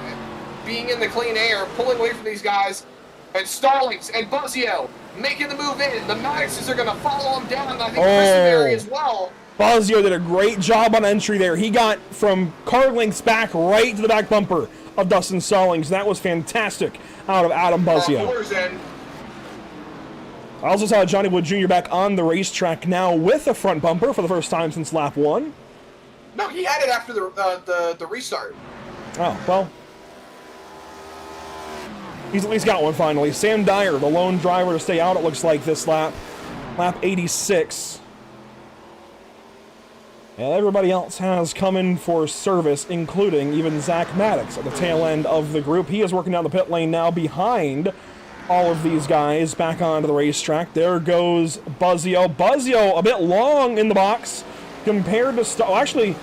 being in the clean air, pulling away from these guys. And Stallings and Buzzio making the move in. The Maddoxes are going to follow him down. I think Christenberry as well. Buzzio did a great job on entry there. He got from car lengths back right to the back bumper of Dustin Stallings. That was fantastic out of Adam Buzzio. I also saw Johnny Wood Jr. back on the racetrack now with a front bumper for the first time since lap 1. No, he had it after the restart. Oh, well. He's at least got one finally. Sam Dyer, the lone driver to stay out, it looks like, this lap. Lap 86. And everybody else has come in for service, including even Zach Maddox at the tail end of the group. He is working down the pit lane now behind all of these guys back onto the racetrack. There goes Buzzio. Buzzio a bit long in the box compared to... Actually,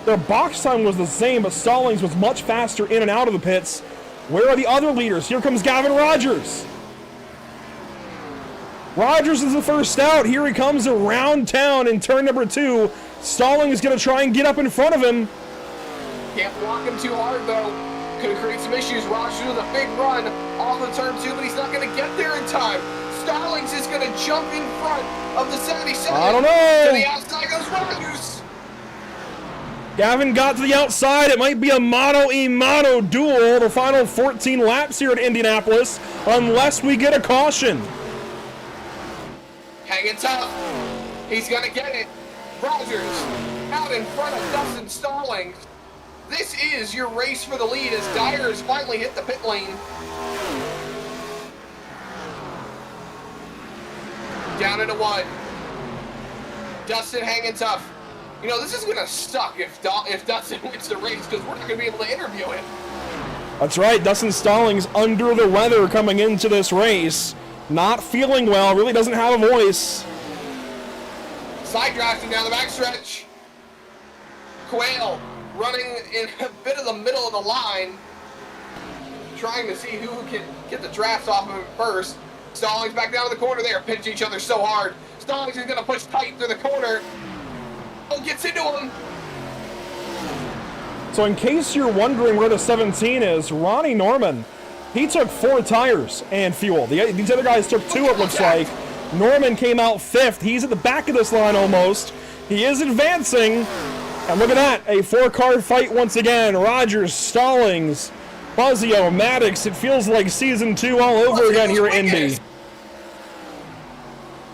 their box time was the same, but Stallings was much faster in and out of the pits. Where are the other leaders? Here comes Gavin Rogers. Rogers is the first out. Here he comes around town in turn number 2. Stallings is going to try and get up in front of him. Can't block him too hard, though. Could create some issues. Rogers with a big run off of turn 2, but he's not going to get there in time. Stallings is going to jump in front of the 77. I don't know. To the outside goes Rogers. Gavin got to the outside. It might be a mono-e-mono duel the final 14 laps here at Indianapolis, unless we get a caution. Hanging tough. He's going to get it. Rogers out in front of Dustin Stallings. This is your race for the lead as Dyer has finally hit the pit lane. Down into one. Dustin hanging tough. You know, this is going to suck if Dustin wins the race because we're not going to be able to interview him. That's right, Dustin Stallings under the weather coming into this race. Not feeling well, really doesn't have a voice. Side drafting down the backstretch. Quayle running in a bit of the middle of the line. Trying to see who can get the draft off of him first. Stallings back down to the corner there, pinch each other so hard. Stallings is going to push tight through the corner. Oh, gets into him. So in case you're wondering where the 17 is, Ronnie Norman, he took 4 tires and fuel. These other guys took 2, it looks like. Norman came out 5th. He's at the back of this line almost. He is advancing. And look at that, a 4-car fight once again. Rogers, Stallings, Buzzio, Maddox. It feels like season 2 all over again here at Indy.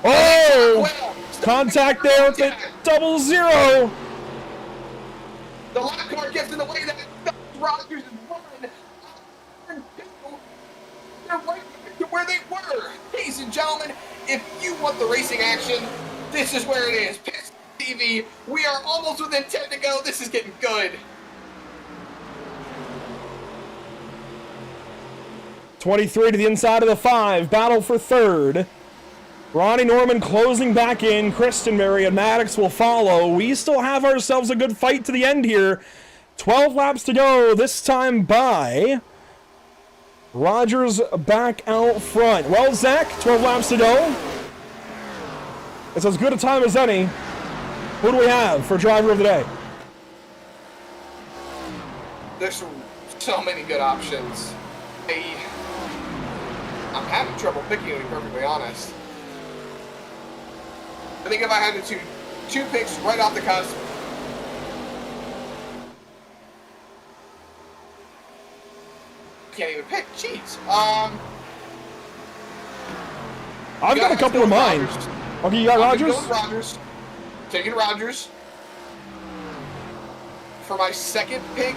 Oh! Contact there with the 00. The lap car gets in the way that Rogers is running. They're right back to where they were. Ladies and gentlemen, if you want the racing action, this is where it is. Piss TV. We are almost within 10 to go. This is getting good. 23 to the inside of the 5. Battle for 3rd. Ronnie Norman closing back in. Christenberry and Maddox will follow. We still have ourselves a good fight to the end here. 12 laps to go, this time by Rogers back out front. Well, Zach, 12 laps to go. It's as good a time as any. Who do we have for driver of the day? There's so many good options. I'm having trouble picking, to be perfectly honest. I think if I had to two picks right off the cusp, can't even pick. Jeez. I've got a couple of mine. Okay, you got Rogers? Going Rogers. Taking Rogers. For my second pick,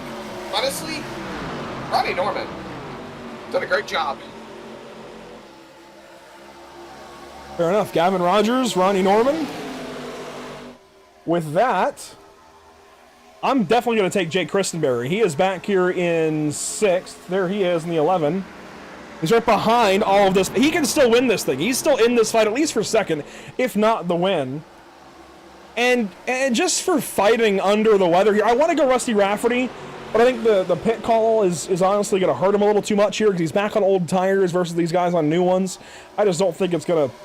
honestly, Ronnie Norman. Done a great job. Fair enough. Gavin Rogers, Ronnie Norman. With that, I'm definitely going to take Jake Christenberry. He is back here in 6th. There he is in the 11. He's right behind all of this. He can still win this thing. He's still in this fight, at least for 2nd, if not the win. And just for fighting under the weather here, I want to go Rusty Rafferty, but I think the pit call is honestly going to hurt him a little too much here because he's back on old tires versus these guys on new ones. I just don't think it's going to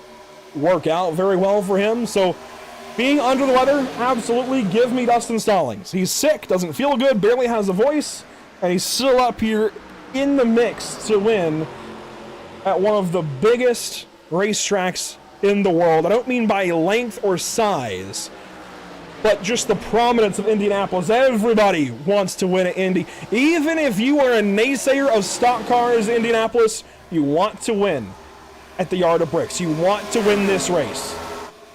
work out very well for him. So being under the weather, absolutely give me Dustin Stallings. He's sick, doesn't feel good, barely has a voice, and he's still up here in the mix to win at one of the biggest racetracks in the world. I don't mean by length or size, but just the prominence of Indianapolis. Everybody wants to win at Indy. Even if you are a naysayer of stock cars in Indianapolis, you want to win at the Yard of Bricks. You want to win this race.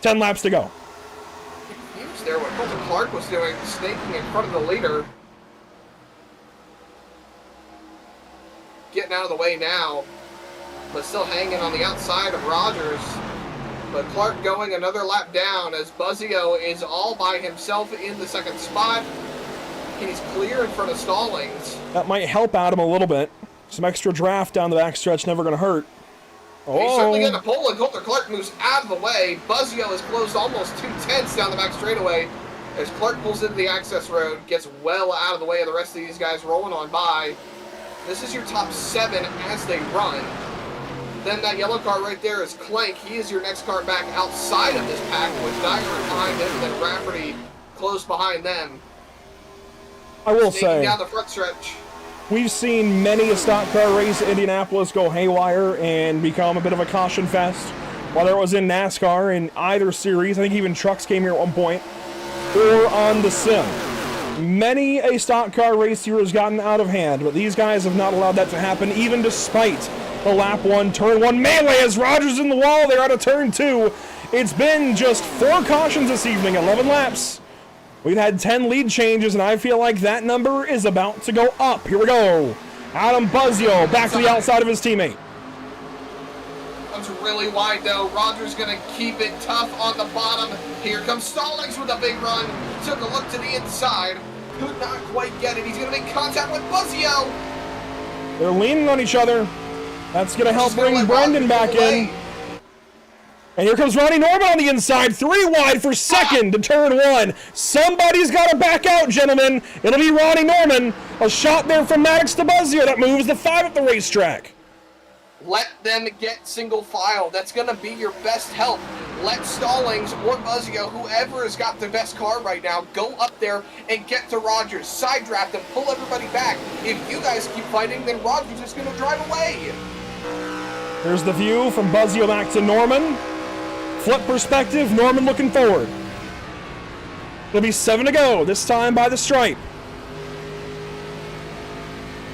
10 laps to go. He was there what Colton Clark was doing, snaking in front of the leader. Getting out of the way now, but still hanging on the outside of Rogers. But Clark going another lap down as Buzzio is all by himself in the 2nd spot. He's clear in front of Stallings. That might help Adam a little bit. Some extra draft down the backstretch, never going to hurt. He's certainly getting a pole, and Colton Clark moves out of the way. Buzzio is closed almost 2/10 down the back straightaway as Clark pulls into the access road, gets well out of the way of the rest of these guys rolling on by. This is your top 7 as they run. Then that yellow car right there is Clank. He is your next car back outside of this pack with Dyer behind him, and then Rafferty close behind them. I will Sneaking say, down the front stretch. we've seen many a stock car race at Indianapolis go haywire and become a bit of a caution fest. Whether it was in NASCAR in either series, I think even trucks came here at one point, or on the sim. Many a stock car race here has gotten out of hand, but these guys have not allowed that to happen, even despite the lap 1, turn 1 melee as Rogers in the wall. They're out of turn 2. It's been just 4 cautions this evening, 11 laps. We've had 10 lead changes, and I feel like that number is about to go up. Here we go. Adam Buzzio back to the outside of his teammate. Comes really wide, though. Rogers going to keep it tough on the bottom. Here comes Stallings with a big run. Took a look to the inside. Could not quite get it. He's going to make contact with Buzzio. They're leaning on each other. That's going to help bring Brendan back in. And here comes Ronnie Norman on the inside. 3 wide for second to turn 1. Somebody's got to back out, gentlemen. It'll be Ronnie Norman. A shot there from Maddox to Buzzio. That moves the 5 at the racetrack. Let them get single file. That's going to be your best help. Let Stallings or Buzzio, whoever has got the best car right now, go up there and get to Rogers. Side draft them, pull everybody back. If you guys keep fighting, then Rogers is going to drive away. Here's the view from Buzzio back to Norman. Flip perspective, Norman looking forward. It'll be 7 to go, this time by the stripe.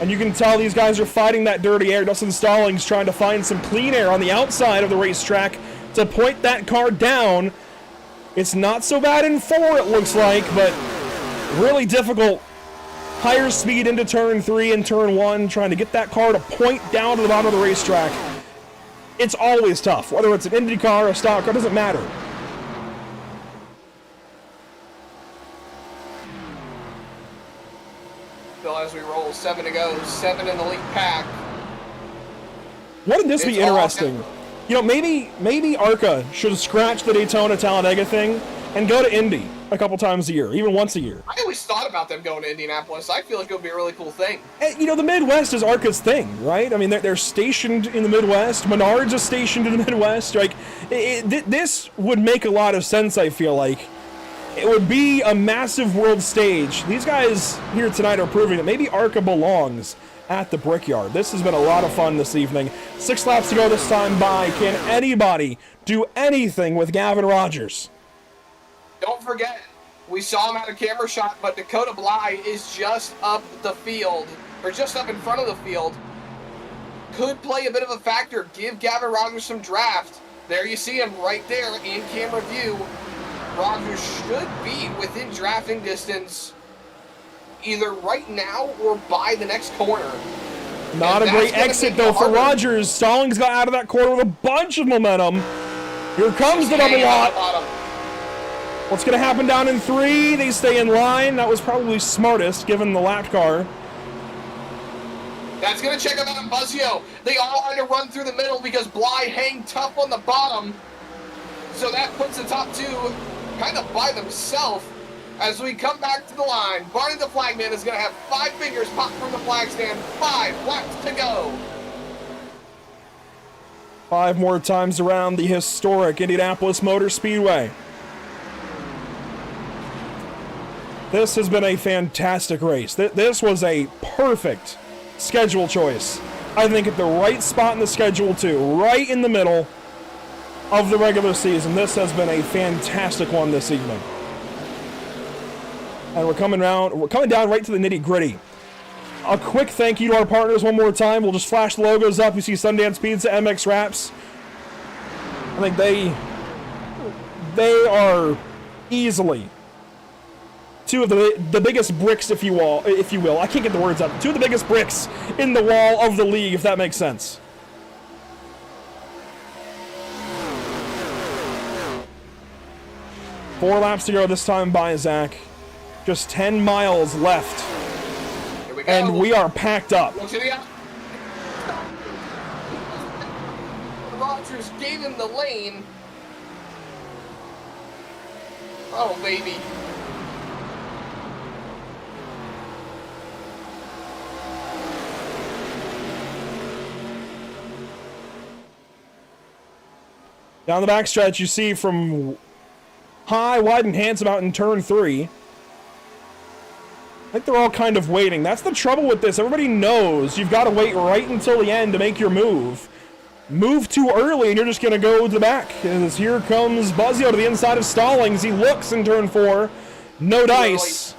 And you can tell these guys are fighting that dirty air. Dustin Stallings trying to find some clean air on the outside of the racetrack to point that car down. It's not so bad in 4, it looks like, but really difficult. Higher speed into turn 3 and turn 1, trying to get that car to point down to the bottom of the racetrack. It's always tough, whether it's an Indy car or a stock car, doesn't matter. Still as we roll, 7 to go, 7 in the lead pack. Wouldn't this be interesting? You know, maybe ARCA should scratch the Daytona Talladega thing and go to Indy a couple times a year, even once a year. I always thought about them going to Indianapolis. I feel like it would be a really cool thing. And, you know, the Midwest is ARCA's thing, right? I mean, they're stationed in the Midwest. Menards is stationed in the Midwest. Like, this would make a lot of sense, I feel like. It would be a massive world stage. These guys here tonight are proving that maybe ARCA belongs at the Brickyard. This has been a lot of fun this evening. 6 laps to go this time by. Can anybody do anything with Gavin Rogers? Don't forget, we saw him at a camera shot, but Dakota Bly is just up the field, or just up in front of the field. Could play a bit of a factor. Give Gavin Rogers some draft. There you see him right there in camera view. Rogers should be within drafting distance either right now or by the next corner. Not a great exit, though, for Rogers. Stallings got out of that corner with a bunch of momentum. Here comes the double lot. What's going to happen down in 3? They stay in line. That was probably smartest, given the lapped car. That's going to check them out on Buzzio. They all had to run through the middle because Bly hang tough on the bottom. So that puts the top 2 kind of by themselves. As we come back to the line, Barney the Flagman is going to have 5 fingers pop from the flag stand. 5 laps to go. 5 more times around the historic Indianapolis Motor Speedway. This has been a fantastic race. This was a perfect schedule choice. I think at the right spot in the schedule, too. Right in the middle of the regular season. This has been a fantastic one this evening. And we're coming down right to the nitty-gritty. A quick thank you to our partners one more time. We'll just flash the logos up. You see Sundance Pizza, MX Wraps. I think they are easily 2 of the biggest bricks, if you will. I can't get the words out. 2 of the biggest bricks in the wall of the league, if that makes sense. Four laps to go this time by Zach. Just 10 miles left. Here we go. And we are packed up. Look to the out. Rogers gave him the lane. Oh, baby. Down the backstretch, you see from high, wide, and handsome out in turn 3. I think they're all kind of waiting. That's the trouble with this. Everybody knows you've got to wait right until the end to make your move. Move too early and you're just going to go to the back. As here comes Buzzio to the inside of Stallings. He looks in turn 4. No dice.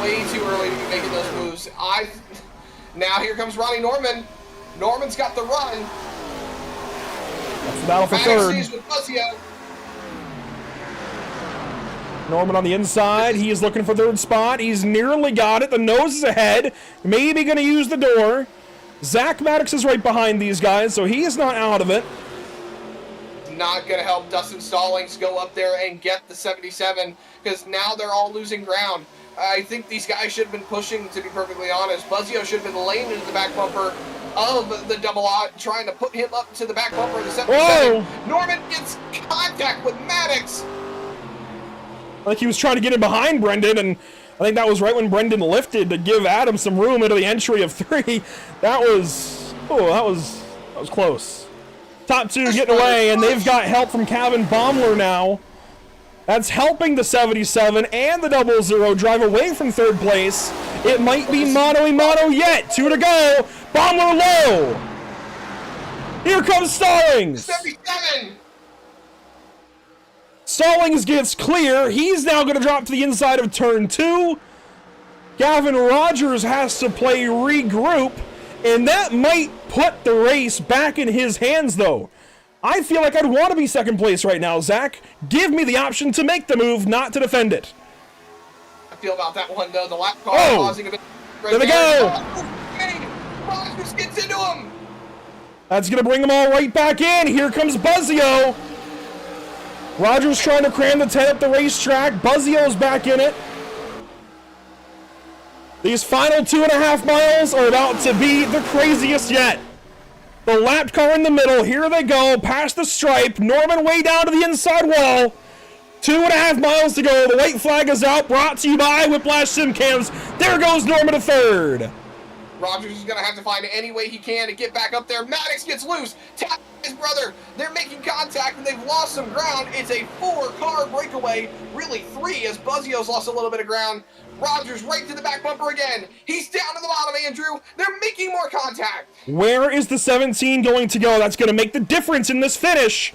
Way too early to be making those moves. Now here comes Ronnie Norman. Norman's got the run. That's the battle for third. With Buzzio. Norman on the inside. He is looking for third spot. He's nearly got it. The nose is ahead. Maybe going to use the door. Zach Maddox is right behind these guys, so he is not out of it. Not going to help Dustin Stallings go up there and get the 77, because now they're all losing ground. I think these guys should have been pushing, to be perfectly honest. Buzzio should have been laying into the back bumper of the double odd, trying to put him up to the back bumper of the 77. Whoa! Norman gets contact with Maddox. Like he was trying to get in behind Brendan, and I think that was right when Brendan lifted to give Adam some room into the entry of 3. That was close. Top 2 getting away, and they've got help from Kevin Baumler now. That's helping the 77 and the 00 drive away from third place. It might be mano-a-mano yet. 2 to go. Baumler low. Here comes Stallings. 77. Stallings gets clear. He's now going to drop to the inside of turn 2. Gavin Rogers has to play regroup, and that might put the race back in his hands, though. I feel like I'd want to be second place right now, Zach. Give me the option to make the move, not to defend it. I feel about that one, though. The lap car causing a bit. There we go. Rogers gets into him. That's going to bring them all right back in. Here comes Buzzio. Rogers trying to cram the 10 up the racetrack. Buzzio's back in it. These final 2.5 miles are about to be the craziest yet. The lapped car in the middle. Here they go. Past the stripe. Norman way down to the inside wall. 2.5 miles to go. The white flag is out. Brought to you by Whiplash Sim Cams. There goes Norman to third. Rogers is going to have to find any way he can to get back up there. Maddox gets loose. Tap his brother. They're making contact, and they've lost some ground. It's a 4-car breakaway. Really 3, as Buzzio's lost a little bit of ground. Rogers right to the back bumper again. He's down to the bottom, Andrew. They're making more contact. Where is the 17 going to go? That's going to make the difference in this finish.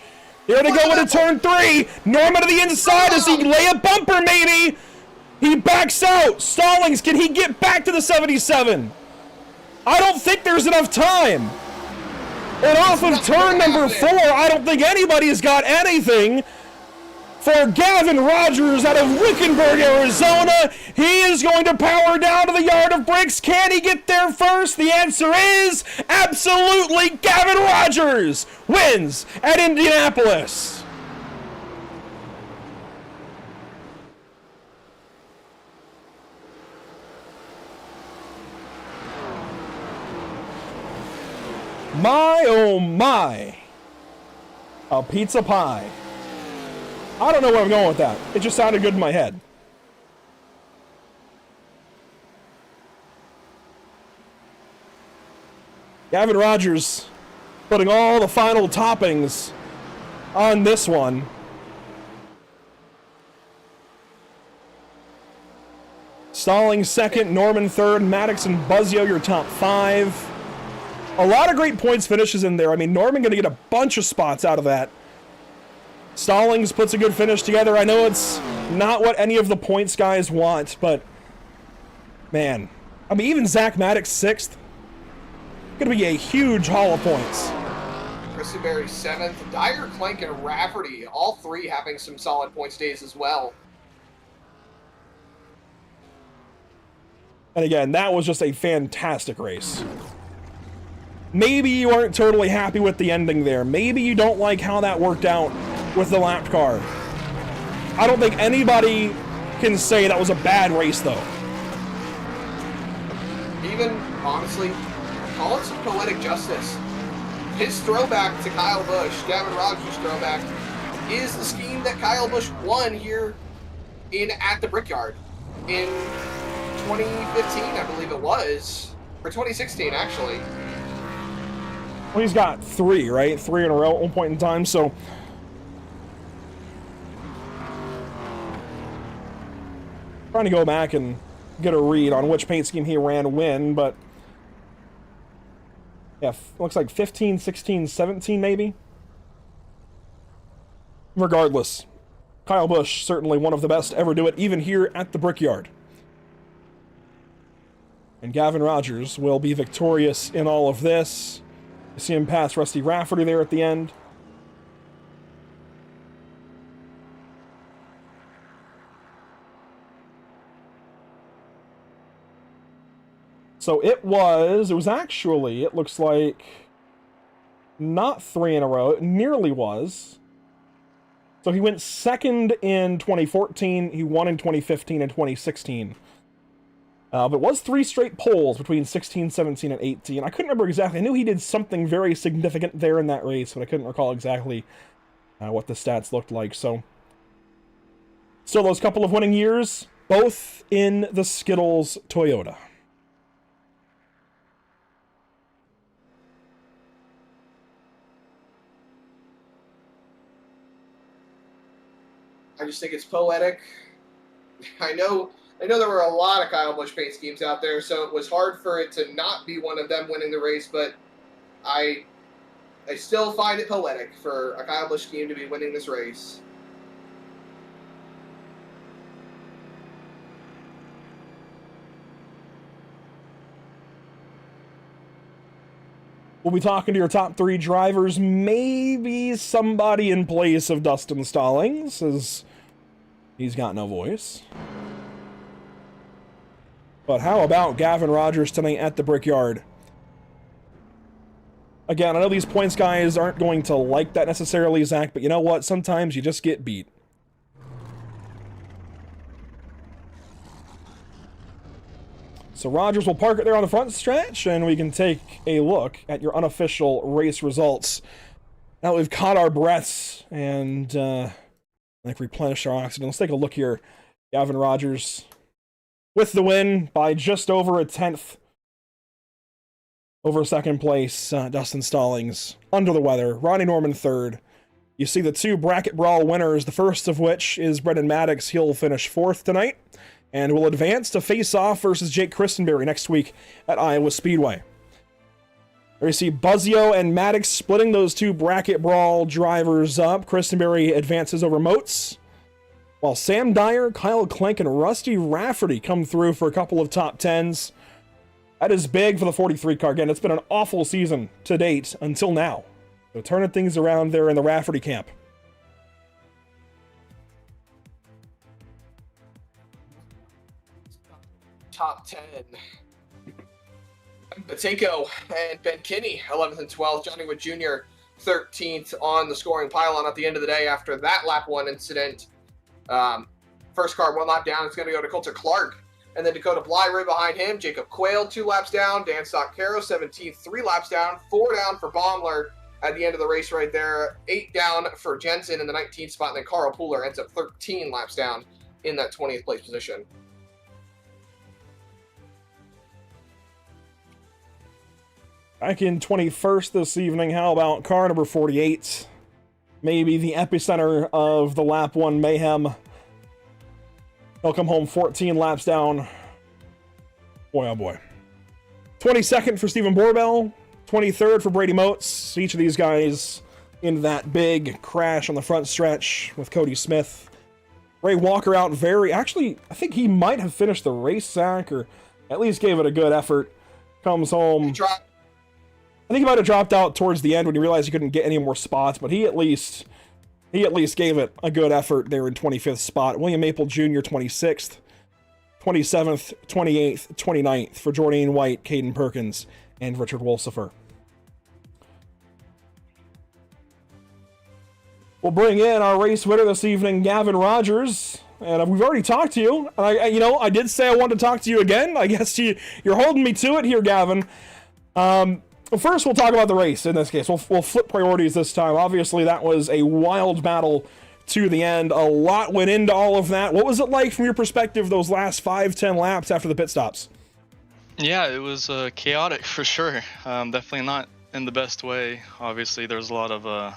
There they go into turn 3. Norman to the inside. Does he lay a bumper, maybe? He backs out. Stallings, can he get back to the 77? I don't think there's enough time. And off of turn number 4, I don't think anybody's got anything. For Gavin Rogers out of Wickenburg, Arizona, he is going to power down to the yard of bricks. Can he get there first? The answer is absolutely. Gavin Rogers wins at Indianapolis. My, oh my. A pizza pie. I don't know where I'm going with that. It just sounded good in my head. Gavin Rogers putting all the final toppings on this one. Stallings second, Norman third, Maddox and Buzzio your top 5. A lot of great points finishes in there. I mean, Norman going to get a bunch of spots out of that. Stallings puts a good finish together. I know it's not what any of the points guys want, but man, I mean, even Zach Maddox 6th. Going to be a huge haul of points. Christian Berry 7th. Dyer, Clank, and Rafferty, all 3 having some solid points days as well. And again, that was just a fantastic race. Maybe you aren't totally happy with the ending there. Maybe you don't like how that worked out with the lapped car. I don't think anybody can say that was a bad race, though. Even, honestly, call it some poetic justice. His throwback to Kyle Busch, Gavin Rogers' throwback, is the scheme that Kyle Busch won here at the Brickyard in 2015, I believe it was. Or 2016, actually. Well, he's got 3, right? 3 in a row at one point in time, so... Trying to go back and get a read on which paint scheme he ran when, but... Yeah, looks like 15, 16, 17 maybe? Regardless, Kyle Busch, certainly one of the best to ever do it, even here at the Brickyard. And Gavin Rogers will be victorious in all of this. You see him pass Rusty Rafferty there at the end. So it was actually, it looks like, not 3 in a row. It nearly was. So he went second in 2014, he won in 2015 and 2016. But it was 3 straight poles between 16, 17, and 18. I couldn't remember exactly. I knew he did something very significant there in that race, but I couldn't recall exactly what the stats looked like. So, still those couple of winning years, both in the Skittles Toyota. I just think it's poetic. I know there were a lot of Kyle Busch paint schemes out there, so it was hard for it to not be one of them winning the race, but I still find it poetic for a Kyle Busch scheme to be winning this race. We'll be talking to your top 3 drivers, maybe somebody in place of Dustin Stallings, as he's got no voice. But how about Gavin Rogers tonight at the Brickyard? Again, I know these points guys aren't going to like that necessarily, Zach, but you know what? Sometimes you just get beat. So Rogers will park it there on the front stretch, and we can take a look at your unofficial race results. Now we've caught our breaths and like replenished our oxygen. Let's take a look here. Gavin Rogers with the win by just over a tenth over second place. Dustin Stallings under the weather. Ronnie Norman third. You see the 2 bracket brawl winners, the first of which is Brendan Maddox. He'll finish 4th tonight and will advance to face off versus Jake Christenberry next week at Iowa Speedway. There you see Buzzio and Maddox splitting those 2 bracket brawl drivers up. Christenberry advances over Moats, while Sam Dyer, Kyle Clank, and Rusty Rafferty come through for a couple of top 10s. That is big for the 43 car. Again, it's been an awful season to date until now. So turning things around there in the Rafferty camp. Top 10. Batenko and Ben Kinney, 11th and 12th. Johnny Wood Jr., 13th on the scoring pylon at the end of the day after that lap 1 incident. First car 1 lap down. It's going to go to Coulter Clark. And then Dakota Bly right behind him. Jacob Quayle 2 laps down. Dan Stock-Caro 17th, 3 laps down. 4 down for Baumler at the end of the race right there. 8 down for Jensen in the 19th spot. And then Carl Pooler ends up 13 laps down in that 20th place position. Back in 21st this evening, how about car number 48? Maybe the epicenter of the lap 1 mayhem. He'll come home 14 laps down. Boy, oh boy. 22nd for Stephen Borbell. 23rd for Brady Moats. Each of these guys in that big crash on the front stretch with Cody Smith. Ray Walker out actually, I think he might have finished the race, Zach, or at least gave it a good effort. Comes home. I think he might have dropped out towards the end when he realized he couldn't get any more spots, but he at least gave it a good effort there in 25th spot. William Maple Jr., 26th, 27th, 28th, 29th for Jordan White, Caden Perkins, and Richard Wolsifer. We'll bring in our race winner this evening, Gavin Rogers. And we've already talked to you. And I did say I wanted to talk to you again. I guess you're holding me to it here, Gavin. Well, first, we'll talk about the race in this case. We'll flip priorities this time. Obviously, that was a wild battle to the end. A lot went into all of that. What was it like from your perspective, those last 5-10 laps after the pit stops? Yeah, it was chaotic for sure. Definitely not in the best way. Obviously, there's a lot of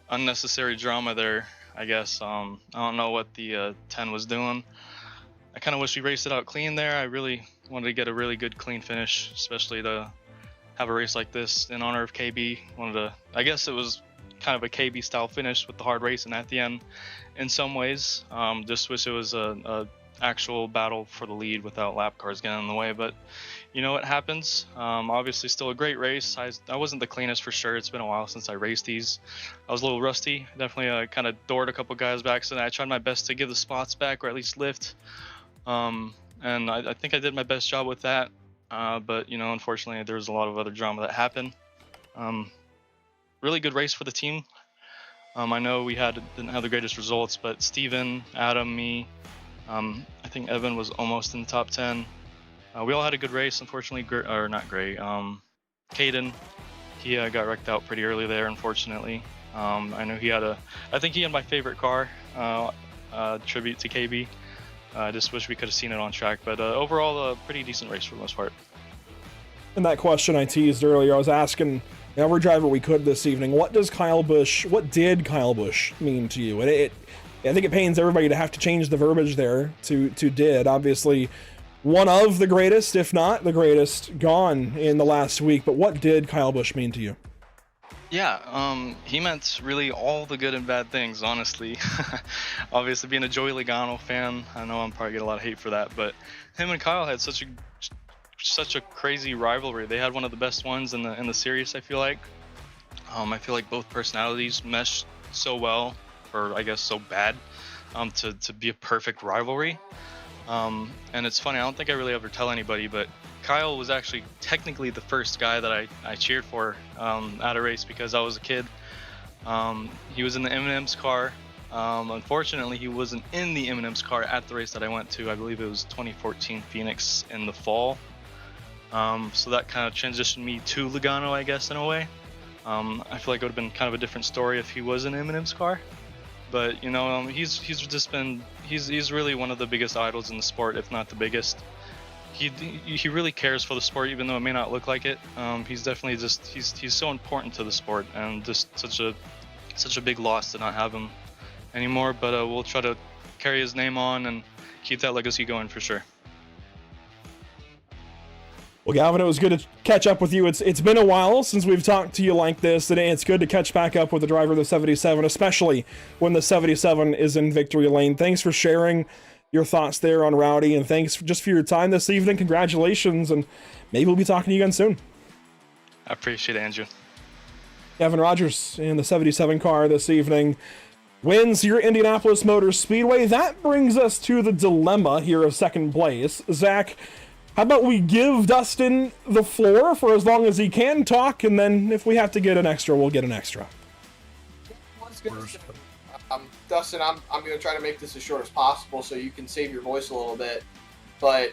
unnecessary drama there, I guess. I don't know what the 10 was doing. I kind of wish we raced it out clean there. I really wanted to get a really good clean finish, especially to have a race like this in honor of KB. I guess it was kind of a KB style finish with the hard racing at the end in some ways. Just wish it was a actual battle for the lead without lap cars getting in the way, but you know, it happens. Obviously still a great race. I wasn't the cleanest for sure. It's been a while since I raced these. I was a little rusty. Definitely kind of doored a couple guys back, so I tried my best to give the spots back or at least lift. And I think I did my best job with that. But you know, unfortunately, there was a lot of other drama that happened. Really good race for the team. I know we didn't have the greatest results, but Steven, Adam, me, I think Evan was almost in the top 10. We all had a good race. Unfortunately, or not great. Caden, he got wrecked out pretty early there, unfortunately. I know I think he had my favorite car, tribute to KB. I just wish we could have seen it on track, but overall, a pretty decent race for the most part. And that question I teased earlier, I was asking every driver we could this evening, what did Kyle Busch mean to you? And I think it pains everybody to have to change the verbiage there to did. Obviously, one of the greatest, if not the greatest, gone in the last week. But what did Kyle Busch mean to you? Yeah, he meant really all the good and bad things, honestly. Obviously, being a Joey Logano fan, I know I'm probably get a lot of hate for that, but him and Kyle had such a crazy rivalry. They had one of the best ones in the series, I feel like. I feel like both personalities meshed so well, or I guess so bad, to be a perfect rivalry. And it's funny, I don't think I really ever tell anybody, but Kyle was actually technically the first guy that I cheered for at a race because I was a kid. He was in the M&M's car. Unfortunately, he wasn't in the M&M's car at the race that I went to. I believe it was 2014 Phoenix in the fall. So that kind of transitioned me to Logano, I guess, in a way. I feel like it would have been kind of a different story if he was in M&M's car. But you know, he's really one of the biggest idols in the sport, if not the biggest. He really cares for the sport, even though it may not look like it. He's definitely he's so important to the sport, and just such a big loss to not have him anymore. But we'll try to carry his name on and keep that legacy going for sure. Well, Galvin, it was good to catch up with you. It's been a while since we've talked to you like this, and it's good to catch back up with the driver of the 77, especially when the 77 is in victory lane. Thanks for sharing your thoughts there on Rowdy, and thanks just for your time this evening. Congratulations, and maybe we'll be talking to you again soon. I appreciate it, Andrew. Gavin Rogers in the 77 car this evening wins your Indianapolis Motor Speedway. That brings us to the dilemma here of second place. Zach, how about we give Dustin the floor for as long as he can talk, and then if we have to get an extra, we'll get an extra. Dustin, I'm going to try to make this as short as possible so you can save your voice a little bit. But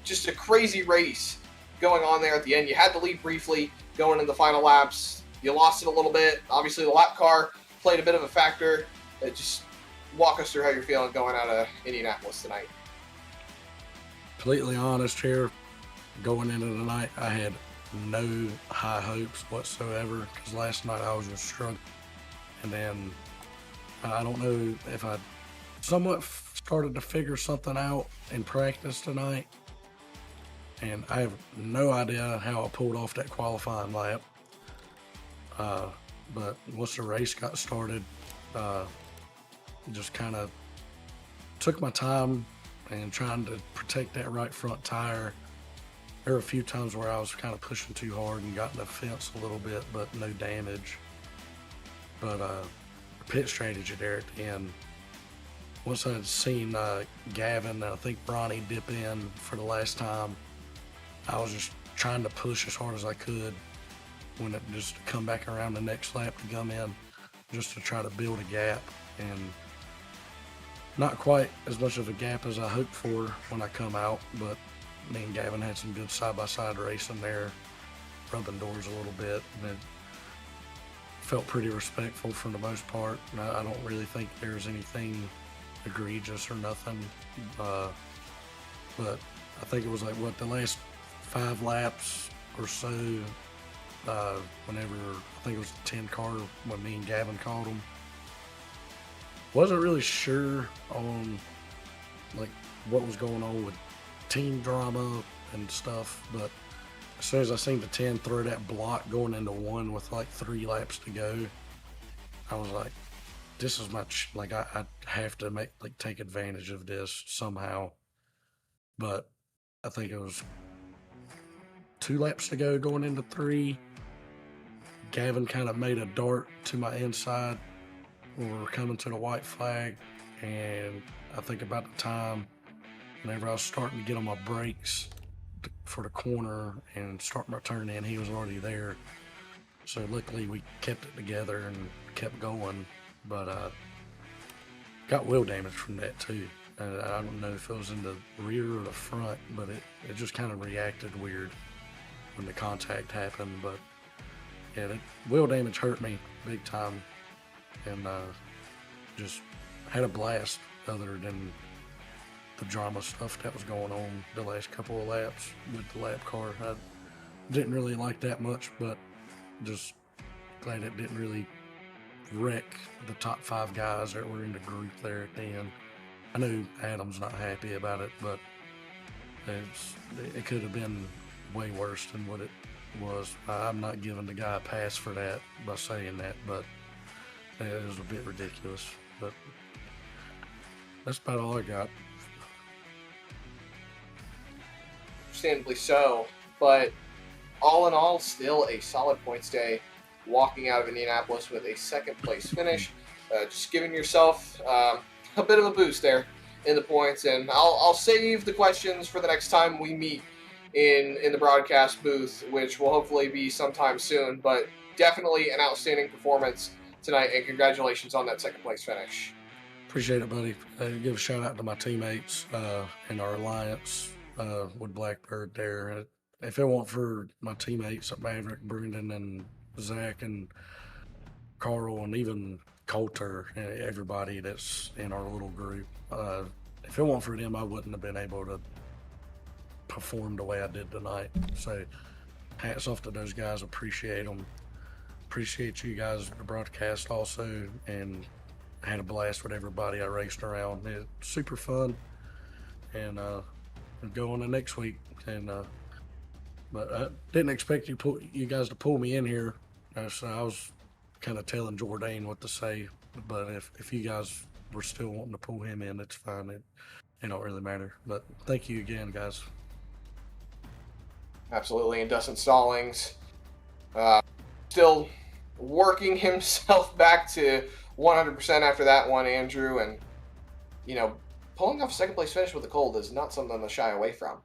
just a crazy race going on there at the end. You had the lead briefly going in the final laps. You lost it a little bit. Obviously, the lap car played a bit of a factor. Just walk us through how you're feeling going out of Indianapolis tonight. Completely honest here, going into the night, I had no high hopes whatsoever because last night I was just struggling. And then I don't know if I somewhat started to figure something out in practice tonight. And I have no idea how I pulled off that qualifying lap. But once the race got started, just kind of took my time and trying to protect that right front tire. There were a few times where I was kind of pushing too hard and got in the fence a little bit, but no damage. But pit strategy there at the end. Once I'd seen Gavin and I think Ronnie dip in for the last time, I was just trying to push as hard as I could when it just come back around the next lap to come in, just to try to build a gap. And not quite as much of a gap as I hoped for when I come out, but me and Gavin had some good side-by-side racing there, rubbing doors a little bit, and it felt pretty respectful for the most part. I don't really think there's anything egregious or nothing, but I think it was like, the last 5 laps or so, whenever, I think it was the 10 car when me and Gavin called them. Wasn't really sure on like what was going on with team drama and stuff, but as soon as I seen the 10 throw that block going into 1 with like 3 laps to go, I was like, this is I have to take advantage of this somehow. But I think it was 2 laps to go going into 3. Gavin kind of made a dart to my inside when we were coming to the white flag, and I think about the time whenever I was starting to get on my brakes for the corner and start my turn in, he was already there. So luckily we kept it together and kept going, but got wheel damage from that too. I don't know if it was in the rear or the front, but it just kind of reacted weird when the contact happened. But yeah, the wheel damage hurt me big time, and just had a blast other than the drama stuff that was going on the last couple of laps with the lap car. I didn't really like that much, but just glad it didn't really wreck the top 5 guys that were in the group there at the end. I know Adam's not happy about it, but it could have been way worse than what it was. I'm not giving the guy a pass for that by saying that, but it was a bit ridiculous. But that's about all I got. Understandably so, but all in all, still a solid points day. Walking out of Indianapolis with a second place finish, just giving yourself a bit of a boost there in the points. And I'll save the questions for the next time we meet in the broadcast booth, which will hopefully be sometime soon. But definitely an outstanding performance tonight, and congratulations on that second place finish. Appreciate it, buddy. Give a shout out to my teammates and our alliance with Blackbird there. If it weren't for my teammates at Maverick, Brendan, and Zach, and Carl, and even Coulter, and everybody that's in our little group, if it weren't for them, I wouldn't have been able to perform the way I did tonight. So hats off to those guys. Appreciate them. Appreciate you guys at the broadcast also, and I had a blast with everybody I raced around. It's super fun, and go on to next week. And but I didn't expect you guys to pull me in here. So I was kind of telling Jourdain what to say, but if you guys were still wanting to pull him in, it's fine. It don't really matter. But thank you again, guys. Absolutely. And Dustin Stallings still working himself back to 100% after that one, Andrew. And, pulling off a second place finish with a cold is not something to shy away from.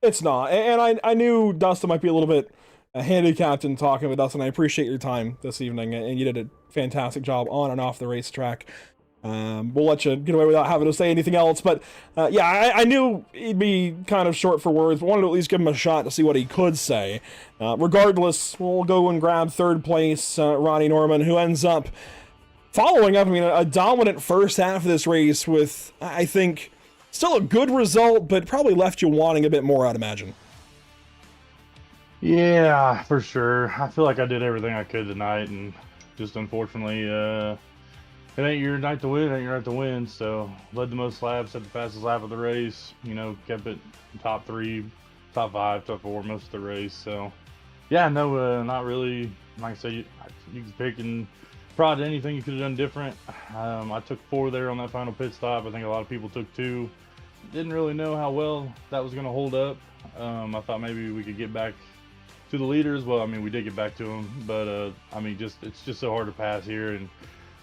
It's not. And I knew Dustin might be a little bit handicapped in talking with us, and I appreciate your time this evening, and you did a fantastic job on and off the racetrack. We'll let you get away without having to say anything else, but I knew he'd be kind of short for words, but wanted to at least give him a shot to see what he could say. Regardless, we'll go and grab third place Ronnie Norman, who ends up following up, a dominant first half of this race with, I think, still a good result, but probably left you wanting a bit more, I'd imagine. Yeah, for sure. I feel like I did everything I could tonight, and just unfortunately, it ain't your night to win, it ain't your night to win. So, led the most laps, had the fastest lap of the race, kept it top 3, top 5, top 4 most of the race. So, yeah, no, not really. Like I said, you can pick and prod anything you could have done different. I took 4 there on that final pit stop. I think a lot of people took 2. Didn't really know how well that was going to hold up. I thought maybe we could get back to the leaders. Well, we did get back to them, but it's just so hard to pass here and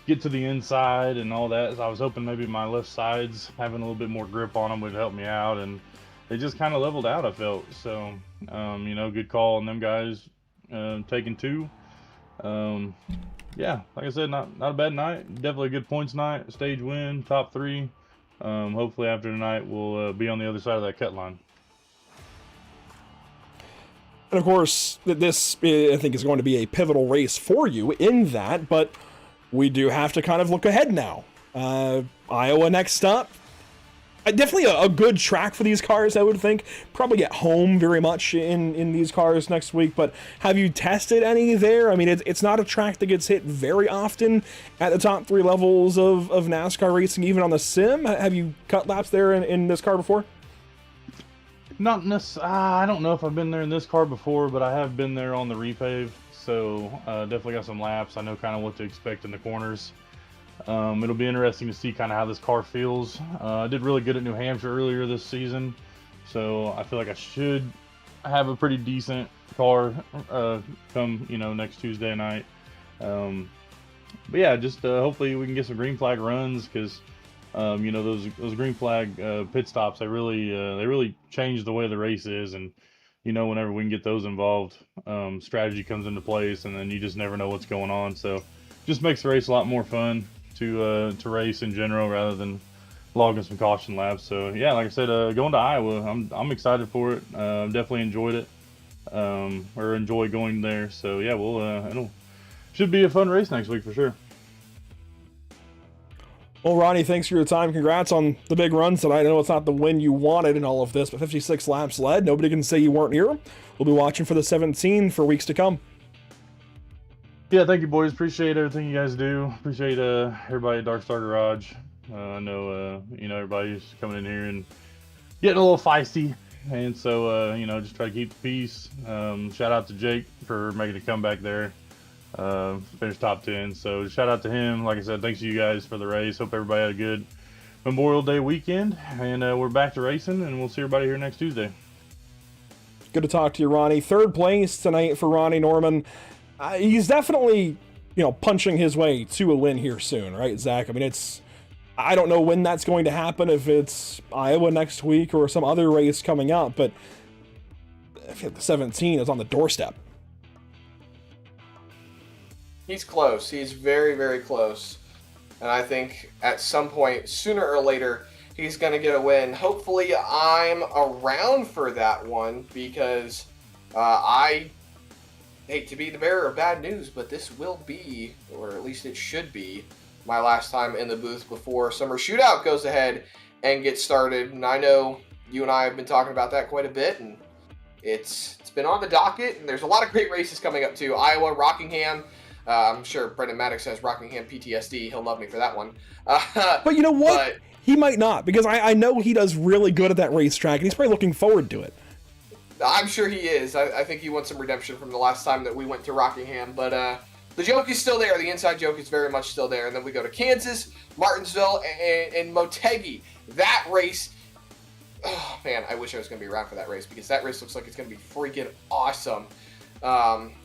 get to the inside and all that. So I was hoping maybe my left sides having a little bit more grip on them would help me out, and they just kind of leveled out, I felt. So, good call on them guys taking 2. Yeah, like I said, not a bad night. Definitely a good points night. Stage win, top 3. Hopefully after tonight we'll be on the other side of that cut line. And of course, this, I think, is going to be a pivotal race for you in that, but we do have to kind of look ahead now. Iowa next up. Definitely a good track for these cars, I would think. Probably get home very much in these cars next week, but have you tested any there? It's not a track that gets hit very often at the top 3 levels of NASCAR racing, even on the sim. Have you cut laps there in this car before? Not necessarily. I don't know if I've been there in this car before, but I have been there on the repave, so definitely got some laps. I know kind of what to expect in the corners. It'll be interesting to see kind of how this car feels. I did really good at New Hampshire earlier this season, so I feel like I should have a pretty decent car come next Tuesday night. But yeah, just hopefully we can get some green flag runs, because You know, those green flag pit stops, they really change the way the race is, and you know, whenever we can get those involved, strategy comes into place, and then you just never know what's going on. So, just makes the race a lot more fun to race in general rather than logging some caution laps. So yeah, like I said, going to Iowa, I'm excited for it. Definitely enjoyed it, or enjoy going there. So yeah, it'll should be a fun race next week for sure. Well, Ronnie, thanks for your time. Congrats on the big run tonight. I know it's not the win you wanted in all of this, but 56 laps led. Nobody can say you weren't here. We'll be watching for the 17 for weeks to come. Yeah, thank you, boys. Appreciate everything you guys do. Appreciate everybody at Dark Star Garage. I know you know, everybody's coming in here and getting a little feisty, and so you know, just try to keep the peace. Shout out to Jake for making a comeback there. Finished top 10, so shout out to him. Like I said, thanks to you guys for the race. Hope everybody had a good Memorial Day weekend, and we're back to racing, and we'll see everybody here next Tuesday. Good to talk to you, Ronnie. Third place tonight for Ronnie Norman. He's definitely, you know, punching his way to a win here soon, right, Zach? I mean, I don't know when that's going to happen, if it's Iowa next week or some other race coming up, but I feel like the 17 is on the doorstep. He's close. He's very, very close. And I think at some point, sooner or later, he's going to get a win. Hopefully, I'm around for that one, because I hate to be the bearer of bad news, but this will be, or at least it should be, my last time in the booth before Summer Shootout goes ahead and gets started. And I know you and I have been talking about that quite a bit, and it's been on the docket, and there's a lot of great races coming up too. Iowa, Rockingham. I'm sure Brendan Maddox has Rockingham PTSD. He'll love me for that one. But you know what? He might not, because I know he does really good at that racetrack, and he's probably looking forward to it. I'm sure he is. I think he wants some redemption from the last time that we went to Rockingham. But the joke is still there. The inside joke is very much still there. And then we go to Kansas, Martinsville, and Motegi. That race, oh man, I wish I was going to be around for that race, because that race looks like it's going to be freaking awesome.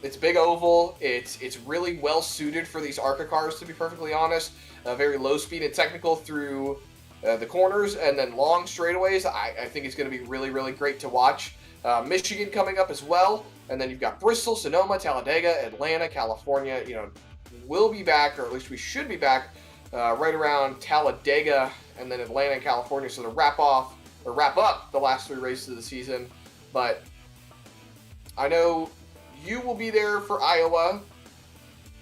It's big oval. It's really well suited for these ARCA cars, to be perfectly honest. Very low speed and technical through the corners, and then long straightaways. I think it's going to be really, really great to watch. Michigan coming up as well, and then you've got Bristol, Sonoma, Talladega, Atlanta, California. You know, we'll be back, or at least we should be back, right around Talladega, and then Atlanta and California. So to wrap up the last 3 races of the season. But I know you will be there for Iowa.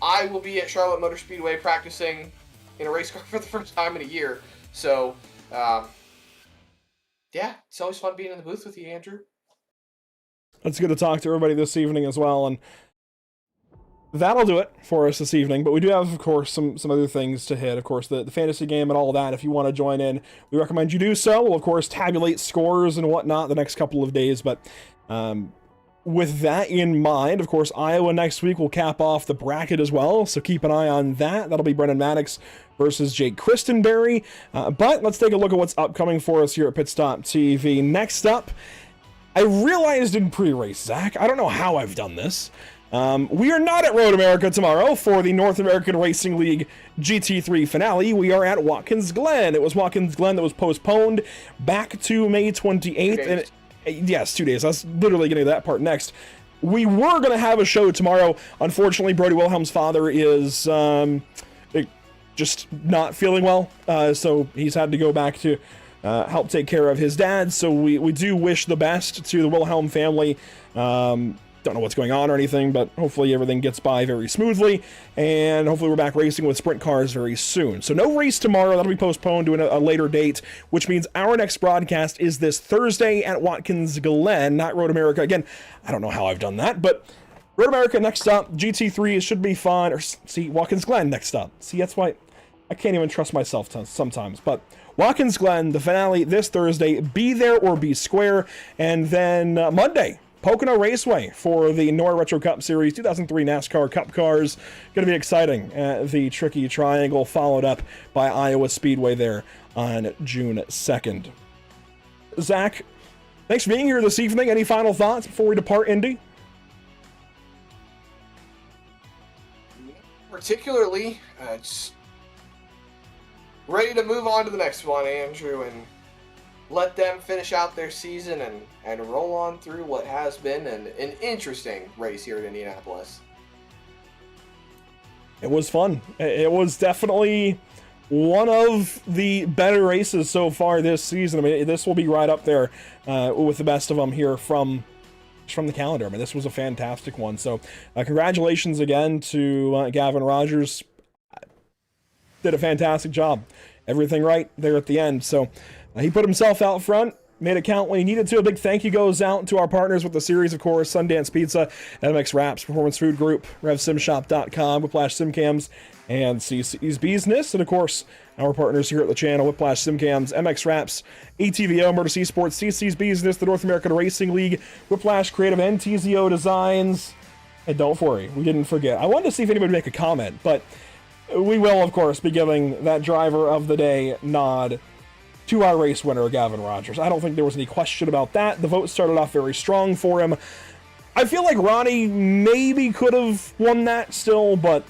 I will be at Charlotte Motor Speedway practicing in a race car for the first time in a year. So, yeah, it's always fun being in the booth with you, Andrew. It's good to talk to everybody this evening as well, and that'll do it for us this evening. But we do have, of course, some other things to hit. Of course, the fantasy game and all of that. If you want to join in, we recommend you do so. We'll, of course, tabulate scores and whatnot the next couple of days, but with that in mind, of course, Iowa next week will cap off the bracket as well, so keep an eye on that. That'll be Brendan Maddox versus Jake Christenberry. But let's take a look at what's upcoming for us here at Pit Stop TV. Next up, I realized in pre-race, Zach, I don't know how I've done this. We are not at Road America tomorrow for the North American Racing League GT3 finale. We are at Watkins Glen. It was Watkins Glen that was postponed back to May 28th. And yes, 2 days. I was literally getting to that part next. We were going to have a show tomorrow. Unfortunately, Brody Wilhelm's father is just not feeling well, so he's had to go back to help take care of his dad. So we do wish the best to the Wilhelm family. Don't know what's going on or anything, but hopefully everything gets by very smoothly, and hopefully we're back racing with sprint cars very soon. So no race tomorrow. That'll be postponed to a later date, which means our next broadcast is this Thursday at Watkins Glen, not Road America. Again, I don't know how I've done that, but Road America next up. GT3 should be fun. Or see, Watkins Glen next up. See, that's why I can't even trust myself sometimes, but Watkins Glen, the finale this Thursday. Be there or be square. And then Monday, Pocono Raceway for the NORA Retro Cup Series 2003 NASCAR Cup Cars. Going to be exciting. The Tricky Triangle, followed up by Iowa Speedway there on June 2nd. Zach, thanks for being here this evening. Any final thoughts before we depart Indy? Particularly, ready to move on to the next one, Andrew, and let them finish out their season and roll on through what has been an interesting race here at Indianapolis. It was fun. It was definitely one of the better races so far this season. I mean, this will be right up there with the best of them here from the calendar. I mean, this was a fantastic one. So congratulations again to Gavin Rogers. Did a fantastic job. Everything right there at the end. So he put himself out front, made it count when he needed to. A big thank you goes out to our partners with the series, of course, Sundance Pizza, MX Wraps, Performance Food Group, RevSimShop.com, Whiplash SimCams, and CC's Business. And of course, our partners here at the channel, Whiplash SimCams, MX Wraps, ATVO, Murder Sports, CC's Business, the North American Racing League, Whiplash Creative, and TZO Designs. And don't worry, we didn't forget. I wanted to see if anybody would make a comment, but we will, of course, be giving that driver of the day nod to our race winner, Gavin Rogers. I don't think there was any question about that. The vote started off very strong for him. I feel like Ronnie maybe could have won that still, but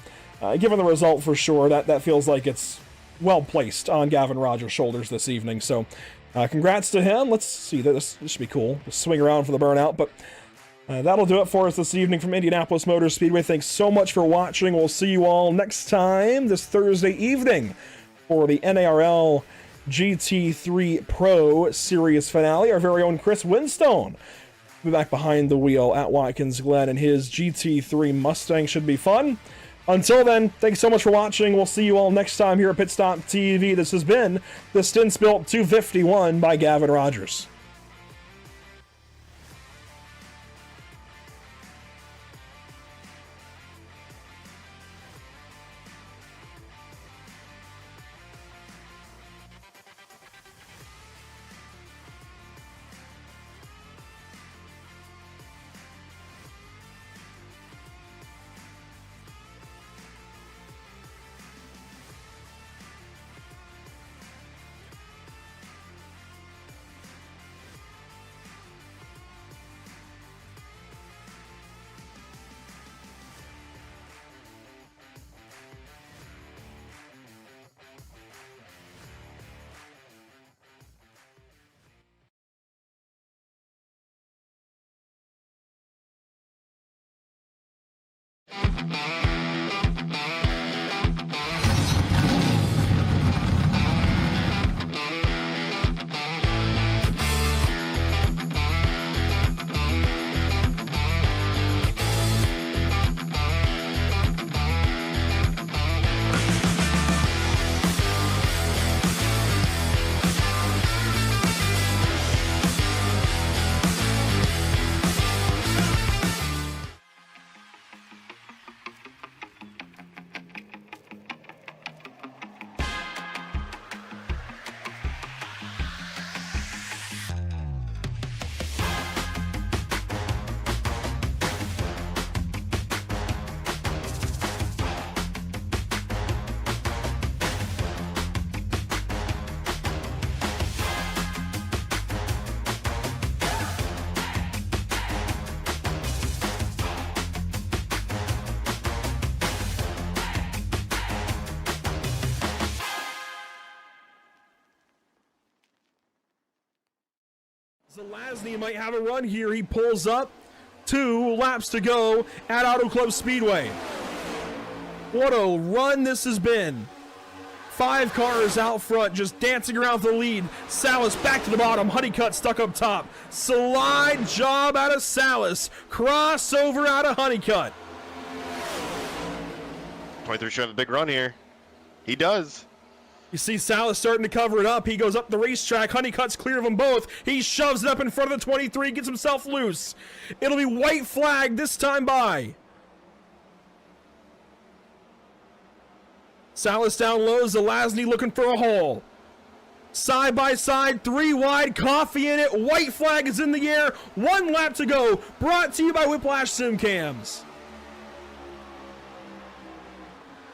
given the result for sure, that feels like it's well placed on Gavin Rogers' shoulders this evening. So congrats to him. Let's see, this should be cool. Just swing around for the burnout, but that'll do it for us this evening from Indianapolis Motor Speedway. Thanks so much for watching. We'll see you all next time this Thursday evening for the NARL GT3 Pro Series finale. Our very own Chris Winstone will be back behind the wheel at Watkins Glen, and his GT3 Mustang should be fun. Until then, thanks so much for watching. We'll see you all next time here at Pit Stop TV. This has been the Stints Built 251 by Gavin Rogers. Zelazny might have a run here. He pulls up. 2 laps to go at Auto Club Speedway. What a run this has been. 5 cars out front just dancing around the lead. Salas back to the bottom. Honeycutt stuck up top. Slide job out of Salas. Crossover out of Honeycutt. 23 should have a big run here. He does. You see Salas starting to cover it up. He goes up the racetrack. Honeycutt's clear of them both. He shoves it up in front of the 23, gets himself loose. It'll be white flag this time by. Salas down low. Zelazny looking for a hole. Side by side, 3 wide, coffee in it. White flag is in the air. 1 lap to go. Brought to you by Whiplash SimCams.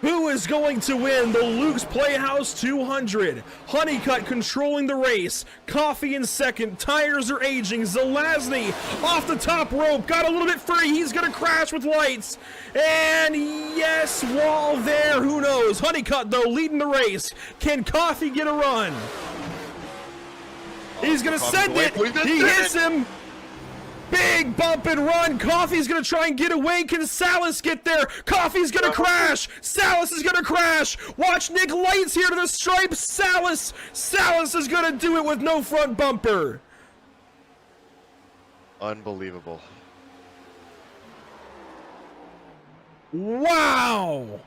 Who is going to win the Luke's Playhouse 200? Honeycutt controlling the race. Coffee in second. Tires are aging. Zelazny off the top rope. Got a little bit free. He's going to crash with lights. And yes, wall there. Who knows? Honeycutt, though, leading the race. Can Coffee get a run? He's going to send it. He hits him. Big bump and run. Coffee's gonna try and get away. Can Salas get there? Coffee's gonna crash. Salas is gonna crash. Watch Nick Lights here to the stripe. Salas is gonna do it with no front bumper. Unbelievable. Wow.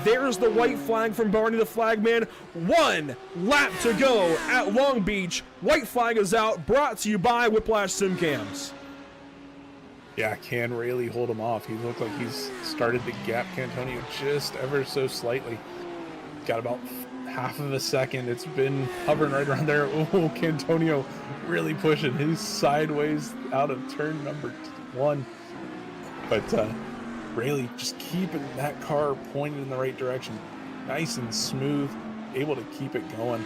There's the white flag from Barney the Flagman. 1 lap to go at Long Beach. White flag is out, brought to you by Whiplash Simcams. Yeah, can really hold him off. He looked like he's started to gap Cantonio just ever so slightly. Got about half of a second. It's been hovering right around there. Oh, Cantonio really pushing. He's sideways out of turn number 1. But Rayleigh just keeping that car pointed in the right direction. Nice and smooth, able to keep it going.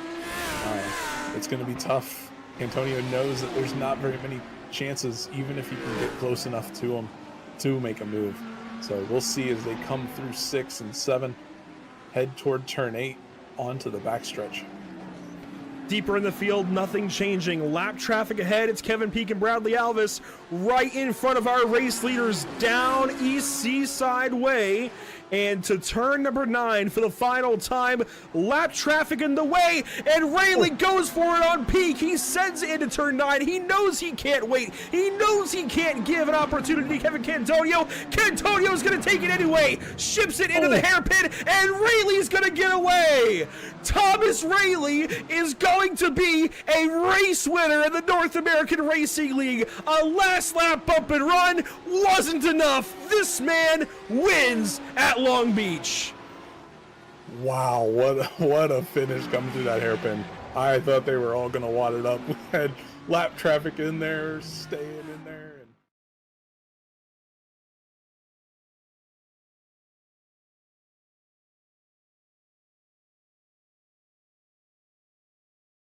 It's going to be tough. Antonio knows that there's not very many chances, even if he can get close enough to him to make a move. So we'll see as they come through 6 and 7, head toward turn 8 onto the backstretch. Deeper in the field, nothing changing. Lap traffic ahead. It's Kevin Peak and Bradley Alvis right in front of our race leaders down East Seaside Way. And to turn number 9 for the final time. Lap traffic in the way, and Rayleigh goes for it on Peak. He sends it into turn 9. He knows he can't wait. He knows he can't give an opportunity to Kevin Cantonio. Cantonio's going to take it anyway. Ships it into the hairpin, and Rayleigh's going to get away. Thomas Rayleigh is going to be a race winner in the North American Racing League. A last lap bump and run wasn't enough. This man wins at Long Beach. Wow, what a finish coming through that hairpin. I thought they were all going to wad it up. We had lap traffic in there, staying in there.